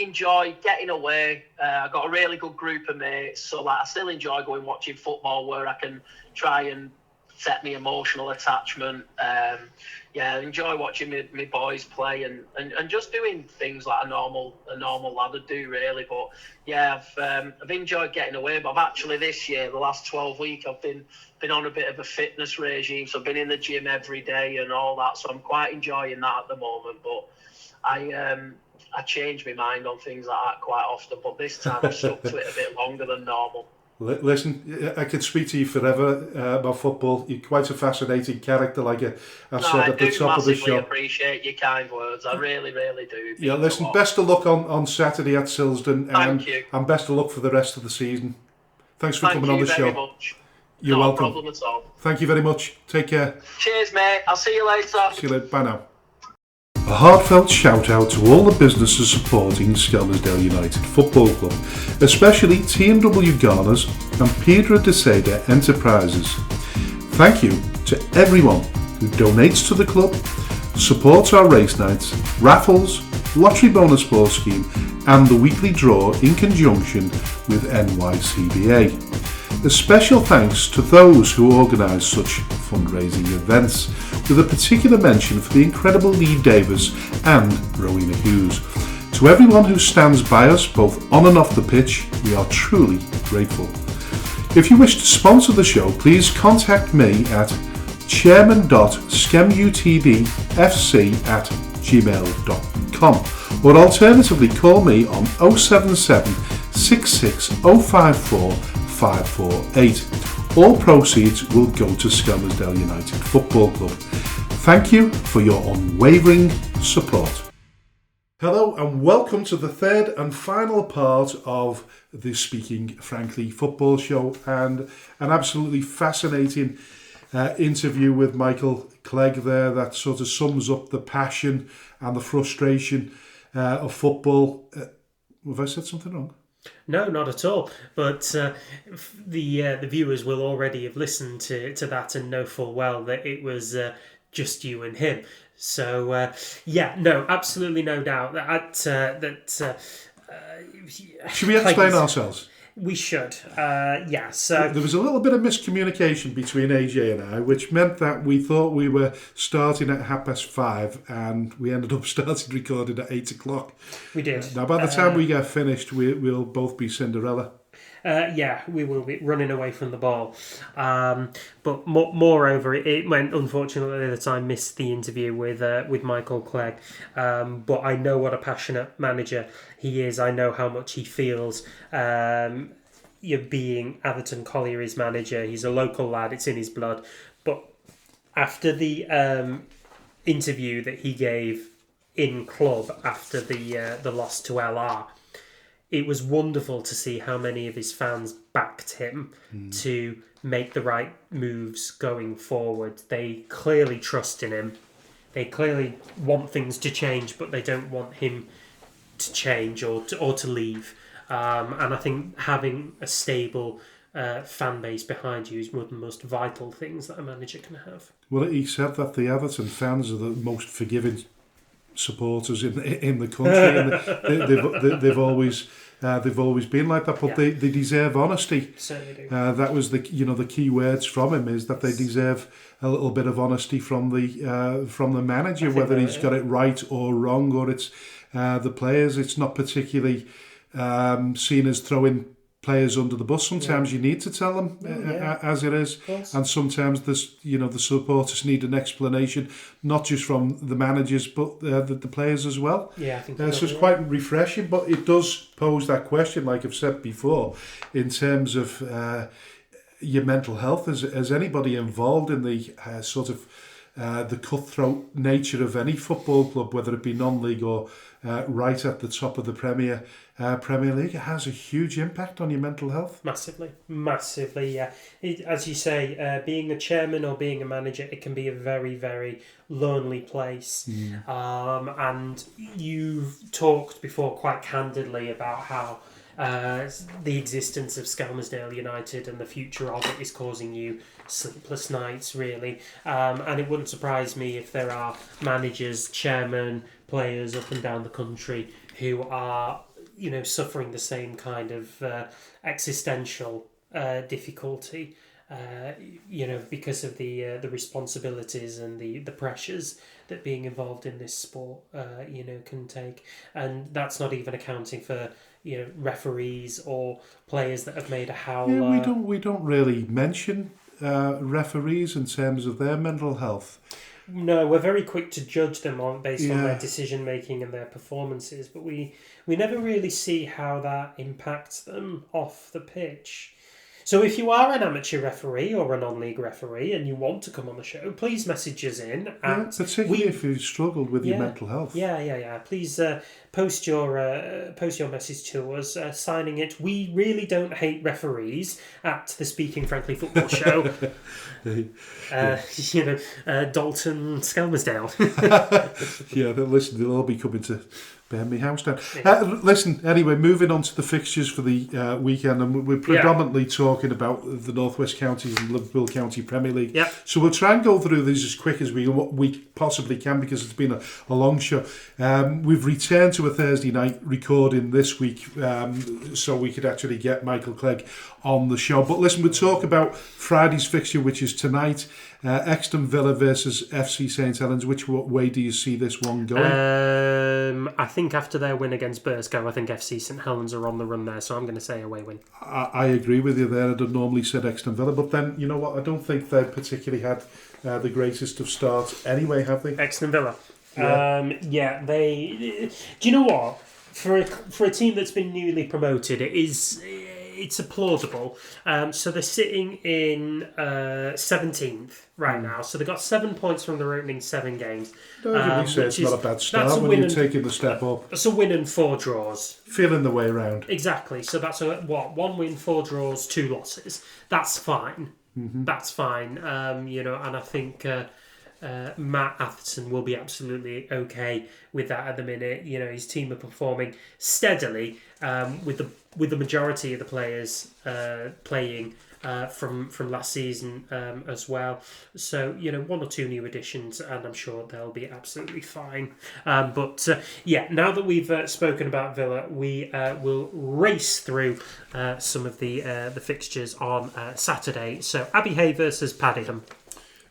enjoy getting away. I got a really good group of mates, so like I still enjoy going watching football where I can try and set me emotional attachment. I enjoy watching my boys play and just doing things like a normal lad would do, really. But yeah, I've enjoyed getting away. But I've actually this year, the last 12 weeks, I've been on a bit of a fitness regime. So I've been in the gym every day and all that. So I'm quite enjoying that at the moment. But I change my mind on things like that quite often. But this time I've stuck to it a bit longer than normal. Listen, I could speak to you forever about football. You're quite a fascinating character, like I said at the top of the show. I appreciate your kind words. I really, really do. Yeah, listen, best of luck on Saturday at Silsden. Thank you. And best of luck for the rest of the season. Thanks for coming on the show. Much. You're welcome. No problem at all. Thank you very much. Take care. Cheers, mate. I'll see you later. See you later. Bye now. A heartfelt shout out to all the businesses supporting Skelmersdale United Football Club, especially T&W Garners and Pedro de Seda Enterprises. Thank you to everyone who donates to the club, supports our race nights, raffles, lottery bonus ball scheme and the weekly draw in conjunction with NYCBA. A special thanks to those who organise such fundraising events, with a particular mention for the incredible Lee Davis and Rowena Hughes. To everyone who stands by us both on and off the pitch, we are truly grateful. If you wish to sponsor the show, please contact me at chairman.skemutdfc@gmail.com or alternatively call me on 077 66054 548. All proceeds will go to Skelmersdale United Football Club. Thank you for your unwavering support. Hello and welcome to the third and final part of the Speaking Frankly football show, and an absolutely fascinating interview with Michael Clegg there that sort of sums up the passion and the frustration of football. Have I said something wrong? No, not at all. But the viewers will already have listened to that and know full well that it was just you and him. So no, absolutely no doubt that. Should we explain ourselves? We should. So there was a little bit of miscommunication between AJ and I, which meant that we thought we were starting at 5:30, and we ended up starting recording at 8:00. We did. Now, by the time we get finished, we'll both be Cinderella. We will be running away from the ball. But moreover, it meant, unfortunately, that I missed the interview with Michael Clegg. But I know what a passionate manager he is. I know how much he feels. You're being Atherton Collieries manager. He's a local lad. It's in his blood. But after the interview that he gave in club after the loss to LR, it was wonderful to see how many of his fans backed him to make the right moves going forward. They clearly trust in him. They clearly want things to change, but they don't want him to change or to leave. And I think having a stable fan base behind you is one of the most vital things that a manager can have. Well, he said that the Atherton fans are the most forgiving supporters in the country, and they've always been like that. But they deserve honesty. Certainly do. That was the key words from him, is that they deserve a little bit of honesty from the manager, whether he's got it right or wrong, or it's the players. It's not particularly seen as throwing players under the bus. Sometimes you need to tell them as it is, and sometimes the supporters need an explanation, not just from the managers but the players as well. Yeah, I think so it's quite refreshing, but it does pose that question, like I've said before, in terms of your mental health. As anybody involved in the the cutthroat nature of any football club, whether it be non-league or right at the top of the Premier League, it has a huge impact on your mental health. Massively, yeah. As you say, being a chairman or being a manager, it can be a very, very lonely place. And you've talked before quite candidly about how the existence of Skelmersdale United and the future of it is causing you sleepless nights, really. And it wouldn't surprise me if there are managers, chairmen, players up and down the country who are, suffering the same kind of existential difficulty, because of the responsibilities and the pressures that being involved in this sport, can take. And that's not even accounting for referees or players that have made a howl. Yeah, we don't really mention referees in terms of their mental health. No, we're very quick to judge them based on their decision making and their performances, but we never really see how that impacts them off the pitch. So if you are an amateur referee or a non-league referee and you want to come on the show, please message us in. Particularly if you've struggled with your mental health. Yeah. Please post your message to us, signing it. We really don't hate referees at the Speaking Frankly Football Show. Dalton Skelmersdale. Listen, they'll all be coming to burn me house down. Listen, anyway, moving on to the fixtures for the weekend, and we're predominantly talking about the North West Counties and Liverpool County Premier League. Yep. So we'll try and go through these as quick as we possibly can, because it's been a long show. We've returned to a Thursday night recording this week, so we could actually get Michael Clegg on the show. But listen, we'll talk about Friday's fixture, which is tonight. Exton Villa versus FC St Helens. Which way do you see this one going? I think after their win against Burscough, I think FC St Helens are on the run there, so I'm going to say away win. I agree with you there. I'd have normally said Exton Villa, but then, you know what, I don't think they've particularly had the greatest of starts anyway, have they? Exton Villa. Yeah. They... Do you know what? For a team that's been newly promoted, it's applaudable. So they're sitting in 17th right now. So they got 7 points from their opening 7 games. No, say it's not a bad start when you're taking the step up. It's a win and 4 draws. Feeling the way around. Exactly. So that's 1 win, 4 draws, 2 losses. That's fine. Mm-hmm. That's fine. And I think Matt Atherton will be absolutely okay with that at the minute. You know, his team are performing steadily with the majority of the players playing from last season as well. So, you know, 1 or 2 new additions, and I'm sure they'll be absolutely fine. But now that we've spoken about Villa, we will race through some of the fixtures on Saturday. So, Abbey Hay versus Paddingham.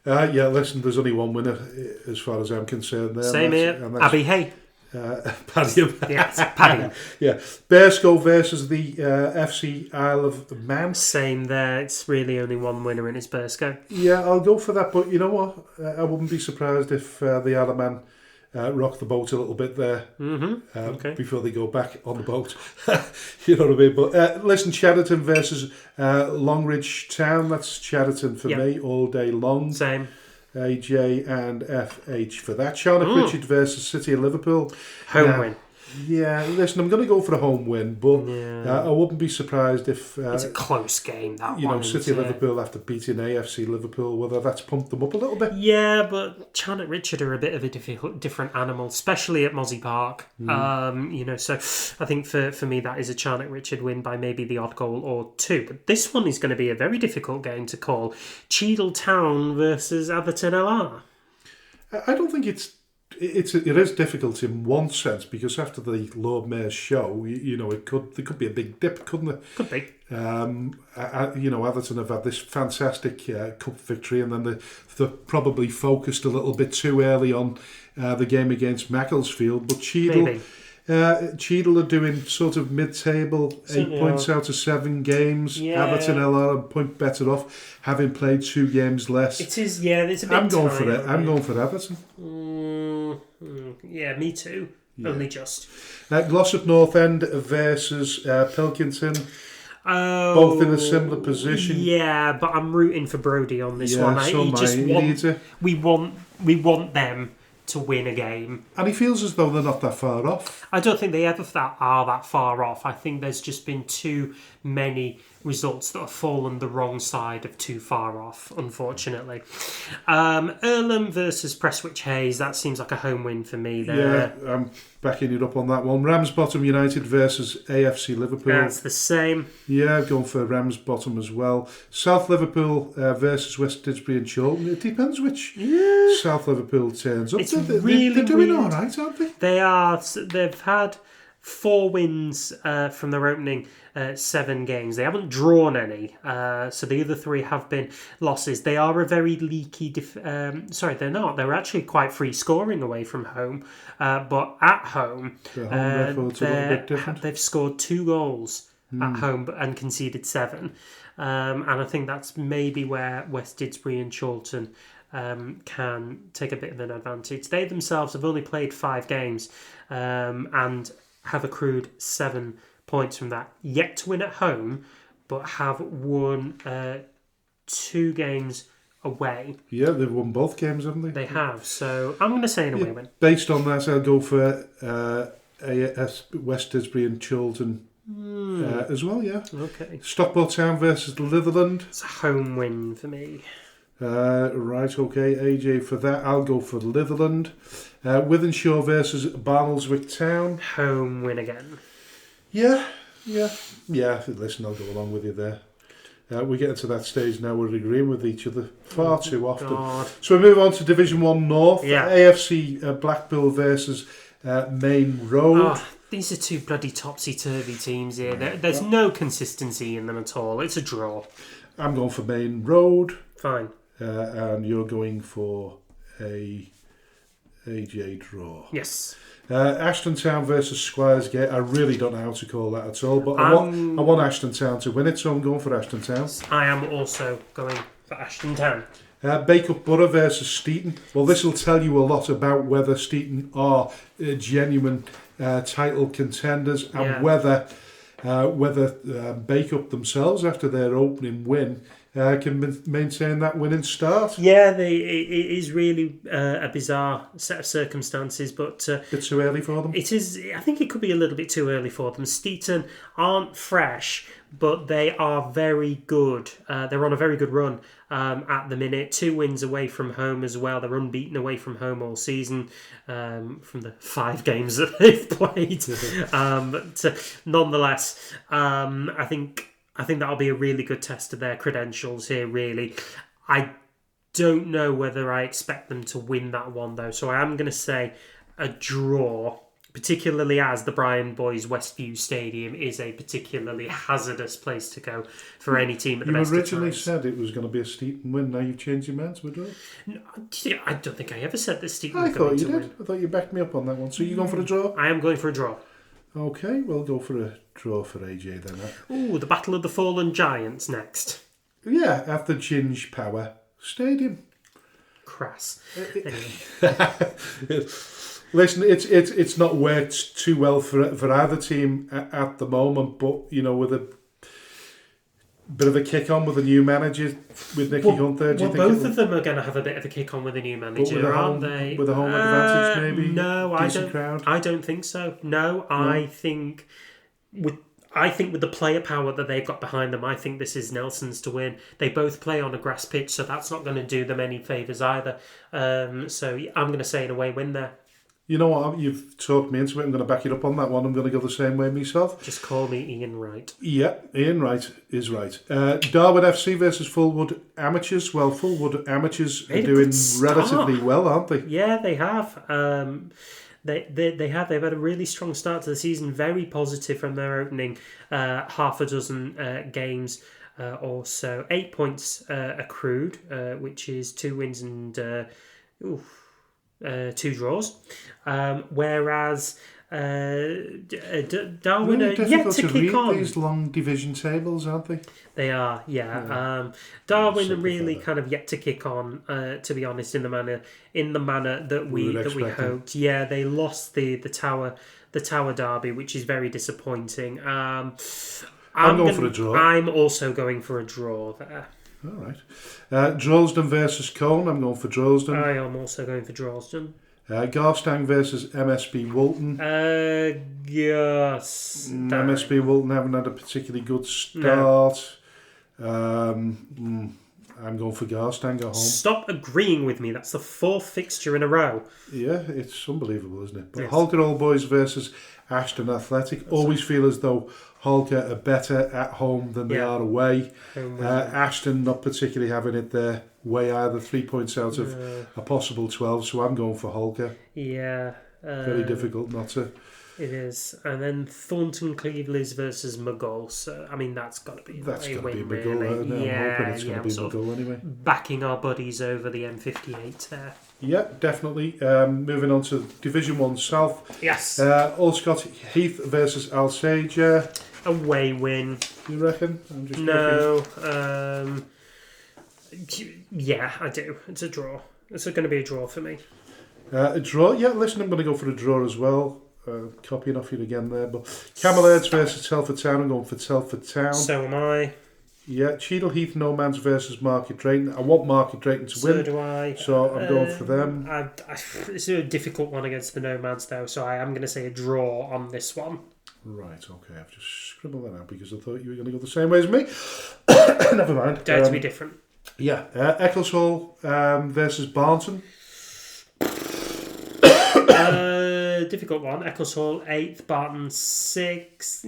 Listen, there's only one winner as far as I'm concerned there. Same here, Abbey Hay. Paddingham. Yes, Paddingham. Yeah. Bearscough versus the FC Isle of Man. Same there. It's really only one winner and it's Bearscough. Yeah, I'll go for that. But you know what? I wouldn't be surprised if the Isle of Man rock the boat a little bit there before they go back on the boat. You know what I mean? But listen, Chadderton versus Longridge Town. That's Chadderton for me all day long. Same. AJ and FH for that. Charnock Richard versus City of Liverpool. Home win. Yeah, listen, I'm going to go for a home win, but I wouldn't be surprised if... it's a close game, that you one. know, City of Liverpool after beating AFC Liverpool, whether that's pumped them up a little bit. Yeah, but Charnock Richard are a bit of a different animal, especially at Mozzie Park. You know, so I think for me that is a Charnock Richard win by maybe the odd goal or 2. But this one is going to be a very difficult game to call. Cheadle Town versus Atherton LR. I don't think it is difficult in one sense, because after the Lord Mayor's show, you know, there could be a big dip, couldn't there? Could be. You know, Atherton have had this fantastic cup victory, and then they're probably focused a little bit too early on the game against Macclesfield. But Cheadle are doing sort of mid-table, 8 points out of 7 games. Yeah. Everton LR a point better off, having played 2 games less. It is, it's a bit I'm going for it. I'm going for Everton. Yeah, me too. Yeah. Only just. Glossop North End versus Pilkington. Both in a similar position. Yeah, but I'm rooting for Brodie on this one. We want them to win a game. And he feels as though they're not that far off. I don't think they ever are that far off. I think there's just been too many results that have fallen the wrong side of too far off, unfortunately. Earlham versus Prestwich Hayes, that seems like a home win for me there. Yeah, I'm backing it up on that one. Ramsbottom United versus AFC Liverpool. That's the same. Yeah, I've gone for Ramsbottom as well. South Liverpool versus West Didsbury and Chorlton. It depends which South Liverpool turns up. They're doing all right, aren't they? They are. They've had 4 wins from their opening 7 games. They haven't drawn any, so the other 3 have been losses. They are a very leaky... they're not. They're actually quite free scoring away from home, but at home, they've scored 2 goals at home and conceded 7. And I think that's maybe where West Didsbury and Chorlton can take a bit of an advantage. They themselves have only played 5 games and have accrued 7 points from that. Yet to win at home, but have won 2 games away. Yeah, they've won both games, haven't they? They have. So I'm going to say an away win. Based on that, I'll go for West Didsbury and Chorlton as well, yeah. Okay. Stockport Town versus Litherland. It's a home win for me. Right, okay, AJ for that. I'll go for Litherland. Wythenshawe versus Barnoldswick Town. Home win again. Yeah. Listen, I'll go along with you there. We're getting to that stage now where we're agreeing with each other far too often. God. So we move on to Division 1 North. Yeah. AFC Blackpool versus Main Road. Oh, these are 2 bloody topsy-turvy teams here. There's no consistency in them at all. It's a draw. I'm going for Main Road. Fine. And you're going for a AJ draw. Yes. Ashton Town versus Squiresgate. I really don't know how to call that at all, but I want Ashton Town to win it, so I'm going for Ashton Town. I am also going for Ashton Town. Bacup Borough versus Steeton. Well, this will tell you a lot about whether Steeton are genuine title contenders and whether Bacup themselves, after their opening win, can maintain that winning start. Yeah, it is really a bizarre set of circumstances, but Bit too early for them. it is. I think it could be a little bit too early for them. Steeton aren't fresh, but they are very good. They're on a very good run at the minute. 2 wins away from home as well. They're unbeaten away from home all season from the 5 games that they've played. But nonetheless, I think that'll be a really good test of their credentials here, really. I don't know whether I expect them to win that one, though. So I am going to say a draw, particularly as the Bryan Boys Westview Stadium is a particularly hazardous place to go for any team at the best of times. You originally said it was going to be a Steeton win. Now you've changed your mind to a draw? No, I don't think I ever said that Steeton I was going thought you to did. win. I thought you backed me up on that one. So you're going for a draw? I am going for a draw. Okay, we'll go for a draw for AJ then. Ooh, the Battle of the Fallen Giants next. Yeah, at the Ginge Power Stadium. Crass. Listen, it's not worked too well for either team at the moment, but with a bit of a kick on with a new manager with Nicky Gunther. Do you think both of them are going to have a bit of a kick on with a new manager, aren't they? With a home advantage, maybe. No, crowd? I don't think so. No, I think with the player power that they've got behind them, I think this is Nelson's to win. They both play on a grass pitch, so that's not going to do them any favours either. So I'm going to say an away win there. You know what? You've talked me into it. I'm going to back it up on that one. I'm going to go the same way myself. Just call me Ian Wright. Yeah, Ian Wright is right. Darwood FC versus Fullwood Amateurs. Well, Fullwood Amateurs are doing relatively well, aren't they? Yeah, they have. They have. They've had a really strong start to the season. Very positive from their opening half a dozen games or so. 8 points accrued, which is 2 wins and 2 draws. Whereas Darwin are yet to kick on. These long division tables, aren't they? They are, yeah. Darwin are really kind of yet to kick on. To be honest, in the manner that we hoped. Yeah, they lost the Tower derby, which is very disappointing. I'm going for a draw. I'm also going for a draw there. All right. Droylsden versus Cone. I'm going for Droylsden. I am also going for Droylsden. Garstang versus MSB Woolton. Yes. MSB Woolton haven't had a particularly good start. No. I'm going for Garstang at home. Stop agreeing with me. That's the 4th fixture in a row. Yeah, it's unbelievable, isn't it? But yes. Holker Old Boys versus Ashton Athletic. Always feel as though Holker are better at home than they are away. Ashton not particularly having it their way either. 3 points out of a possible 12, so I'm going for Holker. Yeah. Very difficult not to. It is. And then Thornton Clevelands versus McGull. So, I mean, that's got to be a win, McGull. really. I'm hoping it's going to be McGull anyway. Backing our buddies over the M58 there. Yeah, definitely. Moving on to Division 1 South. Yes. Allscott Heath versus Alsager. Away win. You reckon? I'm just no. Yeah, I do. It's a draw. It's going to be a draw for me. A draw? Yeah, listen, I'm going to go for a draw as well. Copying off you again there. But Camellards versus Telford Town. I'm going for Telford Town. So am I. Yeah, Cheadle Heath Nomads versus Market Drayton. I want Market Drayton to win. So do I. So I'm going for them. It's a difficult one against the Nomads, though, so I am going to say a draw on this one. Right, okay. I've just scribbled that out because I thought you were going to go the same way as me. Never mind. Dare to be different. Yeah. Eccleshall versus Barnton. Difficult one. Eccleshall 8th, Barton 6th.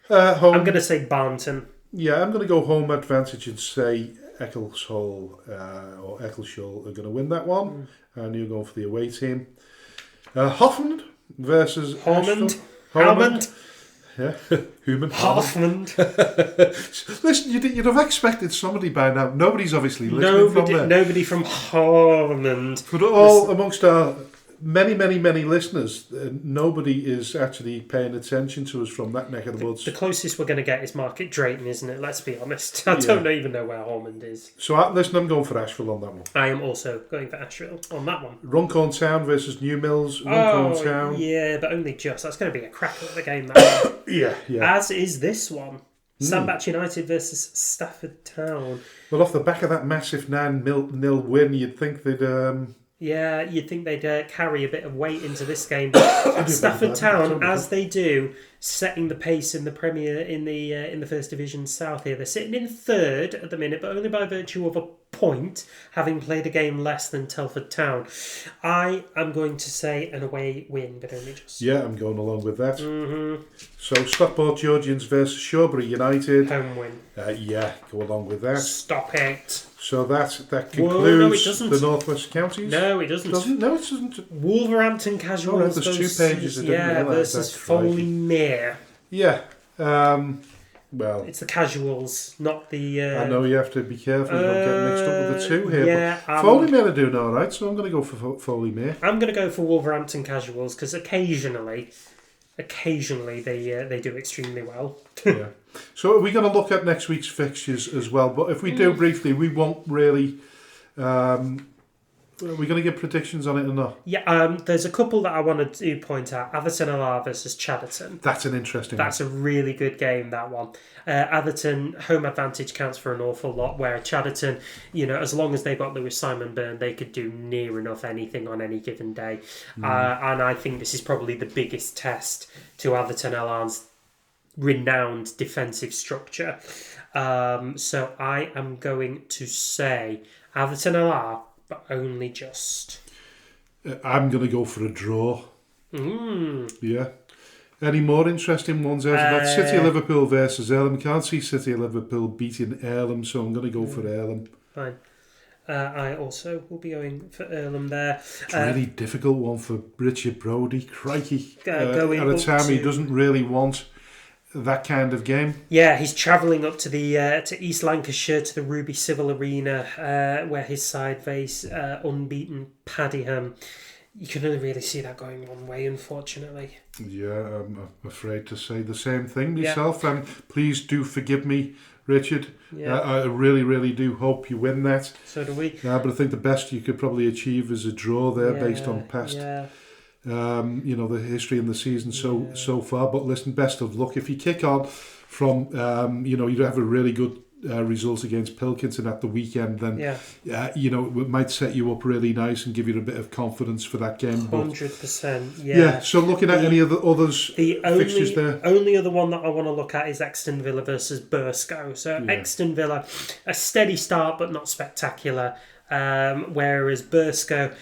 Home. I'm going to say Barnton. Yeah, I'm going to go home advantage and say Eccleshall or Eccleshall are going to win that one. And you're going for the away team. Hoffman versus Hormond. Yeah, Human. Hoffman. Listen, you'd have expected somebody by now. Nobody's obviously listening from there. Nobody from Hormond. But all amongst our many listeners, nobody is actually paying attention to us from that neck of the woods. The closest we're going to get is Market Drayton, isn't it? Let's be honest. I don't even know where Hormond is. So, listen, I'm going for Asheville on that one. I am also going for Asheville on that one. Runcorn Town versus New Mills. Runcorn Town. Yeah, but only just. That's going to be a cracker of a game, that one. Yeah. As is this one. Sandbach United versus Stafford Town. Well, off the back of that massive 9-0 win, you'd think they'd... Yeah, you'd think they'd carry a bit of weight into this game. Stafford Town, as they do, setting the pace in the Premier in the First Division South here. They're sitting in third at the minute, but only by virtue of a point, having played a game less than Telford Town. I am going to say an away win, but only just. Yeah, I'm going along with that. Mm-hmm. So Stockport Georgians versus Shawbury United. Home win. Yeah, go along with that. Stop it. So that concludes no, the Northwest Counties. No, it doesn't. No, it doesn't. Wolverhampton Casuals. Oh, right, there's 2 pages. Versus Foley Mere. Yeah. Well, it's the Casuals, not the. I know you have to be careful. You don't get mixed up with the 2 here. Yeah, but Foley Mere are doing all right, so I'm going to go for Foley Mere. I'm going to go for Wolverhampton Casuals because occasionally they do extremely well. Yeah. So are we going to look at next week's fixtures as well? But if we do briefly, we won't really. Are we going to give predictions on it or not? Yeah, there's a couple that I want to point out. Atherton LR versus Chadderton. That's an interesting one. That's a really good game, that one. Atherton, home advantage counts for an awful lot, where Chadderton, as long as they've got Lewis Simon Byrne, they could do near enough anything on any given day. And I think this is probably the biggest test to Atherton LR's renowned defensive structure. So I am going to say Atherton LR, but only just. I'm going to go for a draw. Yeah. Any more interesting ones out of that? City of Liverpool versus Earlham. Can't see City of Liverpool beating Earlham, so I'm going to go for Earlham. Fine. I also will be going for Earlham there. It's a really difficult one for Richard Brodie. Crikey. At a time he doesn't really want that kind of game. Yeah, he's travelling up to the to East Lancashire, to the Ruby Civil Arena, where his side face unbeaten Padiham. You can only really see that going one way, unfortunately. Yeah, I'm afraid to say the same thing myself. And please do forgive me, Richard. Yeah. I really, really do hope you win that. So do we. But I think the best you could probably achieve is a draw there, based on past. Yeah. The history in the season so far. But listen, best of luck. If you kick on from, you have a really good result against Pilkington at the weekend, then it might set you up really nice and give you a bit of confidence for that game. 100%. Yeah. So looking at any of the others, fixtures there. Only other one that I want to look at is Exton Villa versus Burscough. So Exton Villa, a steady start but not spectacular. Whereas Burscough,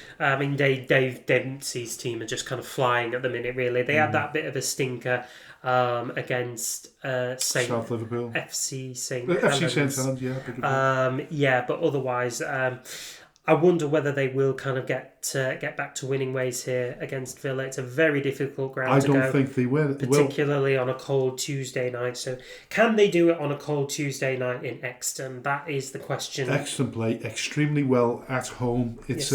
Dave Dempsey's team are just kind of flying at the minute, really. They had that bit of a stinker against South Liverpool. FC St. FC St. Helens, but otherwise, I wonder whether they will kind of get back to winning ways here against Villa. It's a very difficult ground to go. I don't think they will. Particularly on a cold Tuesday night. So can they do it on a cold Tuesday night in Exton? That is the question. Exton play extremely well at home. It's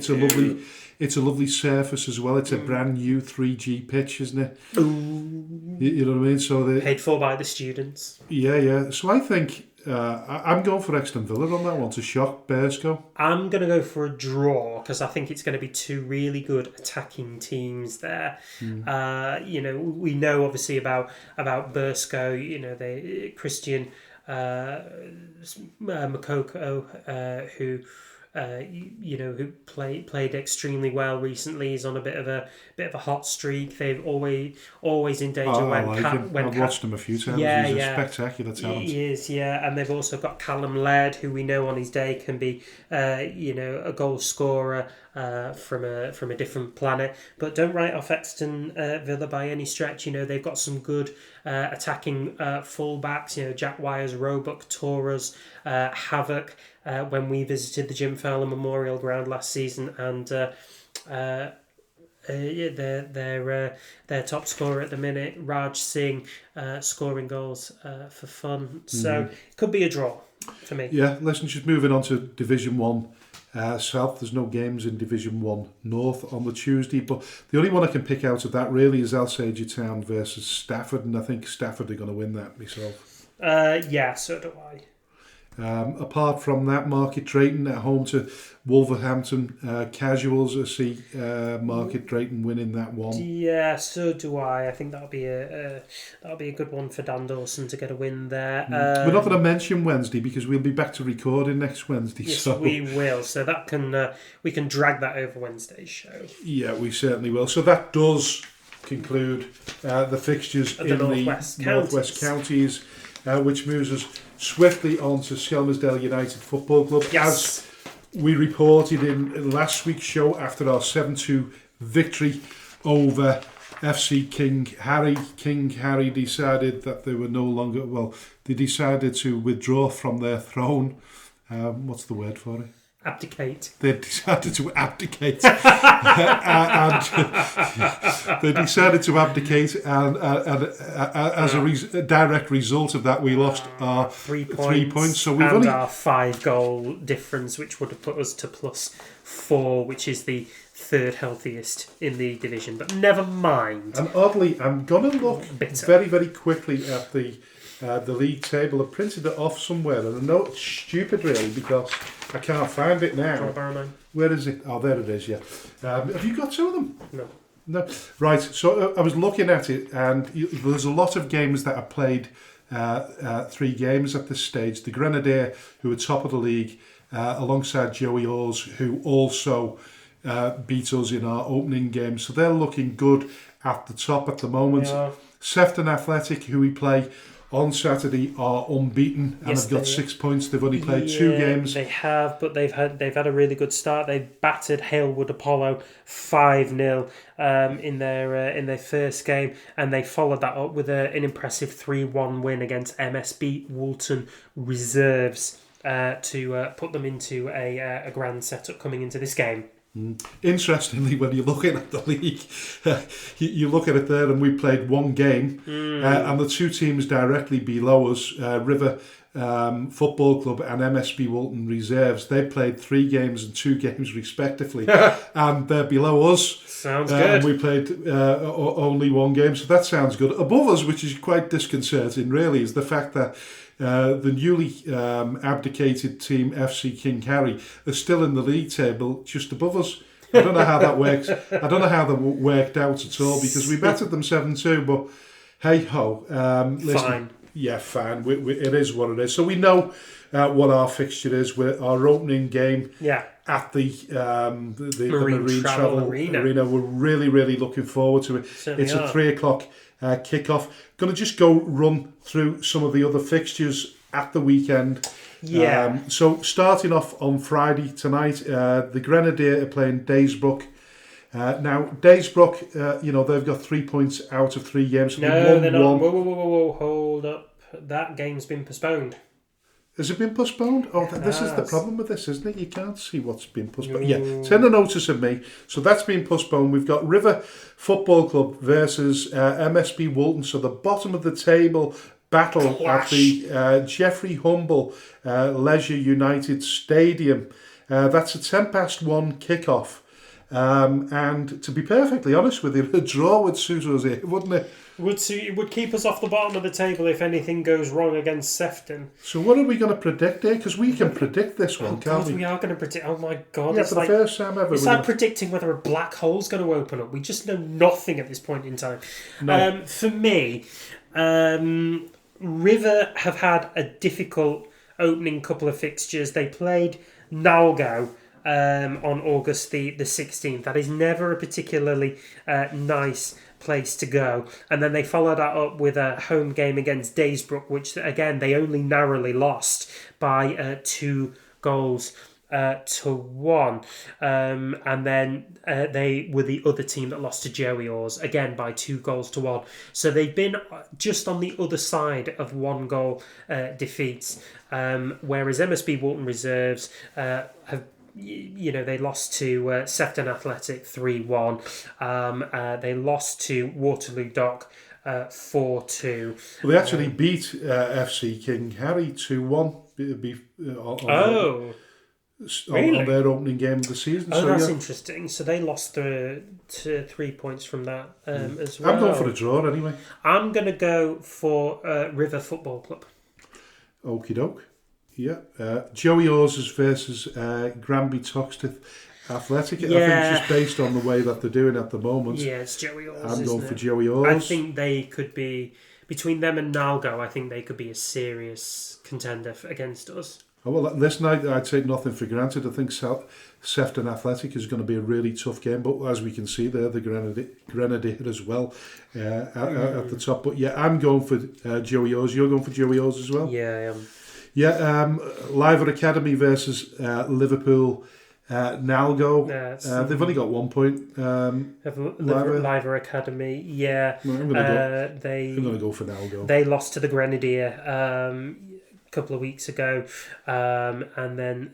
a lovely surface as well. It's a brand new 3G pitch, isn't it? Ooh. You know what I mean? So paid for by the students. Yeah. So I think I'm going for Exton Villa on that one to shock Burscough. I'm going to go for a draw because I think it's going to be 2 really good attacking teams there. We know obviously about Burscough. They Christian Makoko, who played extremely well recently. He's on a bit of a hot streak. They've always in danger I've watched him a few times. He's a spectacular talent. He is, and they've also got Callum Laird, who we know on his day can be a goal scorer from a different planet. But don't write off Exton Villa by any stretch. They've got some good attacking fullbacks. Jack Wires, Roebuck, Torres, Havoc. When we visited the Jim Fowler Memorial Ground last season, and their top scorer at the minute, Raj Singh, scoring goals for fun. So it could be a draw for me. Yeah, listen, just moving on to Division 1 South. There's no games in Division 1 North on the Tuesday, but the only one I can pick out of that really is Alsager Town versus Stafford, and I think Stafford are going to win that myself. So do I. Apart from that, Market Drayton at home to Wolverhampton Casuals. I see Market Drayton winning that one. Yeah, so do I. I think that'll be a good one for Dan Dawson to get a win there. We're not going to mention Wednesday because we'll be back to recording next Wednesday. Yes, so. we will. So that can we can drag that over Wednesday's show. Yeah, we certainly will. So that does conclude the fixtures in the Northwest Counties, which moves us swiftly on to Skelmersdale United Football Club. Yes. As we reported in last week's show after our 7-2 victory over FC King Harry. King Harry decided that they were no longer, they decided to withdraw from their throne. What's the word for it? Abdicate. They decided to abdicate, and they decided to abdicate, and as a direct result of that, we lost our 3 points. So we've only our 5-goal difference, which would have put us to +4, which is the third healthiest in the division. But never mind. And oddly, I'm going to look very, very quickly at the league table. I printed it off somewhere, and I know it's stupid, really, because I can't find it now. Where is it? Oh, there it is, yeah. Have you got two of them? No. Right, so I was looking at it, and there's a lot of games that are played, 3 games at this stage. The Grenadier, who are top of the league, alongside Joey Oars, who also beat us in our opening game. So they're looking good at the top at the moment. Yeah. Sefton Athletic, who we play on Saturday, are unbeaten and have got 6 points. They've only played 2 games. They have, but they've had a really good start. They battered Halewood Apollo 5-0 in their first game, and they followed that up with an impressive 3-1 win against MSB Woolton Reserves to put them into a grand setup coming into this game. Interestingly, when you're looking at the league, you look at it there, and we played 1 game, and the 2 teams directly below us, River Football Club and MSB Woolton Reserves, they played 3 games and 2 games respectively, and they're below us. Sounds good. And we played only 1 game, so that sounds good. Above us, which is quite disconcerting, really, is the fact that the newly abdicated team FC King Harry are still in the league table just above us. I don't know how that works. I don't know how that worked out at all, because we battered them 7-2, but hey ho. Fine. Yeah, fine. It is what it is. So we know what our fixture is. Our opening game at the Marine Travel Arena. We're really, really looking forward to it. It's a 3:00 kick-off. Going to just go run through some of the other fixtures at the weekend. Yeah. So starting off on Friday tonight, the Grenadier are playing Daysbrook. Now, Daysbrook, they've got 3 points out of 3 games. No, they're not. Whoa, hold up. That game's been postponed. Has it been postponed? Oh, this is the problem with this, isn't it? You can't see what's been postponed. Yeah, send a notice of me. So that's been postponed. We've got River Football Club versus MSB Woolton. So the bottom of the table battle at the Geoffrey Humble Leisure United Stadium. That's a 1:10 kick-off. And to be perfectly honest with you, a draw would suit us here, wouldn't it? It would keep us off the bottom of the table if anything goes wrong against Sefton. So what are we going to predict here? Because we can predict this one, can't we? We are going to predict. Oh my God! Yeah, for the first time ever. It's like predicting whether a black hole's going to open up. We just know nothing at this point in time. No. For me, River have had a difficult opening couple of fixtures. They played Nalgau on August the 16th. That is never a particularly nice place to go. And then they followed that up with a home game against Daysbrook, which again they only narrowly lost by 2 goals to 1. And then they were the other team that lost to Joey Oars, again by 2 goals to 1. So they've been just on the other side of 1 goal defeats, whereas MSB Woolton Reserves have, they lost to Sefton Athletic 3-1. They lost to Waterloo Dock 4-2. Well, they actually beat FC King Harry 2-1. On their opening game of the season. Oh, so, that's interesting. So they lost to 3 points from that as well. I'm going for a draw anyway. I'm going to go for River Football Club. Okie doke. Yeah. Joey Orzes versus Granby Toxteth Athletic. Yeah. I think just based on the way that they're doing at the moment. Yeah, it's Joey Oars. I'm going for it? Joey Oars. I think they could be, between them and Nalgo, I think they could be a serious contender against us. Oh, well, listen, I'd take nothing for granted. I think Sefton Athletic is going to be a really tough game, but as we can see there, the Grenadier as well at the top. But yeah, I'm going for Joey Oars. You're going for Joey Oars as well? Yeah, I am. Yeah, Liver Academy versus Liverpool Nalgo. They've only got 1 point. Liver Academy, yeah. Well, I'm going to go for Nalgo. They lost to the Grenadier a couple of weeks ago, and then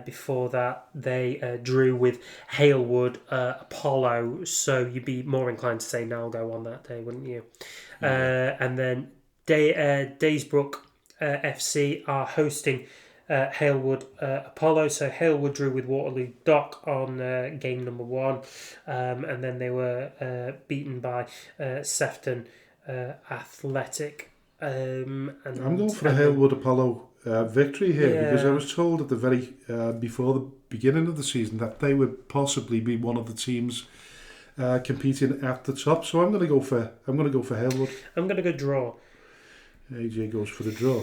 before that they drew with Halewood Apollo, so you'd be more inclined to say Nalgo on that day, wouldn't you? And then Daysbrook FC are hosting Halewood Apollo, so Halewood drew with Waterloo Dock on game number 1, and then they were beaten by Sefton Athletic. I'm going for a Halewood Apollo victory here, because I was told at the very before the beginning of the season that they would possibly be one of the teams competing at the top. So I'm going to go for Halewood. I'm going to go draw. AJ goes for the draw.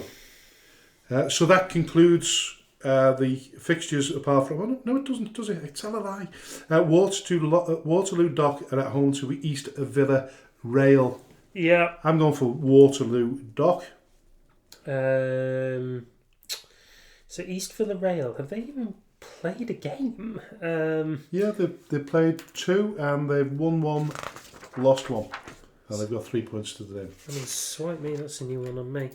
So that concludes the fixtures. Apart from no, it doesn't, does it? Tell a lie. Waterloo Dock are at home to East Villa Rail. Yeah, I'm going for Waterloo Dock. So East Villa Rail, have they even played a game? Yeah, they played 2 and they've won 1, lost 1, and they've got 3 points to the name. I mean, swipe me, that's a new one on me.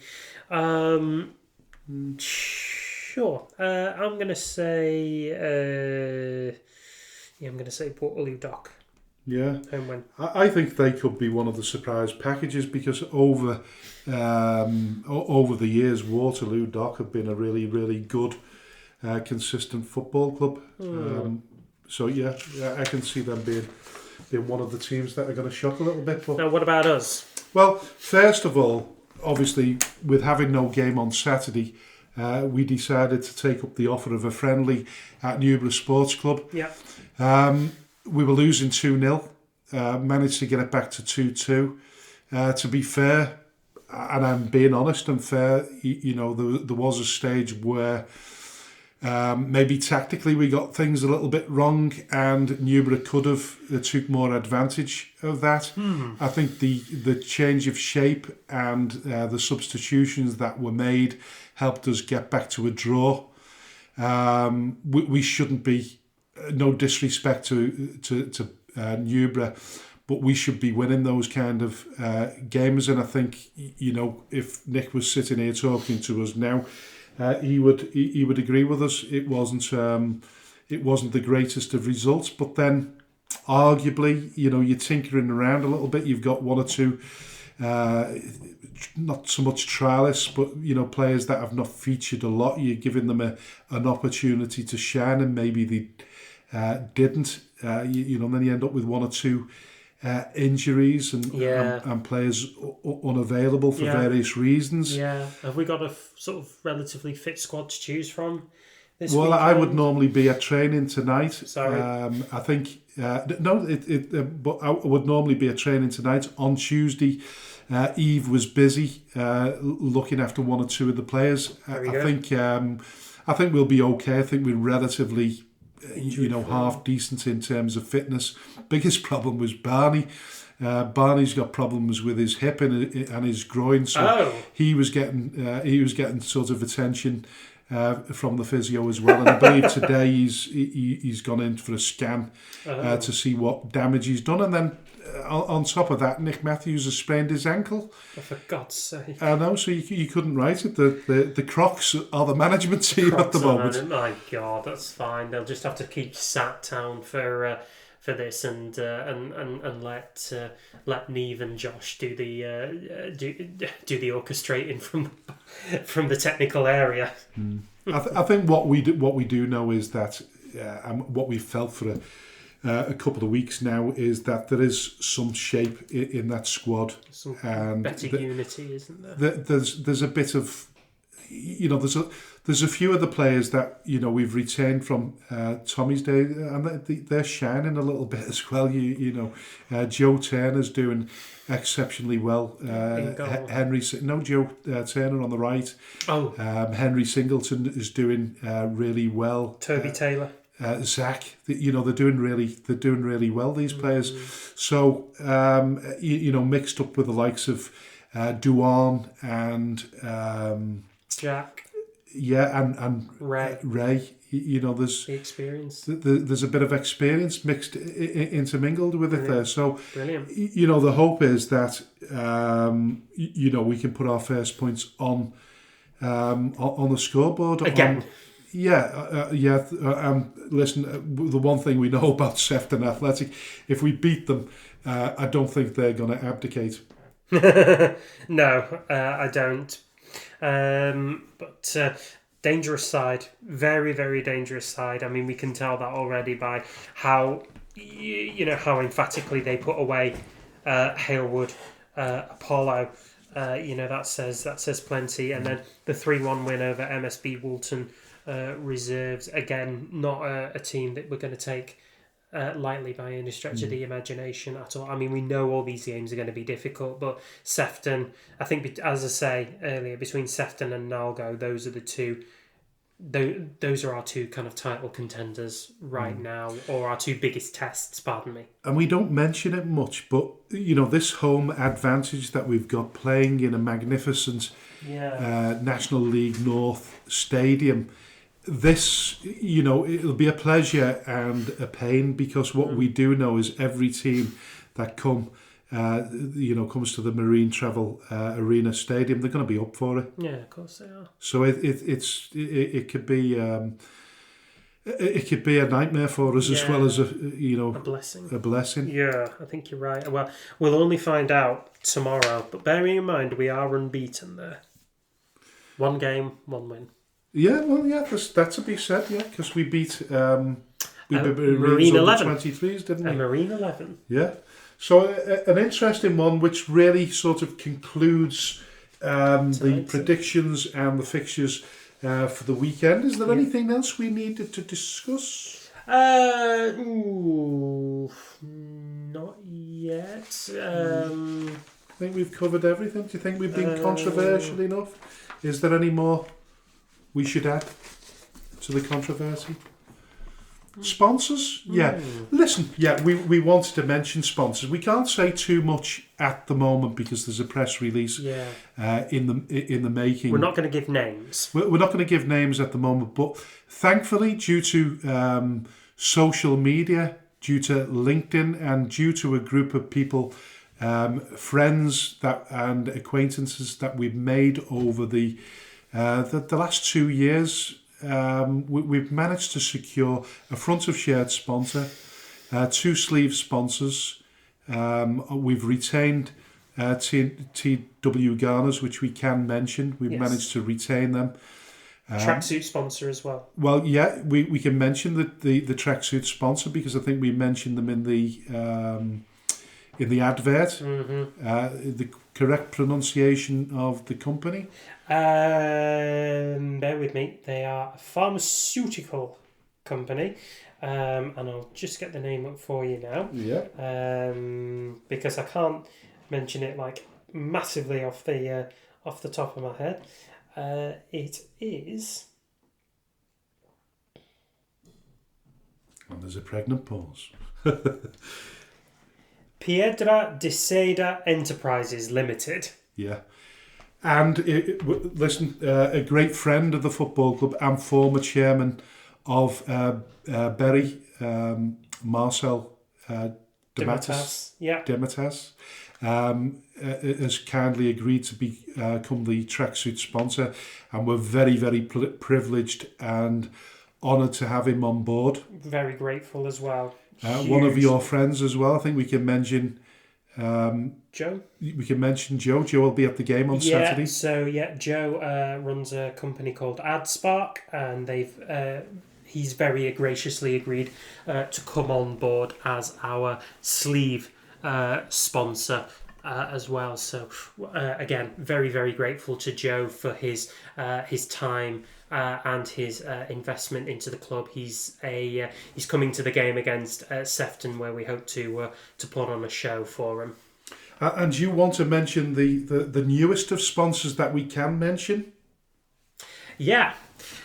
Sure. I'm going to say Waterloo Dock. Yeah, I think they could be one of the surprise packages, because over the years, Waterloo Dock have been a really, really good, consistent football club. So yeah, I can see them being one of the teams that are going to shock a little bit. But now, what about us? Well, first of all, obviously, with having no game on Saturday, we decided to take up the offer of a friendly at Newborough Sports Club. Yeah. We were losing 2-0, managed to get it back to 2-2. To be fair, and I'm being honest and fair, there was a stage where maybe tactically we got things a little bit wrong, and Newborough could have took more advantage of that. I think the change of shape and the substitutions that were made helped us get back to a draw. We shouldn't be... No disrespect to Newborough, but we should be winning those kind of games. And I think, if Nick was sitting here talking to us now, he would agree with us. It wasn't the greatest of results, but then arguably, you're tinkering around a little bit. You've got 1 or 2. Not so much trialists, but players that have not featured a lot. You're giving them an opportunity to shine, and maybe they didn't. Then you end up with 1 or 2 injuries and players unavailable for various reasons. Yeah, have we got a sort of relatively fit squad to choose from this Well, weekend? I would normally be at training tonight. Sorry. I think but I would normally be at training tonight. On Tuesday, Eve was busy looking after 1 or 2 of the players. I think we'll be okay. I think we're relatively half decent in terms of fitness. Biggest problem was Barney. Barney's got problems with his hip and his groin, so he was getting sort of attention from the physio as well. And I believe today he's gone in for a scan to see what damage he's done. And then on top of that, Nick Matthews has sprained his ankle. Oh, for God's sake! I know, so you couldn't write it. The Crocs are the management team at the moment. My God, that's fine. They'll just have to keep Sat Town for this and let Neve and Josh do the orchestrating from the technical area. I think what we do know is that what we felt for a couple of weeks now is that there is some shape in that squad, some and better unity, isn't there? There's a bit of there's a few of the players that we've retained from Tommy's day, and they're shining a little bit as well. Joe Turner's doing exceptionally well. Joe Turner on the right. Henry Singleton is doing really well. Toby Taylor. Zach, they're doing really well, these players. So mixed up with the likes of Duan and Jack. And Ray. There's the experience. There's a bit of experience mixed intermingled with it there. So brilliant. The hope is that we can put our first points on the scoreboard again. Listen, the one thing we know about Sefton Athletic, if we beat them, I don't think they're going to abdicate. No, I don't. But dangerous side, very, very dangerous side. I mean, we can tell that already by how how emphatically they put away Halewood, Apollo. That says plenty. And then the 3-1 win over MSB Woolton Reserves, again, not a team that we're going to take lightly by any stretch of the imagination at all. I mean, we know all these games are going to be difficult, but Sefton, I think, as I say earlier, between Sefton and Nalgo, those are the two. Those are our two kind of title contenders right now, or our two biggest tests, pardon me. And we don't mention it much, but this home advantage that we've got playing in a magnificent National League North stadium. This, it'll be a pleasure and a pain, because what we do know is every team that comes to the Marine Travel Arena Stadium, they're going to be up for it. Yeah, of course they are. So it could be a nightmare for us, as well as a blessing. A blessing. Yeah, I think you're right. Well, we'll only find out tomorrow. But bearing in mind we are unbeaten there. 1 game, 1 win. Yeah, well, that's to be said, because we beat Marine 11 23s, didn't we? Marine 11. Yeah. So an interesting one, which really sort of concludes the predictions and the fixtures for the weekend. Is there anything else we needed to discuss? Not yet. I think we've covered everything. Do you think we've been controversial enough? Is there any more we should add to the controversy? Sponsors? Yeah. Listen, we wanted to mention sponsors. We can't say too much at the moment because there's a press release in the making. We're not going to give names. We're not going to give names at the moment, but thankfully, due to social media, due to LinkedIn, and due to a group of people, friends and acquaintances that we've made over the last 2 years, we've managed to secure a front of shirt sponsor, 2 sleeve sponsors. We've retained TW Garners, which we can mention. We've managed to retain them. Tracksuit sponsor as well. Well, yeah, we can mention the tracksuit sponsor, because I think we mentioned them in the advert. The correct pronunciation of the company. Bear with me. They are a pharmaceutical company, and I'll just get the name up for you now. Yeah. Because I can't mention it massively off the top of my head. It is. And there's a pregnant pause. Piedra de Seda Enterprises Limited. Yeah. And listen, a great friend of the football club and former chairman of Bury, Marcel Dematas. Dematas has kindly agreed to become the tracksuit sponsor, and we're very, very privileged and honoured to have him on board. Very grateful as well. One of your friends as well. I think we can mention Joe. We can mention Joe. Joe will be at the game on Saturday. So Joe runs a company called AdSpark, and he's very graciously agreed to come on board as our sleeve sponsor as well. So again, very, very grateful to Joe for his time and his investment into the club. He's coming to the game against Sefton, where we hope to put on a show for him. And you want to mention the newest of sponsors that we can mention? Yeah.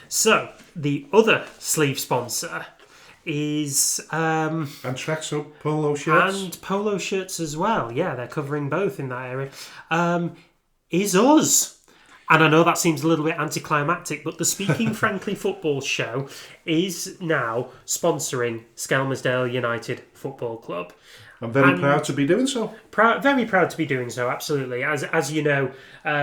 So the other sleeve sponsor is and tracksuit polo shirts and polo shirts as well. Yeah, they're covering both in that area. Is us. And I know that seems a little bit anticlimactic, but the Speaking Frankly Football Show is now sponsoring Skelmersdale United Football Club. I'm very proud to be doing so. Very proud to be doing so, absolutely. As you know,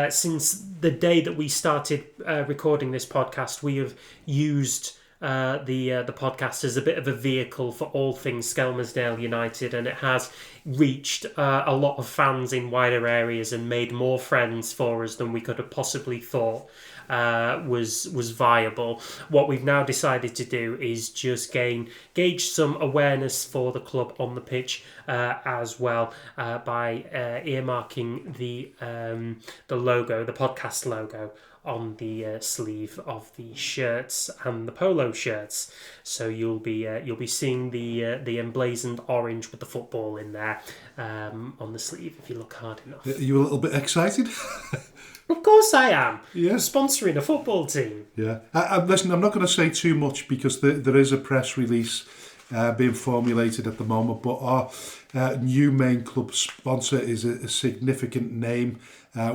since the day that we started recording this podcast, we have used the podcast as a bit of a vehicle for all things Skelmersdale United, and it has reached a lot of fans in wider areas and made more friends for us than we could have possibly thought was viable. What we've now decided to do is just gauge some awareness for the club on the pitch as well by earmarking the logo, the podcast logo, on the sleeve of the shirts and the polo shirts. So you'll be seeing the emblazoned orange with the football in there on the sleeve if you look hard enough. Are you a little bit excited? Of course I am. Yeah. Sponsoring a football team. Yeah. Listen, I'm not going to say too much because there is a press release being formulated at the moment, but our new main club sponsor is a significant name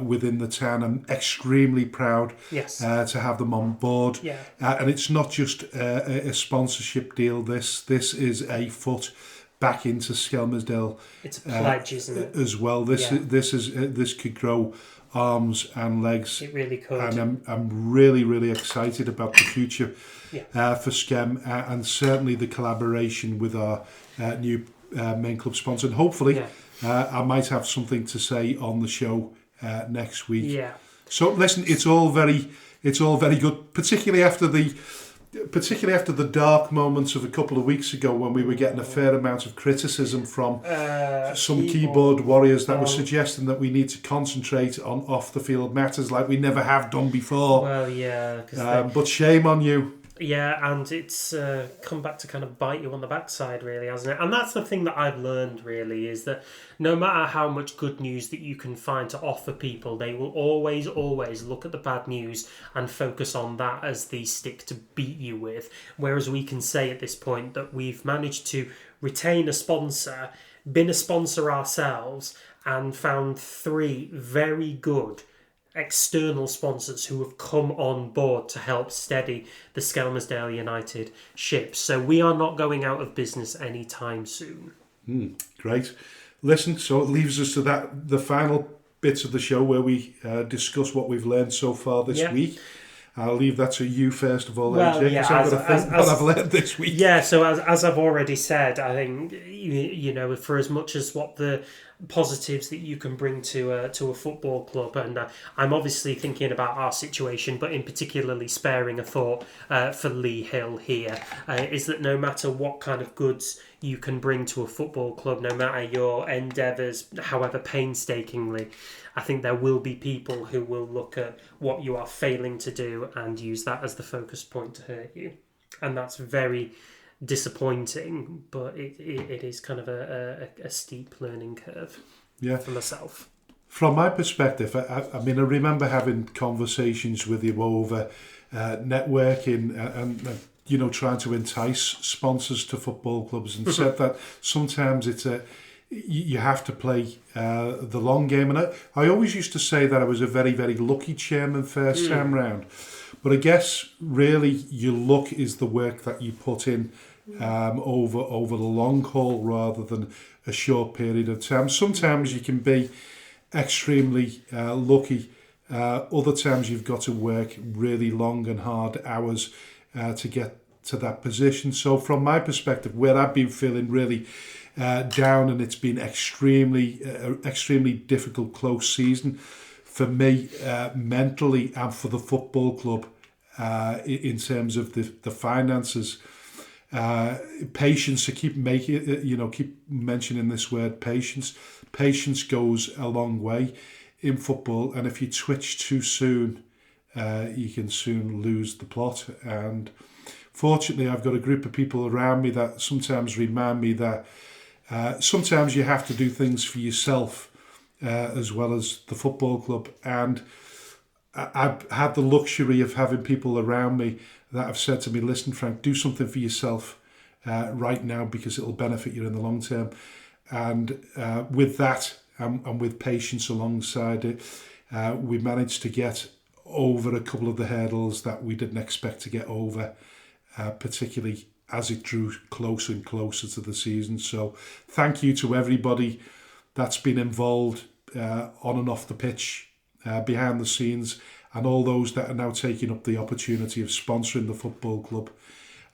within the town. I'm extremely proud to have them on board. Yeah. And it's not just a sponsorship deal. This is a foot back into Skelmersdale. It's a pledge, isn't it? As well. This could grow arms and legs. It really could. And I'm really, really excited about the future for Skem and certainly the collaboration with our new main club sponsor. And hopefully I might have something to say on the show next week. Yeah. So listen, it's all very good, particularly after the dark moments of a couple of weeks ago when we were getting a fair amount of criticism from some keyboard warriors that were suggesting that we need to concentrate on off-the-field matters like we never have done before. Well, yeah. But shame on you. Yeah, and it's come back to kind of bite you on the backside, really, hasn't it? And that's the thing that I've learned, really, is that no matter how much good news that you can find to offer people, they will always, always look at the bad news and focus on that as the stick to beat you with. Whereas we can say at this point that we've managed to retain a sponsor, been a sponsor ourselves, and found 3 very good external sponsors who have come on board to help steady the Skelmersdale United ship. So we are not going out of business anytime soon. Great. Listen, so it leaves us to the final bits of the show where we discuss what we've learned so far this week. I'll leave that to you first of all, AJ, because I've got to think what I've learned this week. Yeah, so as I've already said, I think, you know, for as much as what the positives that you can bring to a football club, and I'm obviously thinking about our situation, but in particularly sparing a thought for Lee Hill here, is that no matter what kind of goods you can bring to a football club, no matter your endeavours, however painstakingly, I think there will be people who will look at what you are failing to do and use that as the focus point to hurt you. And that's very disappointing, but it is kind of a steep learning curve for myself. From my perspective, I mean, I remember having conversations with you over networking and you know, trying to entice sponsors to football clubs, and said that sometimes you have to play the long game. And I always used to say that I was a very, very lucky chairman first time round. But I guess really your luck is the work that you put in over the long haul rather than a short period of time. Sometimes you can be extremely lucky. Other times you've got to work really long and hard hours to get to that position. So from my perspective, where I've been feeling really down, and it's been extremely difficult, close season for me mentally and for the football club in terms of the finances. Patience, I keep mentioning this word, patience. patience goes a long way in football, and if you twitch too soon, you can soon lose the plot. And fortunately, I've got a group of people around me that sometimes remind me that sometimes you have to do things for yourself as well as the football club. And I've had the luxury of having people around me that have said to me, listen, Frank, do something for yourself right now because it'll benefit you in the long term. And with that and with patience alongside it, we managed to get over a couple of the hurdles that we didn't expect to get over, particularly as it drew closer and closer to the season. So thank you to everybody that's been involved on and off the pitch, behind the scenes, and all those that are now taking up the opportunity of sponsoring the football club.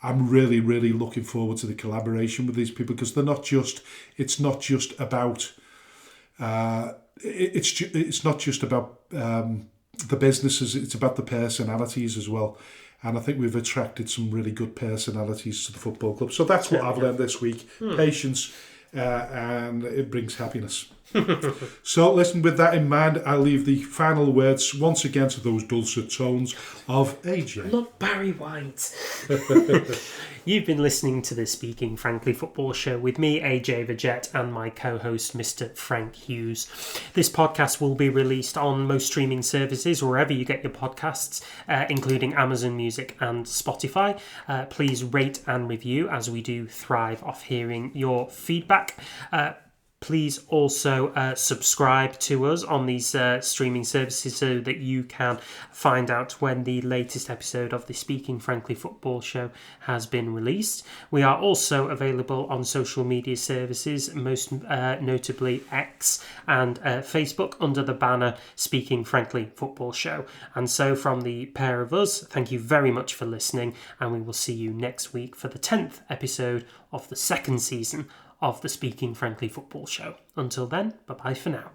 I'm really, really looking forward to the collaboration with these people, because they're not just. It's not just about. It's not just about the businesses. It's about the personalities as well. And I think we've attracted some really good personalities to the football club. So that's what I've learned this week: patience, and it brings happiness. So listen, with that in mind, I'll leave the final words once again to those dulcet tones of AJ. Not Barry White. You've been listening to the Speaking Frankly Football Show with me, AJ the Jet, and my co-host, Mr. Frank Hughes. This podcast will be released on most streaming services, wherever you get your podcasts, including Amazon Music and Spotify. Please rate and review, as we do thrive off hearing your feedback. Please also subscribe to us on these streaming services so that you can find out when the latest episode of the Speaking Frankly Football Show has been released. We are also available on social media services, most notably X and Facebook, under the banner Speaking Frankly Football Show. And so from the pair of us, thank you very much for listening, and we will see you next week for the 10th episode of the second season of the Speaking Frankly Football Show. Until then, bye-bye for now.